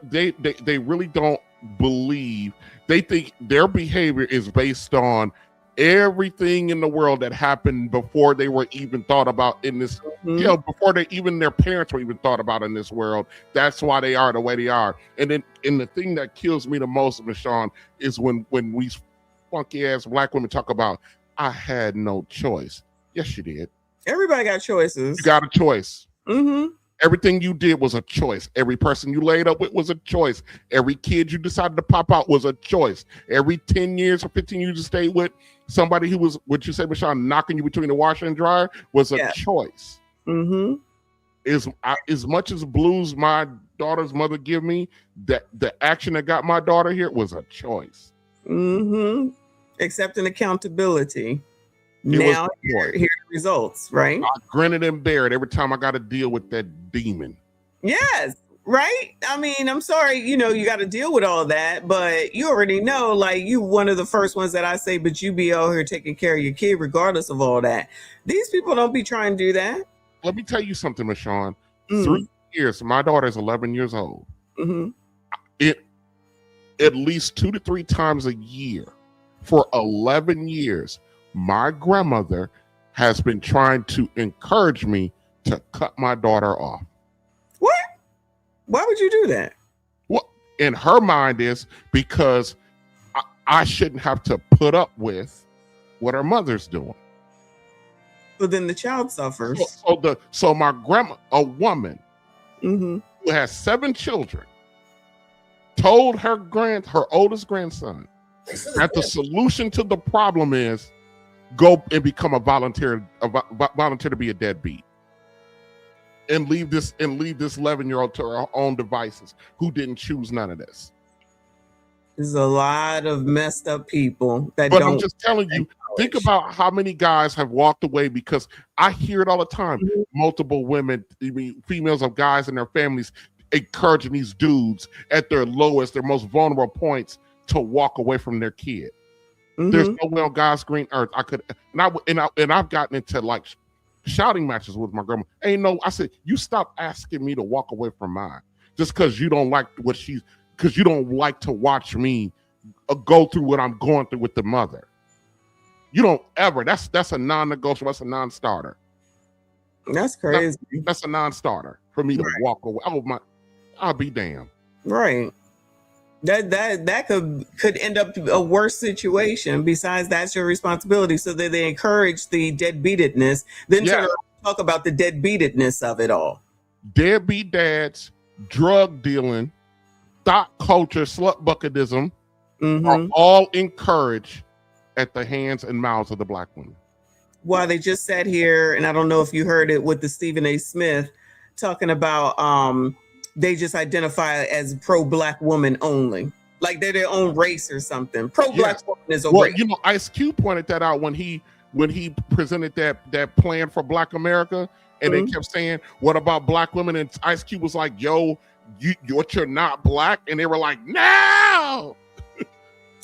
they really don't believe. They think their behavior is based on everything in the world that happened before they were even thought about in this, you know, before their parents were even thought about in this world. That's why they are the way they are. And the thing that kills me the most, Michonne, is when we funky ass black women talk about, I had no choice. Yes, you did. Everybody got choices. You got a choice. Everything you did was a choice. Every person you laid up with was a choice. Every kid you decided to pop out was a choice. Every 10 years or 15 years you stayed with somebody who was, what you say, Michonne, knocking you between the washer and dryer was a choice. As much as blues my daughter's mother give me, that the action that got my daughter here was a choice. Accepting accountability. Now here are the results, right? I grinning and bear it every time I got to deal with that demon. Yes, right? I mean, I'm sorry, you know, you got to deal with all that, but you already know, like, you one of the first ones that I say, but you be out here taking care of your kid regardless of all that. These people don't be trying to do that. Let me tell you something, Michonne. 3 years, my daughter is 11 years old. It at least 2 to 3 times a year for 11 years, my grandmother has been trying to encourage me to cut my daughter off. What? Why would you do that? Well, in her mind is because I shouldn't have to put up with what her mother's doing. But then the child suffers. So my grandma, a woman who has 7 children, told her oldest grandson that the solution to the problem is go and become a volunteer to be a deadbeat, and leave this 11-year-old to her own devices who didn't choose none of this. There's a lot of messed up people that But don't. I'm just telling you, think about how many guys have walked away because I hear it all the time. Multiple women, females of guys and their families encouraging these dudes at their lowest, their most vulnerable points to walk away from their kid. There's no way on God's green earth I could, and I've gotten into like shouting matches with my grandma. I said, you stop asking me to walk away from mine just because you don't like because you don't like to watch me go through what I'm going through with the mother. You don't ever. That's a non-negotiable. That's a non-starter. That's crazy. That's a non-starter for me to walk away. I'll be damned. Right. That could end up a worse situation. Besides, that's your responsibility. So that they encourage the deadbeatedness, then turn around and talk about the deadbeatedness of it all. Deadbeat dads, drug dealing, thought culture, slut bucketism are all encouraged at the hands and mouths of the black women. Well, they just sat here, and I don't know if you heard it with the Stephen A. Smith talking about they just identify as pro-black woman only, like they're their own race or something. Pro-black woman is a race. You know, Ice Cube pointed that out when he presented that plan for Black America, and they kept saying, "What about black women?" And Ice Cube was like, "Yo, you're not black," and they were like, "No."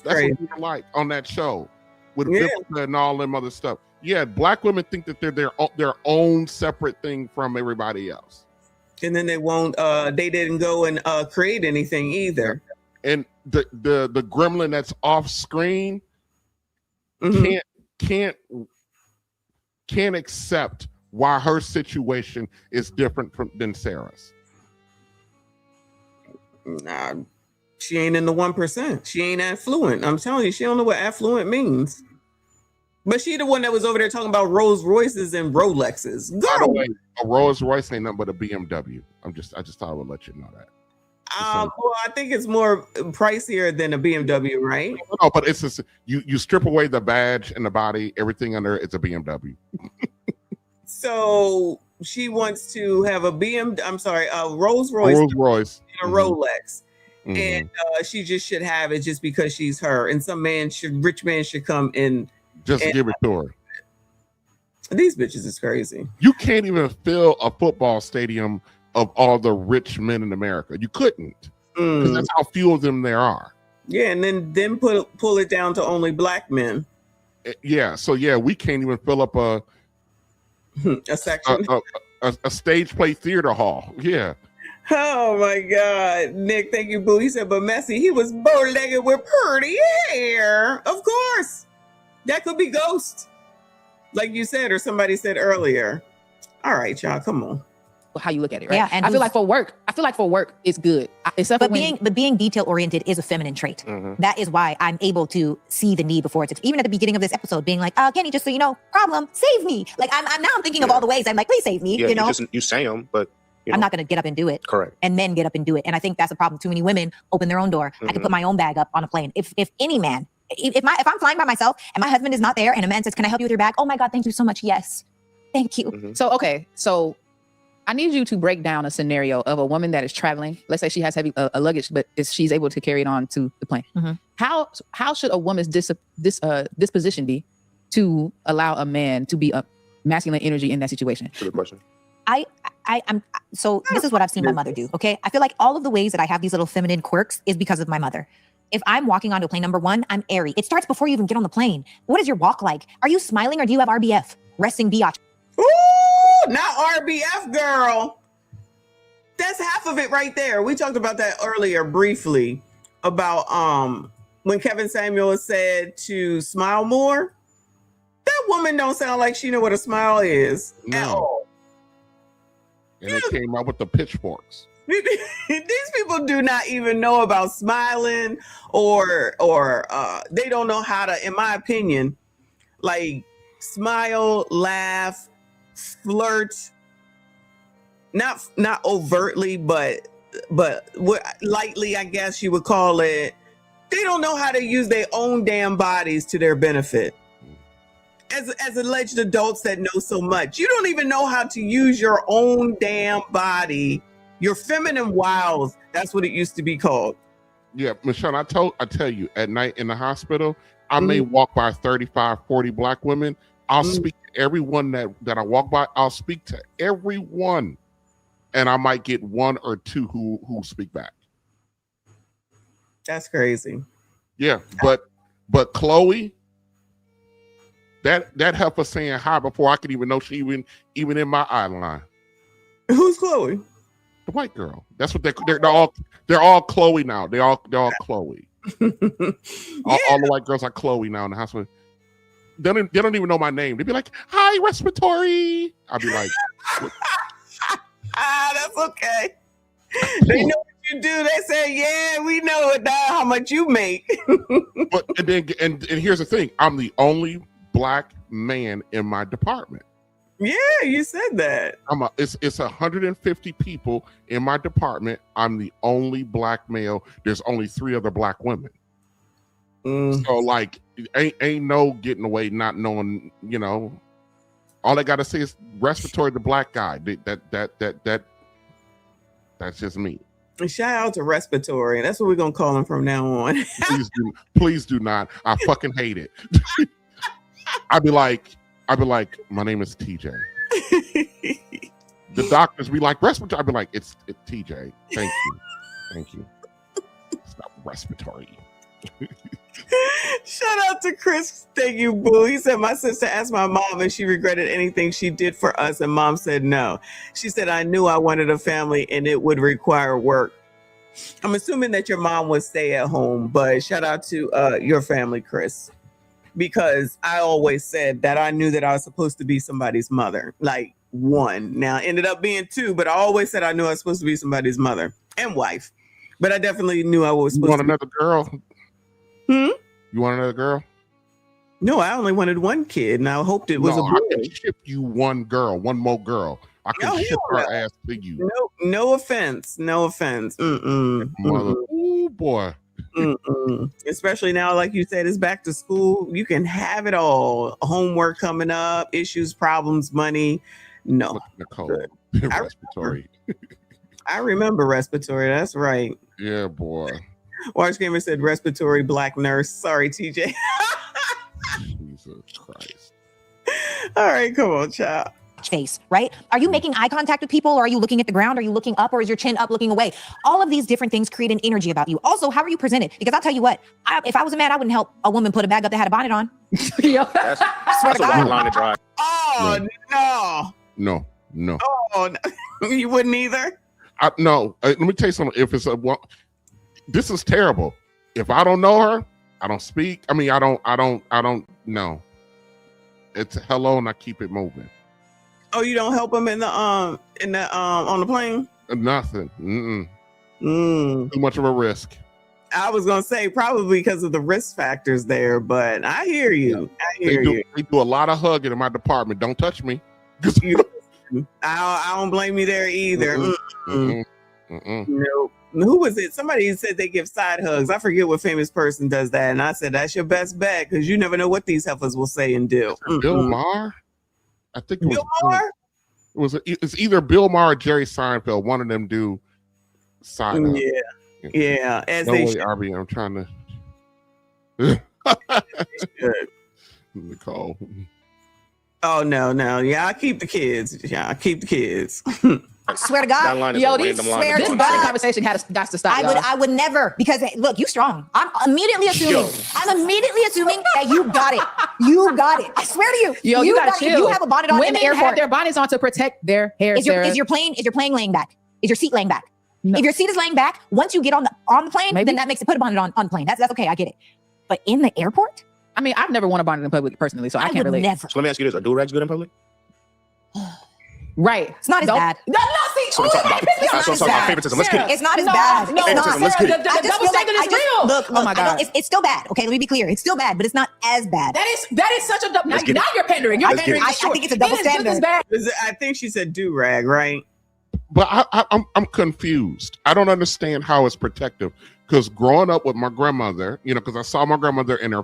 That's what we were like on that show with Vivica and all them other stuff. Yeah, black women think that they're their own separate thing from everybody else. And then they won't. They didn't go and create anything either. And the gremlin that's off screen can't accept why her situation is different than Sarah's. Nah, she ain't in the 1%. She ain't affluent. I'm telling you, she don't know what affluent means. But she the one that was over there talking about Rolls Royces and Rolexes. Go. By the way, a Rolls Royce ain't nothing but a BMW. I just thought I would let you know that. Well, I think it's more pricier than a BMW, right? No, but it's just you strip away the badge and the body, everything under it's a BMW. So she wants to have a Rolls Royce and a Rolex. And she just should have it just because she's her. And rich man should come in. Just give it to her. These bitches is crazy. You can't even fill a football stadium of all the rich men in America. You couldn't. Because that's how few of them there are. Yeah, and then pull it down to only black men. Yeah, so we can't even fill up a section. A stage play theater hall. Yeah. Oh my God, Nick, thank you, boo. He said, but Messi, he was bow-legged with pretty hair. Of course. That could be Ghost, like you said, or somebody said earlier. All right, y'all, come on. How you look at it, right? Yeah, and I feel like for work, it's good. Except but being detail oriented is a feminine trait. That is why I'm able to see the need before it's even at the beginning of this episode, being like, Kenny, just so you know, problem, save me. Like I'm thinking of all the ways I'm like, please save me. Yeah, you know, you say them, but I'm not going to get up and do it. Correct. And men get up and do it. And I think that's a problem. Too many women open their own door. I can put my own bag up on a plane. If any man, if I'm flying by myself and my husband is not there and a man says, can I help you with your bag? Oh my God, thank you so much. Yes. Thank you. So I need you to break down a scenario of a woman that is traveling. Let's say she has heavy luggage, but she's able to carry it on to the plane. How should a woman's disposition be to allow a man to be a masculine energy in that situation? Good question. So this is what I've seen my mother do. Okay. I feel like all of the ways that I have these little feminine quirks is because of my mother. If I'm walking onto plane number 1, I'm airy. It starts before you even get on the plane. What is your walk like? Are you smiling or do you have RBF? Resting biatch. Ooh, not RBF, girl. That's half of it right there. We talked about that earlier briefly about when Kevin Samuel said to smile more. That woman don't sound like she know what a smile is at all. And they came out with the pitchforks. These people do not even know about smiling or they don't know how to, in my opinion, like smile, laugh, flirt, not overtly, but lightly, I guess you would call it. They don't know how to use their own damn bodies to their benefit. As alleged adults that know so much, you don't even know how to use your own damn body. Your feminine wiles, that's what it used to be called. Yeah, Michonne, I tell you, at night in the hospital, I may walk by 35, 40 black women. I'll speak to everyone that I walk by. I'll speak to everyone. And I might get one or two who speak back. That's crazy. Yeah, but Chloe, that heifer saying hi before I could even know she even in my eye line. Who's Chloe? The white girl. That's what they're all Chloe now. They're all Chloe. All the white girls are Chloe now in the hospital. don't even know my name. They'd be like, "Hi, respiratory." I'd be like, that's okay. They know what you do. They say, "Yeah, we know it now. How much you make?" but and here's the thing: I'm the only black man in my department. Yeah, you said that. It's 150 people in my department. I'm the only black male. There's only 3 other black women. So like, ain't no getting away not knowing. You know, all I gotta say is respiratory, the black guy. That's just me. Shout out to respiratory. That's what we're gonna call him from now on. Please do not. I fucking hate it. I'd be like, my name is TJ. The doctors be like, respiratory. I'd be like, it's TJ. Thank you. Stop respiratory. Shout out to Chris. Thank you, boo. He said, my sister asked my mom if she regretted anything she did for us, and mom said no. She said, I knew I wanted a family and it would require work. I'm assuming that your mom would stay at home, but shout out to your family, Chris. Because I always said that I knew that I was supposed to be somebody's mother, like 1. Now it ended up being 2, but I always said I knew I was supposed to be somebody's mother and wife. But I definitely knew I was supposed to. You want another girl? You want another girl? No, I only wanted 1 kid, and I hoped it was a boy. I can ship you one more girl. I can ship her ass to you. No offense. Mother, ooh boy. Especially now, like you said, it's back to school. You can have it all. Homework coming up, issues, problems, money. No. Nicole, respiratory. I remember respiratory. That's right. Yeah, boy. Watch Gamer said respiratory black nurse. Sorry, TJ. Jesus Christ. All right, come on, child. Face, right? Are you making eye contact with people, or are you looking at the ground? Are you looking up, or is your chin up looking away? All of these different things create an energy about you. Also, how are you presented? Because I'll tell you what, if I was a man, I wouldn't help a woman put a bag up that had a bonnet on. That's a long line to drive. Oh, no. No. Oh, no. You wouldn't either? No. Let me tell you something. If it's this is terrible. If I don't know her, I don't speak. I mean, I don't know. It's hello, and I keep it moving. Oh, you don't help them on the plane? Nothing. Too much of a risk. I was gonna say probably because of the risk factors there, but I hear you. They do a lot of hugging in my department. Don't touch me. I don't blame you there either. No. Who was it? Somebody said they give side hugs. I forget what famous person does that, and I said that's your best bet because you never know what these heifers will say and do. Bill Maher. I think it Bill Maher? It's either Bill Maher or Jerry Seinfeld. One of them do side hugs. Yeah. As no they way, should. RB. I'm trying to. Nicole. Oh no. Yeah, I keep the kids. Swear to God. Yo, this conversation got to stop. I would never, because look, you strong. I'm immediately assuming that you got it. You got it. I swear to you. Yo, you gotta chill. You have a bonnet on in the airport. Have their bonnets on to protect their hair. Is your plane laying back? Is your seat laying back? No. If your seat is laying back, once you get on the plane, then that makes it put a bonnet on the plane. That's okay. I get it. But in the airport? I mean, I've never worn a bonnet in public personally, so I can't relate. So let me ask you this: are do-rags good in public? Right. It's not as bad. No, see. So that's what I'm talking about. Favoritism. Let's get it. It's not as bad. No, it's not. Sarah, the double standard is real. Look, oh my God. It's still bad. Okay, let me be clear. It's still bad, but it's not as bad. That is such a double. Now you're pandering. You're pandering. I think it's a double standard. I think she said do-rag, right? But I'm confused. I don't understand how it's protective. Because growing up with my grandmother, because I saw my grandmother in her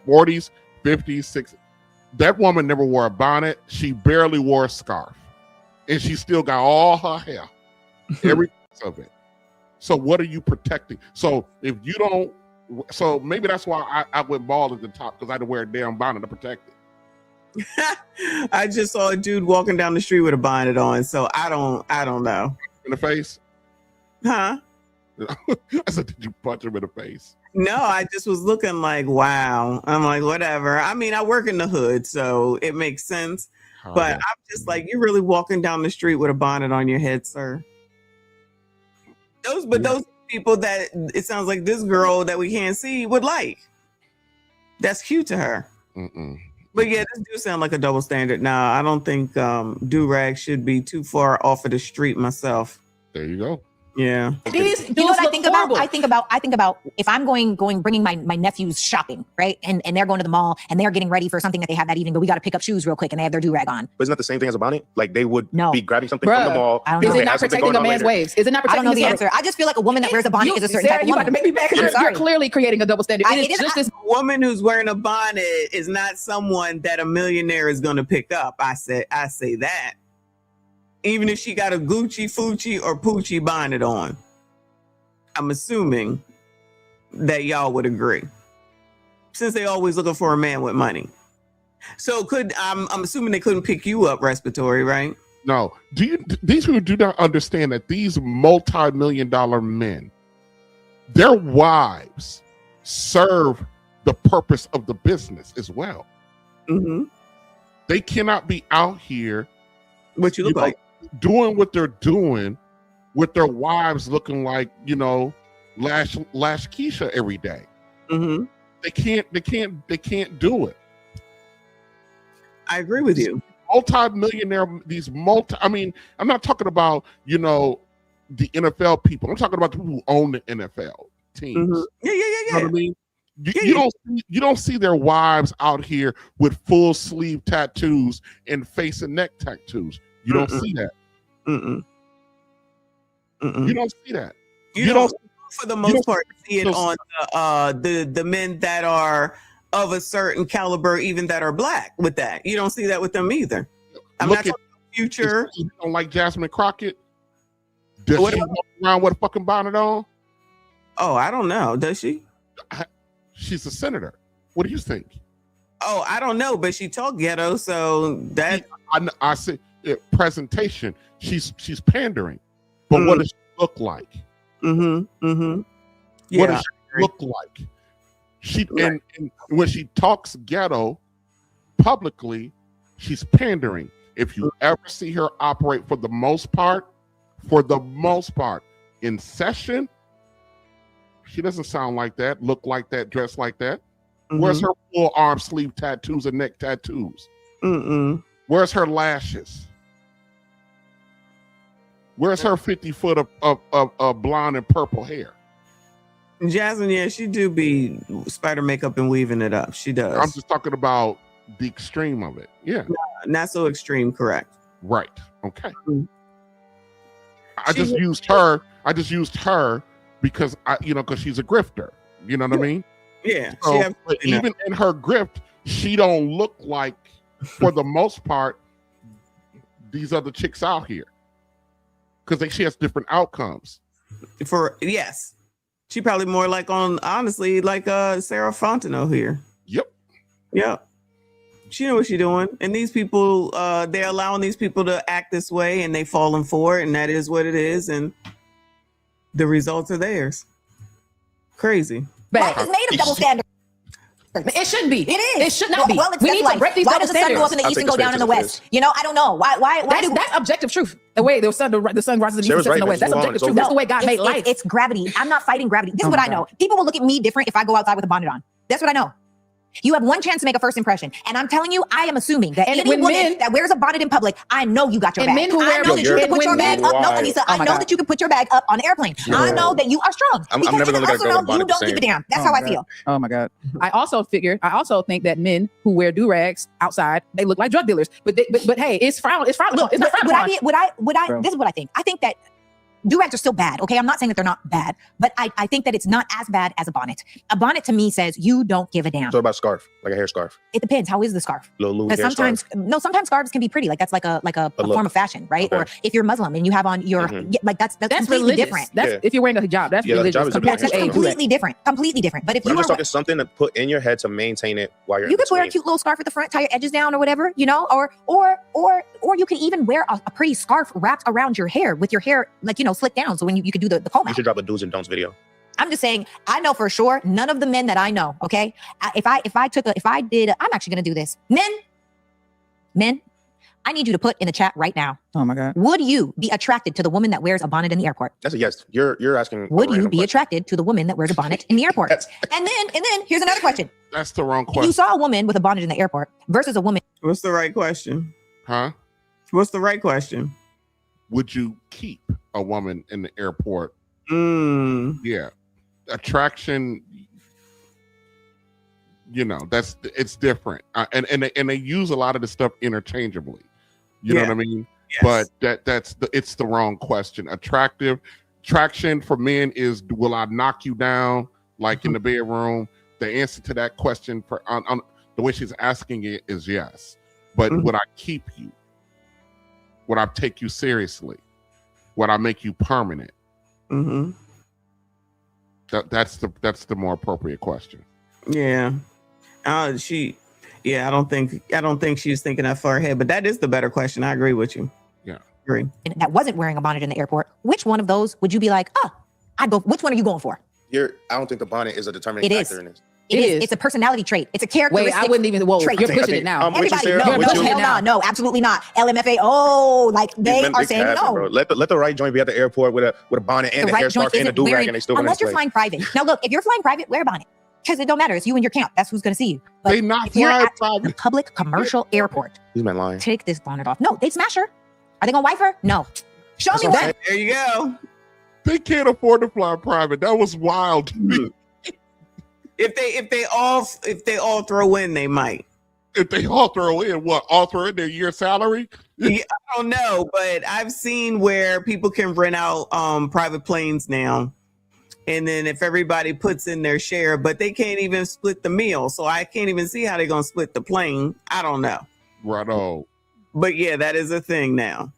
40s, 50s, 60s. That woman never wore a bonnet. She barely wore a scarf. And she still got all her hair. Every piece of it. So what are you protecting? So if you don't, so maybe that's why I went bald at the top, because I had to wear a damn bonnet to protect it. I just saw a dude walking down the street with a bonnet on, so I don't know. In the face? Huh? I said, did you punch him in the face? No, I just was looking like, wow. I'm like, whatever. I mean, I work in the hood, so it makes sense. But I'm just like, you're really walking down the street with a bonnet on your head, sir. Those people that it sounds like this girl that we can't see would like. That's cute to her. But yeah, this do sound like a double standard. Now, I don't think do-rag should be too far off of the street myself. There you go. Yeah. You know what I think about? I think about if I'm bringing my nephews shopping, right? And they're going to the mall and they're getting ready for something that they have that evening, but we got to pick up shoes real quick and they have their do-rag on. But isn't that the same thing as a bonnet? Like they would be grabbing something Bruh, from the mall. I don't know. Is it not protecting a man's waves? Is it not I don't protecting know the his answer. I just feel like a woman that wears a bonnet is a certain type of you woman. about to make me mad because you're clearly creating a double standard. It is just this. A woman who's wearing a bonnet is not someone that a millionaire is going to pick up. I say that. Even if she got a Gucci, Fucci, or Poochie bonnet on. I'm assuming that y'all would agree, since they always looking for a man with money. So I'm assuming they couldn't pick you up, respiratory, right? No. These people do not understand that these multi-million-dollar men, their wives serve the purpose of the business as well. Mm-hmm. They cannot be out here, what you look like, doing what they're doing with their wives looking like, Lash Keisha every day. Mm-hmm. They can't do it. I agree with you. Multi-millionaire, I'm not talking about, the NFL people. I'm talking about the people who own the NFL teams. Mm-hmm. Yeah. You know what I mean? You don't see their wives out here with full sleeve tattoos and face and neck tattoos. You don't see that. Mm-mm. You don't see that. You don't for the most part see it on the men that are of a certain caliber, even that are black. With that, you don't see that with them either. I'm not talking about Future. You don't like Jasmine Crockett? Does she walk around with a fucking bonnet on? Oh, I don't know. Does she? She's a senator. What do you think? Oh, I don't know, but she talked ghetto, so that I see presentation. She's pandering. But what does she look like? Mm-hmm. Mm-hmm. Yeah. What does she look like? And when she talks ghetto publicly, she's pandering. If you ever see her operate for the most part, in session, she doesn't sound like that, look like that, dress like that. Mm-hmm. Where's her full arm sleeve tattoos and neck tattoos? Mm-mm. Where's her lashes? Where's her 50 foot of blonde and purple hair? Jasmine, yeah, she do be spider makeup and weaving it up. She does. I'm just talking about the extreme of it. Yeah. Not so extreme, correct. Right. Okay. Mm-hmm. I just used her because because she's a grifter. You know what I mean? Yeah. So, but even in her grift, she don't look like, for the most part, these other chicks out here. Because she has different outcomes. Yes. She probably more like honestly, like Sarah Fontenot here. Yep. Yep. She know what she's doing. And these people, they're allowing these people to act this way and they falling for it, and that is what it is, and the results are theirs. Crazy. Life is made of double standards. It shouldn't be. It is. It should not be. Well, it's we need to break these why double does the sun go up in the standards. east and go down in the west? I don't know. Why that's objective truth. The way the sun rises in the east and sets in the west. That's objective truth. That's the way God made life. It's gravity. I'm not fighting gravity. This is what I know. People will look at me different if I go outside with a bonnet on. That's what I know. You have one chance to make a first impression. And I'm telling you, I am assuming that any woman that wears a bonnet in public, I know you got your bag. Men who wear I know that you can put your bag up. No, Anissa, I know that you can put your bag up on an airplane. I know that you are strong. I'm never going to look at a girl with a bonnet you don't give a damn. That's how I feel. Oh my God. I also think that men who wear do-rags outside, they look like drug dealers. But hey, it's frowned. It's frowned. It's not frowned. Would I this is what I think. I think that do-rags are still bad, okay? I'm not saying that they're not bad, but I think that it's not as bad as a bonnet. A bonnet to me says you don't give a damn. So about scarf, like a hair scarf. It depends. How is the scarf? Because sometimes scarves can be pretty. Like that's like a form of fashion, right? Okay. Or if you're Muslim and you have on your that's completely religious. Different. That's if you're wearing a hijab. That's religious. That's completely different. Completely different. But if I'm you just talking something to put in your head to maintain it while you're. You could wear a cute little scarf at the front, tie your edges down or whatever, or you could even wear a pretty scarf wrapped around your hair with your hair slicked down. So when you could do the comb out. You should drop a do's and don'ts video. I'm just saying, I know for sure none of the men that I know, okay? I'm actually going to do this. Men, I need you to put in the chat right now. Oh my God. Would you be attracted to the woman that wears a bonnet in the airport? That's a yes. You're asking. Would you be attracted to the woman that wears a bonnet in the airport? And then here's another question. That's the wrong If question. you saw a woman with a bonnet in the airport versus a woman. What's the right question? Huh? What's the right question? Would you keep a woman in the airport? Yeah. Attraction, you know, it's different. And they use a lot of the stuff interchangeably. You know what I mean? Yes. But it's the wrong question. Attraction for men is, will I knock you down like in the bedroom? The answer to that question for on the way she's asking it is yes. But would I keep you? Would I take you seriously? Would I make you permanent? That's the more appropriate question. Yeah. I don't think she was thinking that far ahead, but that is the better question. I agree with you. Yeah. Agree. That wasn't wearing a bonnet in the airport, which one of those would you be like, I'd go, which one are you going for? I don't think the bonnet is a determining factor in this. It is. It's a personality trait. It's a characteristic. Wait, I wouldn't even. Whoa, trait. you're pushing it now. Everybody, no, absolutely not. LMFA, like they are saying no. Bro. Let the right joint be at the airport with a bonnet and a right hairscarf and a do-rag, and they still unless you're flying private. Now look, if you're flying private, wear a bonnet because it don't matter. It's you and your camp. That's who's going to see you. But they not if you're flying at private. a public commercial airport. He's been lying. Take this bonnet off. No, they smash her. Are they going to wife her? No. Show me when. There you go. They can't afford to fly private. That was wild to me. If they all throw in, they might. If they all throw in, what? All throw in their year salary? Yeah, I don't know, but I've seen where people can rent out private planes now, and then if everybody puts in their share, but they can't even split the meal, so I can't even see how they're gonna split the plane. I don't know. Righto. But yeah, that is a thing now.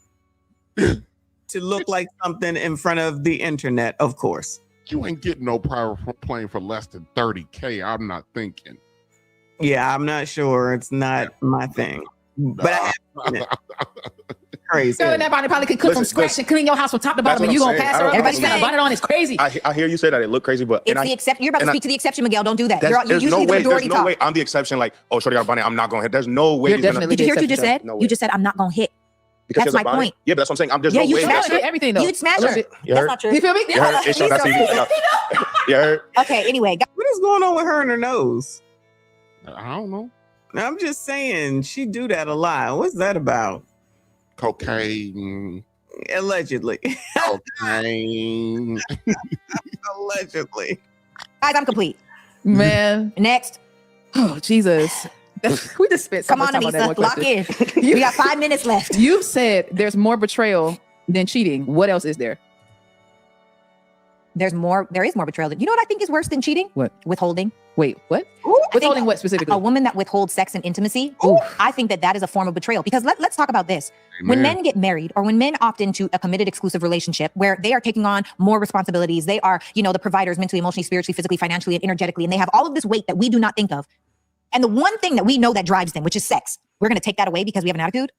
To look like something in front of the internet, of course. You ain't getting no private plane for less than $30K. I'm not thinking. Yeah, I'm not sure. It's not my thing. But I have seen it. Crazy. Girl, that bonnet probably could cook from scratch and clean your house from top to bottom, and you gonna pass her up. Everybody's got a bonnet on. It's crazy. I hear you say that it look crazy, but it's the exception. You're about to speak to the exception, Miguel. Don't do that. There's no way I'm the exception. Like, oh, shorty got a bonnet, I'm not gonna hit. There's no way. Did you hear what you just said? You just said I'm not gonna hit. That's my point. Yeah, but that's what I'm saying. I'm just no you way. smash her. Everything though. You'd smash her. That's not true. You feel me? You heard? It's on that TV. You heard? Okay. Anyway, what is going on with her and her nose? I don't know. I'm just saying she do that a lot. What's that about? Cocaine. Allegedly. Cocaine. Allegedly. Guys, I'm complete. Man. Next. Oh, Jesus. We just spent so Come much on, time on that one Anissa, lock question. in. We got 5 minutes left. You said there's more betrayal than cheating. What else is there? There is more betrayal. You know what I think is worse than cheating? What? Withholding. Wait, what? Withholding what specifically? A woman that withholds sex and intimacy. I think that is a form of betrayal because let's talk about this. Amen. When men get married or when men opt into a committed exclusive relationship where they are taking on more responsibilities, they are, the providers mentally, emotionally, spiritually, physically, financially, and energetically, and they have all of this weight that we do not think of. And the one thing that we know that drives them, which is sex, we're going to take that away because we have an attitude.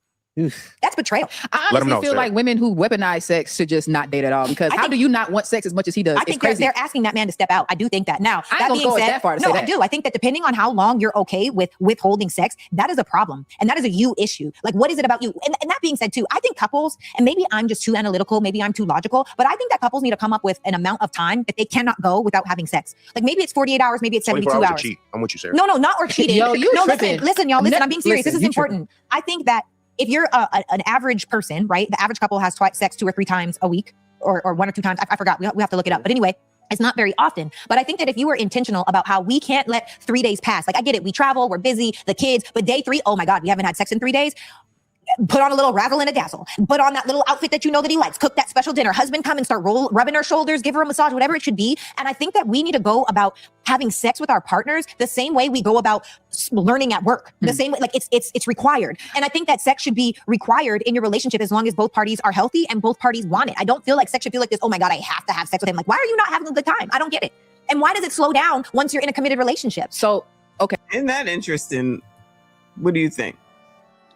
That's betrayal. I honestly feel like women who weaponize sex should just not date at all because how do you not want sex as much as he does? I think they're asking that man to step out. I do think that. Now, that being said, no, I do. I think that depending on how long you're okay with withholding sex, that is a problem. And that is a you issue. Like, what is it about you? And that being said, too, I think couples, and maybe I'm just too analytical, maybe I'm too logical, but I think that couples need to come up with an amount of time that they cannot go without having sex. Like, maybe it's 48 hours, maybe it's 72 hours. Cheat. I'm with you, Sarah. No, not or cheating. Yo, you no, tripping. listen, y'all, I'm being serious. This is important. Tripping. I think that if you're an average person, right? The average couple has sex 2 or 3 times a week or 1 or 2 times. I forgot. We have to look it up. But anyway, it's not very often. But I think that if you were intentional about how we can't let 3 days pass, like I get it. We travel, we're busy, the kids, but day 3, oh my God, we haven't had sex in 3 days. Put on a little razzle and a dazzle. Put on that little outfit that you know that he likes. Cook that special dinner. Husband come and start rubbing her shoulders, give her a massage, whatever it should be. And I think that we need to go about having sex with our partners the same way we go about learning at work. The same way, like it's required. And I think that sex should be required in your relationship as long as both parties are healthy and both parties want it. I don't feel like sex should feel like this. Oh my God, I have to have sex with him. Like, why are you not having a good time? I don't get it. And why does it slow down once you're in a committed relationship? So, okay. Isn't that interesting? What do you think?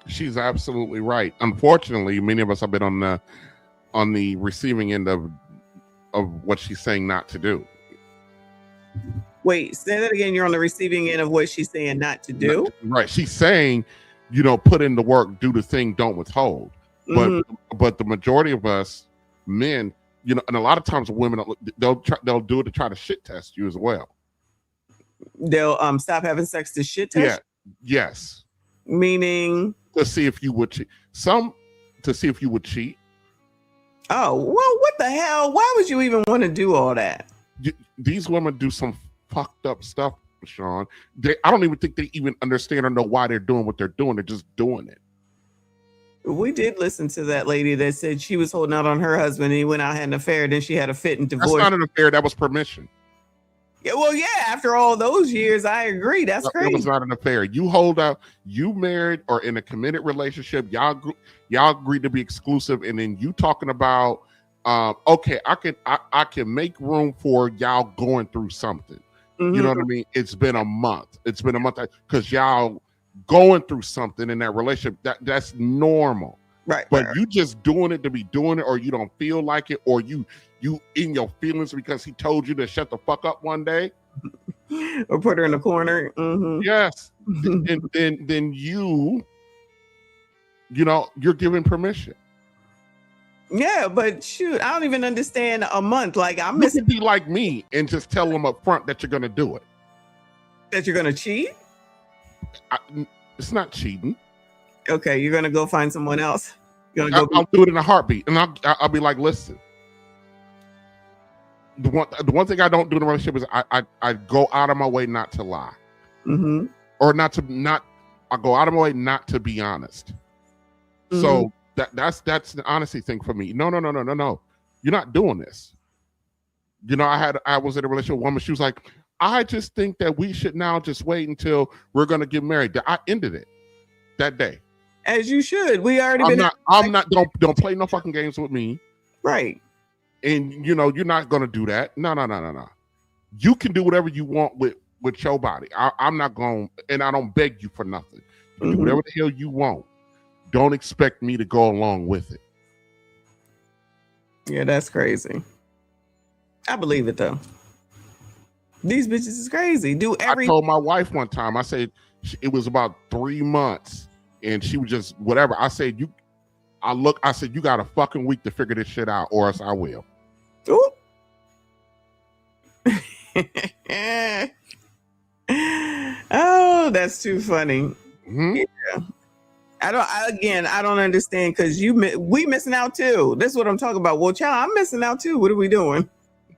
She's absolutely right. Unfortunately, many of us have been on the receiving end of what she's saying not to do. Wait, say that again. You're on the receiving end of what she's saying not to do? Right. She's saying put in the work, do the thing, don't withhold. But the majority of us men, and a lot of times women, they'll do it to try to shit test you as well. They'll stop having sex to shit test. Yeah. Yes. Meaning to see if you would cheat. To see if you would cheat. Oh, well, what the hell? Why would you even want to do all that? These women do some fucked up stuff, Sean. I don't even think they even understand or know why they're doing what they're doing. They're just doing it. We did listen to that lady that said she was holding out on her husband and he went out, had an affair, then she had a fit and divorced. That's not an affair. That was permission. Yeah, well, yeah, after all those years, I agree. That's crazy. It was not an affair. You hold out, you married or in a committed relationship, y'all agreed to be exclusive, and then you talking about okay, I can make room for y'all going through something. You know what I mean? It's been a month. Because y'all going through something in that relationship. That's normal. Right. But you just doing it to be doing it, or you don't feel like it, or you in your feelings because he told you to shut the fuck up one day. Or put her in the corner. Yes. then you're giving permission. Yeah, but shoot, I don't even understand a month. Like I'm You could be like me and just tell them up front that you're gonna do it. That you're gonna cheat? It's not cheating. Okay, you're gonna go find someone else. I'll do it in a heartbeat, and I'll be like, listen. The one thing I don't do in a relationship is I go out of my way not to lie, or I go out of my way not to be honest. So that's the honesty thing for me. No. You're not doing this. I was in a relationship with a woman. She was like, I just think that we should now just wait until we're gonna get married. I ended it that day. As you should. We already don't play no fucking games with me. Right. And you're not gonna do that. No. You can do whatever you want with your body. I'm not going, and I don't beg you for nothing. You do whatever the hell you want. Don't expect me to go along with it. Yeah, that's crazy. I believe it though. These bitches is crazy. I told my wife one time, I said it was about 3 months and she was just whatever. I said, you got a fucking week to figure this shit out or else I will. Ooh. Oh, that's too funny. Yeah. I don't understand because we missing out too. This is what I'm talking about. Well, child, I'm missing out too. What are we doing?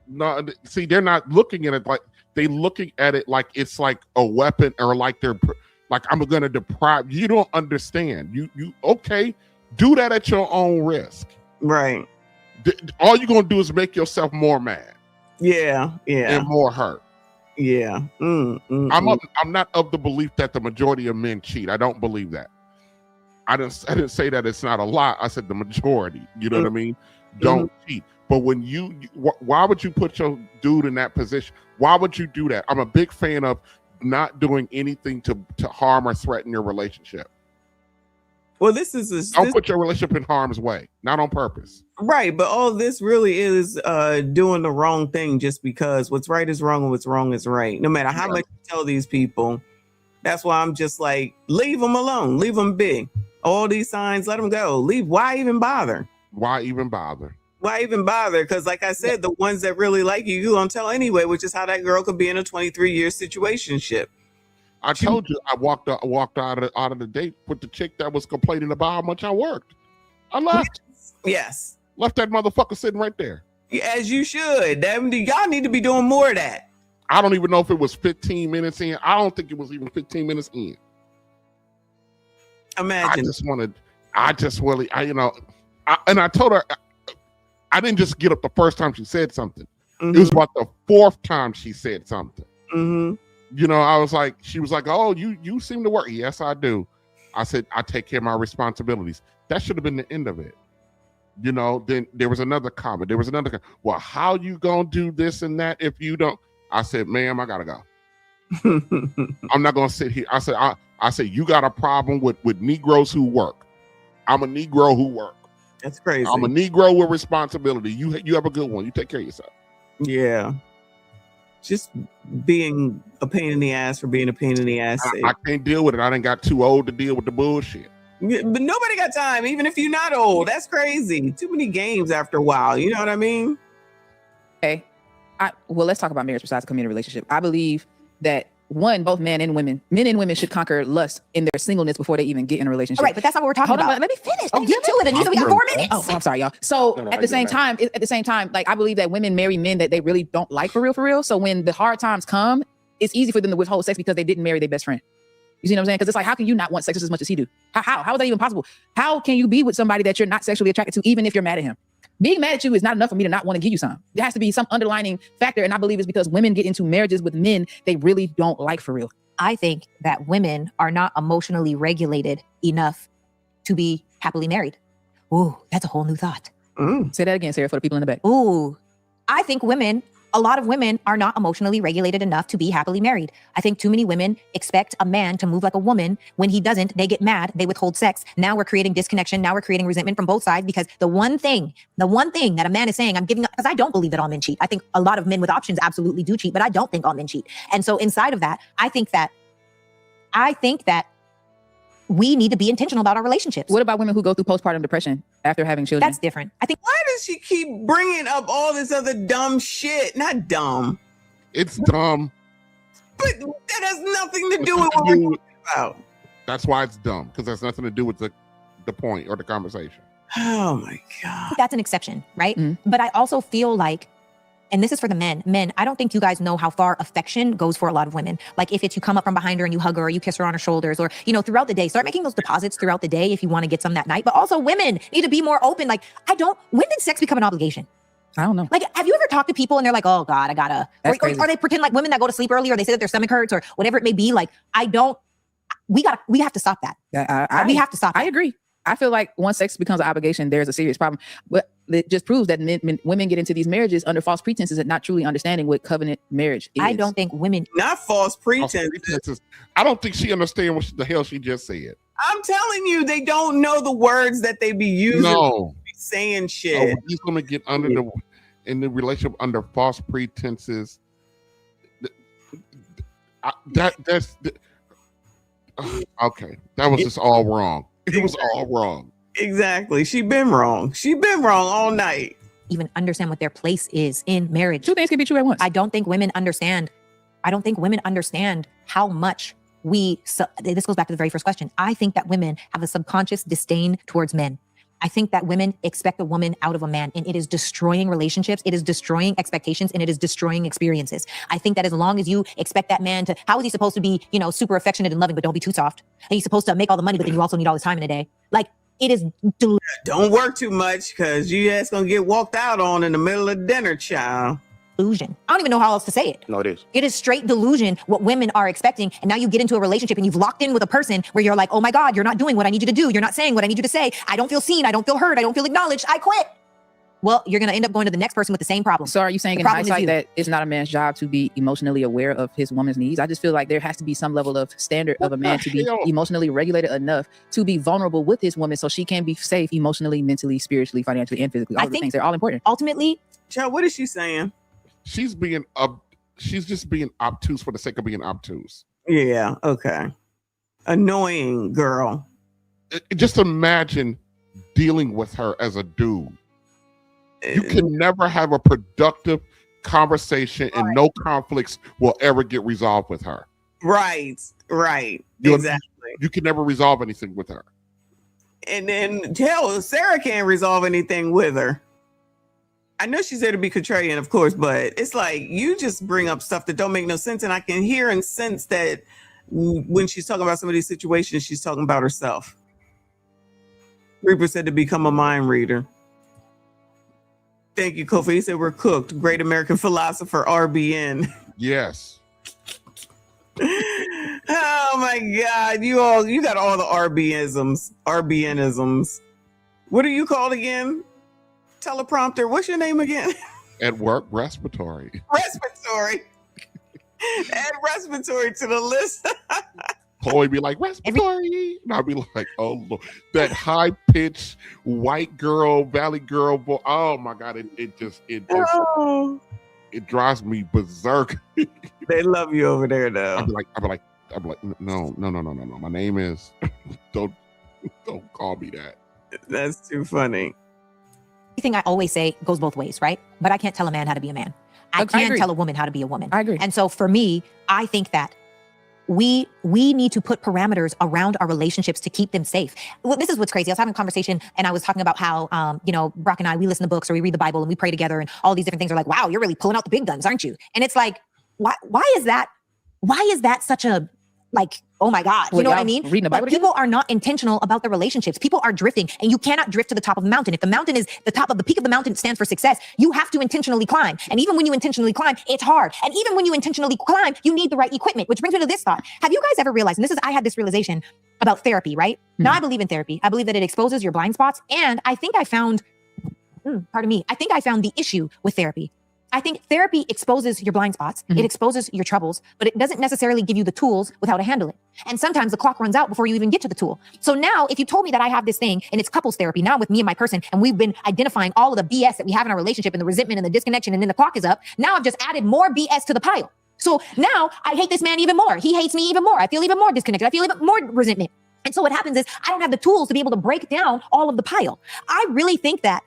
No, see, they're not looking at it like they looking at it like it's like a weapon or like they're like I'm gonna deprive. You don't understand. You okay? Do that at your own risk. Right. All you're gonna do is make yourself more mad. Yeah. And more hurt. Yeah. I'm not of the belief that the majority of men cheat. I don't believe that. I didn't say that it's not a lot. I said the majority. You know what I mean? Don't cheat. But when why would you put your dude in that position? Why would you do that? I'm a big fan of not doing anything to harm or threaten your relationship. Well, don't put your relationship in harm's way, not on purpose. Right, but all this really is doing the wrong thing just because what's right is wrong and what's wrong is right. No matter how much you tell these people, that's why I'm just like, leave them alone, leave them be. All these signs, let them go. Leave. Why even bother? Why even bother? Why even bother? Because like I said, the ones that really like you gonna tell anyway, which is how that girl could be in a 23-year situationship. I told you I walked out of the date with the chick that was complaining about how much I worked. I left. Yes. Left that motherfucker sitting right there. As you should. Y'all need to be doing more of that. I don't even know if it was 15 minutes in. I don't think it was even 15 minutes in. Imagine. I told her, I didn't just get up the first time she said something. It was about the fourth time she said something. I was like, she was like, oh, you seem to work. Yes, I do. I said, I take care of my responsibilities. That should have been the end of it. Then there was another comment. Well, how you gonna do this and that if you don't? I said, ma'am, I gotta go. I'm not gonna sit here. I said, you got a problem with Negroes who work. I'm a Negro who work. That's crazy. I'm a Negro with responsibility. You have a good one. You take care of yourself. Yeah. just being a pain in the ass for being a pain in the ass. I can't deal with it. I done got too old to deal with the bullshit. Yeah, but nobody got time, even if you're not old. That's crazy. Too many games after a while. You know what I mean? Okay. Well, let's talk about marriage besides a committed relationship. I believe that both men and women should conquer lust in their singleness before they even get in a relationship. All right, but that's not what we're talking about. Let me finish. Let me get to it, Anissa. We got 4 minutes. Oh, I'm sorry, y'all. So at the same time, like I believe that women marry men that they really don't like for real. So when the hard times come, it's easy for them to withhold sex because they didn't marry their best friend. You see what I'm saying? Because it's like, how can you not want sex as much as he do? How is that even possible? How can you be with somebody that you're not sexually attracted to, even if you're mad at him? Being mad at you is not enough for me to not want to give you some. There has to be some underlining factor. And I believe it's because women get into marriages with men they really don't like for real. I think that women are not emotionally regulated enough to be happily married. Ooh, that's a whole new thought. Say that again, Sarah, for the people in the back. Ooh, I think a lot of women are not emotionally regulated enough to be happily married. I think too many women expect a man to move like a woman. When he doesn't, they get mad, they withhold sex. Now we're creating disconnection. Now we're creating resentment from both sides because the one thing that a man is saying, I'm giving up, because I don't believe that all men cheat. I think a lot of men with options absolutely do cheat, but I don't think all men cheat. And so inside of that, I think that we need to be intentional about our relationships. What about women who go through postpartum depression after having children? That's different. I think. Why does she keep bringing up all this other dumb shit? Not dumb. It's dumb. But that has nothing to do with what we're talking about. That's why it's dumb, because there's nothing to do with the point or the conversation. Oh my God. That's an exception, right? But I also feel like, and this is for the men, I don't think you guys know how far affection goes for a lot of women. Like if it's you come up from behind her and you hug her or you kiss her on her shoulders or, throughout the day, start making those deposits throughout the day if you want to get some that night. But also women need to be more open. Like when did sex become an obligation? I don't know. Like, have you ever talked to people and they're like, oh God, I gotta, or they pretend like women that go to sleep early or they say that their stomach hurts or whatever it may be. Like, we have to stop that. We have to stop that. I agree. I feel like once sex becomes an obligation, there's a serious problem. But it just proves that women get into these marriages under false pretenses and not truly understanding what covenant marriage is. I don't think women... Not false pretenses. I don't think she understands what the hell she just said. I'm telling you, they don't know the words that they be using. No. Be saying shit. He's going to get in the relationship under false pretenses. Okay. That was just all wrong. It was all wrong. Exactly. She been wrong. She been wrong all night. Even understand what their place is in marriage. Two things can be true at once. I don't think women understand how much this goes back to the very first question. I think that women have a subconscious disdain towards men. I think that women expect a woman out of a man, and it is destroying relationships. It is destroying expectations, and it is destroying experiences. I think that as long as you expect that man to, how is he supposed to be, super affectionate and loving, but don't be too soft? And he's supposed to make all the money, but then you also need all his time in a day. Like, it is. Don't work too much, because you ass gonna get walked out on in the middle of dinner, child. Delusion. I don't even know how else to say it. No, it is. It is straight delusion what women are expecting. And now you get into a relationship and you've locked in with a person where you're like, oh my God, you're not doing what I need you to do. You're not saying what I need you to say. I don't feel seen. I don't feel heard. I don't feel acknowledged. I quit. Well, you're going to end up going to the next person with the same problem. So are you saying in hindsight that it's not a man's job to be emotionally aware of his woman's needs? I just feel like there has to be some level of standard of a man to be emotionally regulated enough to be vulnerable with his woman so she can be safe emotionally, mentally, spiritually, financially, and physically. All of the things, they're all important. Ultimately, child, what is she saying? She's just being obtuse for the sake of being obtuse. Yeah, okay. Annoying girl. Just imagine dealing with her as a dude. You can never have a productive conversation and no conflicts will ever get resolved with her. Right. Exactly. You can never resolve anything with her. And then Sarah can't resolve anything with her. I know she's there to be contrarian, of course, but it's like you just bring up stuff that don't make no sense. And I can hear and sense that when she's talking about some of these situations, she's talking about herself. Reaper said to become a mind reader. Thank you, Kofi. He said we're cooked. Great American philosopher, RBN. Yes. Oh my God. You got all the RBNisms. What are you called again? Teleprompter. What's your name again? At work, respiratory. Respiratory. Add respiratory to the list. Chloe be like, respiratory. And I'll be like, oh, Lord. That high-pitched white girl, valley girl. Oh, my God. It just. Oh. it drives me berserk. They love you over there, though. I'll be like, no. My name is. Don't call me that. That's too funny. Everything I always say goes both ways, right? But I can't tell a man how to be a man. I can tell a woman how to be a woman. I agree. And so for me, I think that we need to put parameters around our relationships to keep them safe. Well, this is what's crazy. I was having a conversation and I was talking about how, Brock and I, we listen to books or we read the Bible and we pray together and all these different things are like, wow, you're really pulling out the big guns, aren't you? And it's like, why is that such a, like, oh my God, you know what I mean? Reading the Bible but people are not intentional about their relationships. People are drifting and you cannot drift to the top of the mountain. If the mountain is the top of the peak of the mountain stands for success, you have to intentionally climb. And even when you intentionally climb, it's hard. And even when you intentionally climb, you need the right equipment, which brings me to this thought. Have you guys ever realized, and I had this realization about therapy, right? Now I believe in therapy. I believe that it exposes your blind spots. And I think I found the issue with therapy. I think therapy exposes your blind spots. It exposes your troubles, but it doesn't necessarily give you the tools with how to handle it. And sometimes the clock runs out before you even get to the tool. So now if you told me that I have this thing and it's couples therapy, now with me and my person, and we've been identifying all of the BS that we have in our relationship and the resentment and the disconnection, and then the clock is up. Now I've just added more BS to the pile. So now I hate this man even more. He hates me even more. I feel even more disconnected. I feel even more resentment. And so what happens is I don't have the tools to be able to break down all of the pile. I really think that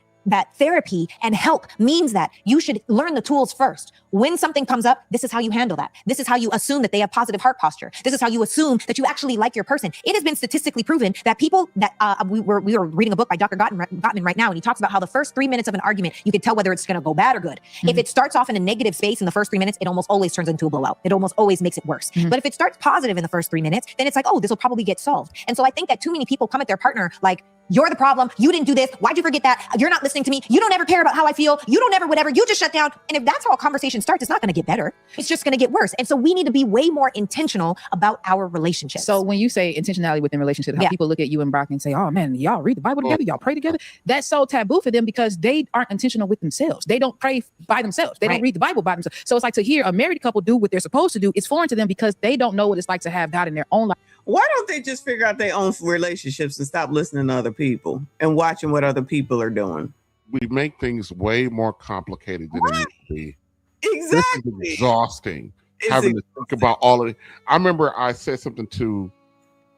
therapy and help means that you should learn the tools first. When something comes up, this is how you handle that. This is how you assume that they have positive heart posture. This is how you assume that you actually like your person. It has been statistically proven that people that we were reading a book by Dr. Gottman right now, and he talks about how the first 3 minutes of an argument, you can tell whether it's going to go bad or good. If it starts off in a negative space in the first 3 minutes, it almost always turns into a blowout. It almost always makes it worse. But if it starts positive in the first 3 minutes, then it's like, oh, this will probably get solved. And so I think that too many people come at their partner like, you're the problem. You didn't do this. Why'd you forget that? You're not listening to me. You don't ever care about how I feel. You don't ever whatever. You just shut down. And if that's how a conversation starts, it's not going to get better. It's just going to get worse. And so we need to be way more intentional about our relationships. So when you say intentionality within relationships, how people look at you and Brock and say, oh man, y'all read the Bible together, y'all pray together. That's so taboo for them because they aren't intentional with themselves. They don't pray by themselves. They don't read the Bible by themselves. So it's like to hear a married couple do what they're supposed to do, it's foreign to them because they don't know what it's like to have God in their own life. Why don't they just figure out their own relationships and stop listening to other people and watching what other people are doing? We make things way more complicated than they need to be. Exactly. This is exhausting. Having to think about all of it. I remember I said something to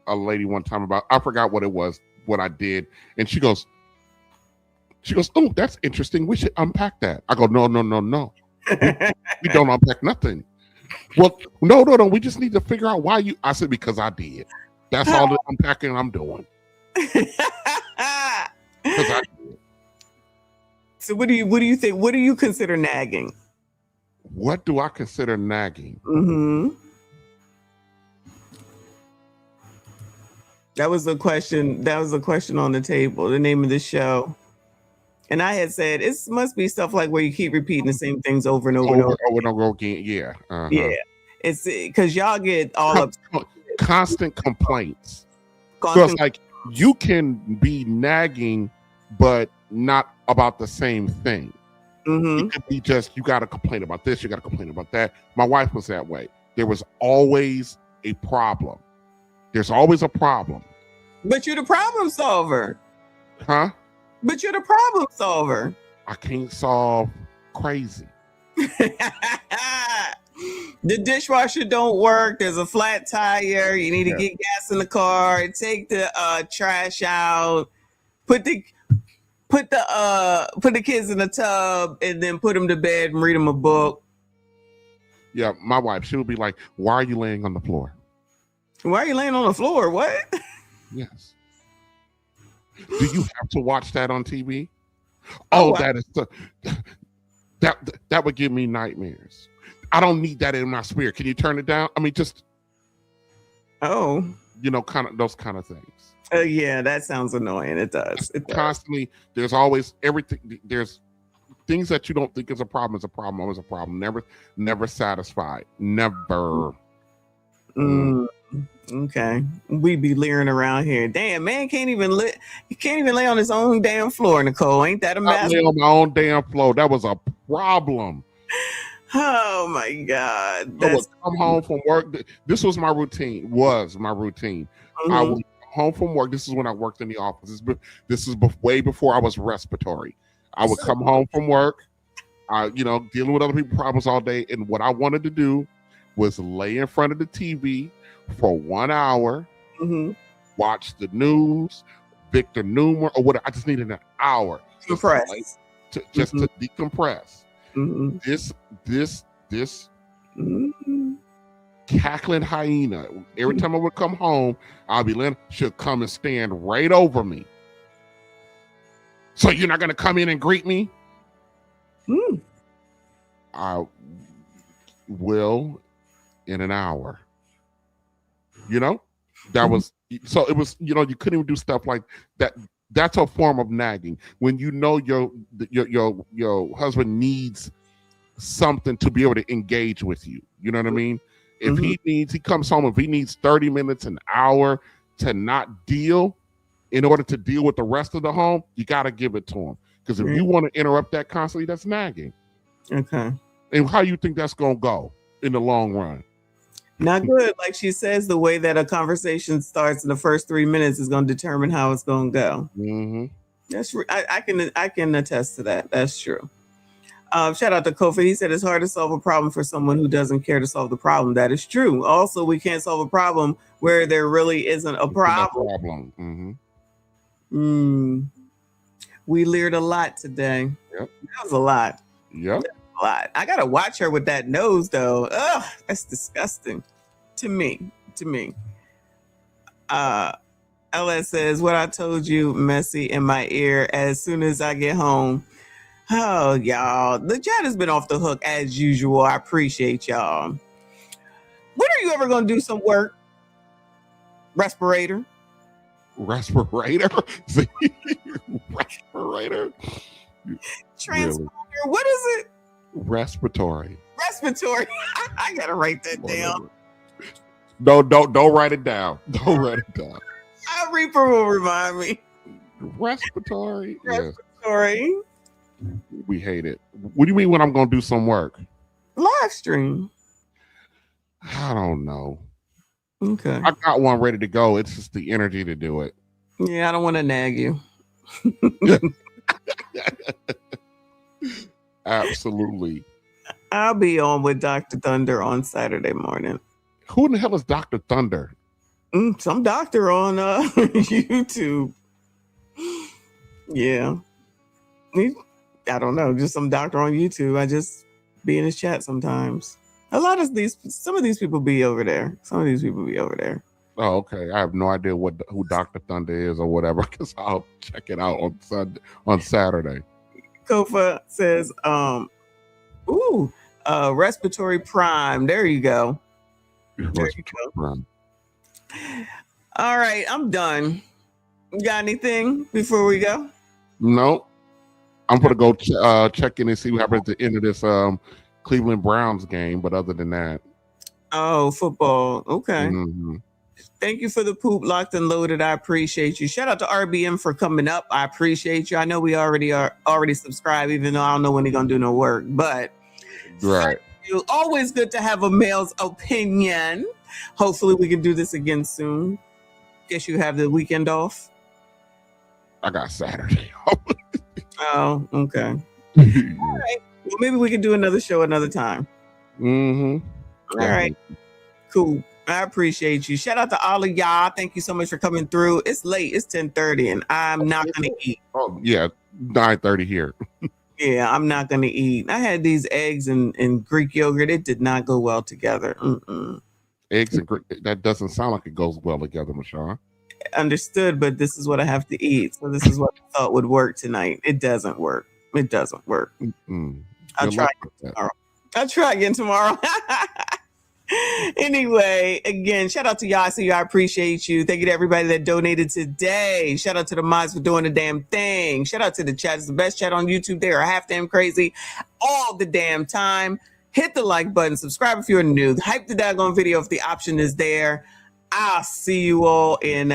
a lady one time about, I forgot what it was, what I did. And she goes, oh, that's interesting. We should unpack that. I go, no. We don't unpack nothing. Well, no. We just need to figure out why you. I said, because I did. That's all the unpacking I'm doing. Because I did. So what do you think? What do you consider nagging? What do I consider nagging? That was the question. That was the question on the table. The name of the show. And I had said it must be stuff like where you keep repeating the same things over and over and over again. Yeah. Yeah. It's because y'all get all up constant complaints. So it's like you can be nagging, but not about the same thing. It could be just you got to complain about this, you got to complain about that. My wife was that way. There was always a problem. There's always a problem. But you're the problem solver. Huh? But you're the problem solver. I can't solve crazy. The dishwasher don't work. There's a flat tire. You need to get gas in the car. Take the trash out. Put the kids in the tub and then put them to bed and read them a book. Yeah, my wife, she would be like, "Why are you laying on the floor? Why are you laying on the floor? What?" Yes. Do you have to watch that on TV? Oh, that is that would give me nightmares. I don't need that in my spirit. Can you turn it down? I mean, just kind of those kind of things. Yeah, that sounds annoying. It does. Constantly, there's always everything. There's things that you don't think is a problem is a problem. Always a problem. Never satisfied. Never. Okay, we be leering around here. Damn, man can't even lay on his own damn floor, Nicole. Ain't that a mess? I lay on my own damn floor. That was a problem. Oh my God! I would come home from work. This was my routine. I would come home from work. This is when I worked in the office. This is way before I was respiratory. I would come home from work. dealing with other people's problems all day. And what I wanted to do was lay in front of the TV for 1 hour, watch the news, Victor Newman, or what. I just needed an hour to decompress. This cackling hyena. Every time I would come home, I'll be letting she'll come and stand right over me. So you're not gonna come in and greet me? I will in an hour. That was so. It was you couldn't even do stuff like that. That's a form of nagging when your husband needs something to be able to engage with you. You know what I mean? If he comes home, if he needs 30 minutes, an hour to not deal in order to deal with the rest of the home, you got to give it to him. Because if you want to interrupt that constantly, that's nagging. Okay. And how you think that's going to go in the long run? Not good. Like she says, the way that a conversation starts in the first 3 minutes is going to determine how it's going to go. That's I can attest to that. That's true. Shout out to Kofi. He said it's hard to solve a problem for someone who doesn't care to solve the problem. That is true. Also, we can't solve a problem where there really isn't a problem. We leered a lot today. Yep. That was a lot. Yep. A lot. I gotta watch her with that nose though. Ugh, that's disgusting to me. LS says, what I told you, messy in my ear as soon as I get home. Oh, y'all. The chat has been off the hook as usual. I appreciate y'all. When are you ever going to do some work? Respirator? Respirator? Transponder? Really? What is it? Respiratory. I got to write that down. Don't write it down. Don't write it down. Reaper will remind me. Respiratory. Respiratory. Yes. We hate it. What do you mean when I'm going to do some work? Live stream. I don't know. Okay. I got one ready to go. It's just the energy to do it. Yeah, I don't want to nag you. Absolutely. I'll be on with Dr. Thunder on Saturday morning. Who in the hell is Dr. Thunder? Some doctor on YouTube. Yeah. I don't know, just some doctor on YouTube. I just be in his chat sometimes. Some of these people be over there. Oh, okay. I have no idea who Dr. Thunder is or whatever, because I'll check it out on Saturday. Kofa says, respiratory prime. There you go. Prime. All right, I'm done. You got anything before we go? No. I'm going to go check in and see what happens at the end of this Cleveland Browns game. But other than that. Oh, football. Okay. Thank you for the poop locked and loaded. I appreciate you. Shout out to RBM for coming up. I appreciate you. I know we already subscribed, even though I don't know when they're going to do no work. But right. You. Always good to have a male's opinion. Hopefully we can do this again soon. Guess you have the weekend off. I got Saturday off. Oh, okay. All right. Well, maybe we can do another show another time. All right. Cool. I appreciate you. Shout out to all of y'all. Thank you so much for coming through. It's late. It's 10:30 and I'm not going to eat. Oh, yeah. 9:30 here. Yeah, I'm not going to eat. I had these eggs and Greek yogurt. It did not go well together. Eggs and Greek, that doesn't sound like it goes well together, Michonne. Understood, but this is what I have to eat. So this is what I thought would work tonight. It doesn't work. I'll try again tomorrow. Anyway, again, shout out to y'all. I see you. I appreciate you. Thank you to everybody that donated today. Shout out to the mods for doing the damn thing. Shout out to the chat. It's the best chat on YouTube. They are half damn crazy all the damn time. Hit the like button. Subscribe if you're new. Hype the daggone video if the option is there. I'll see you all in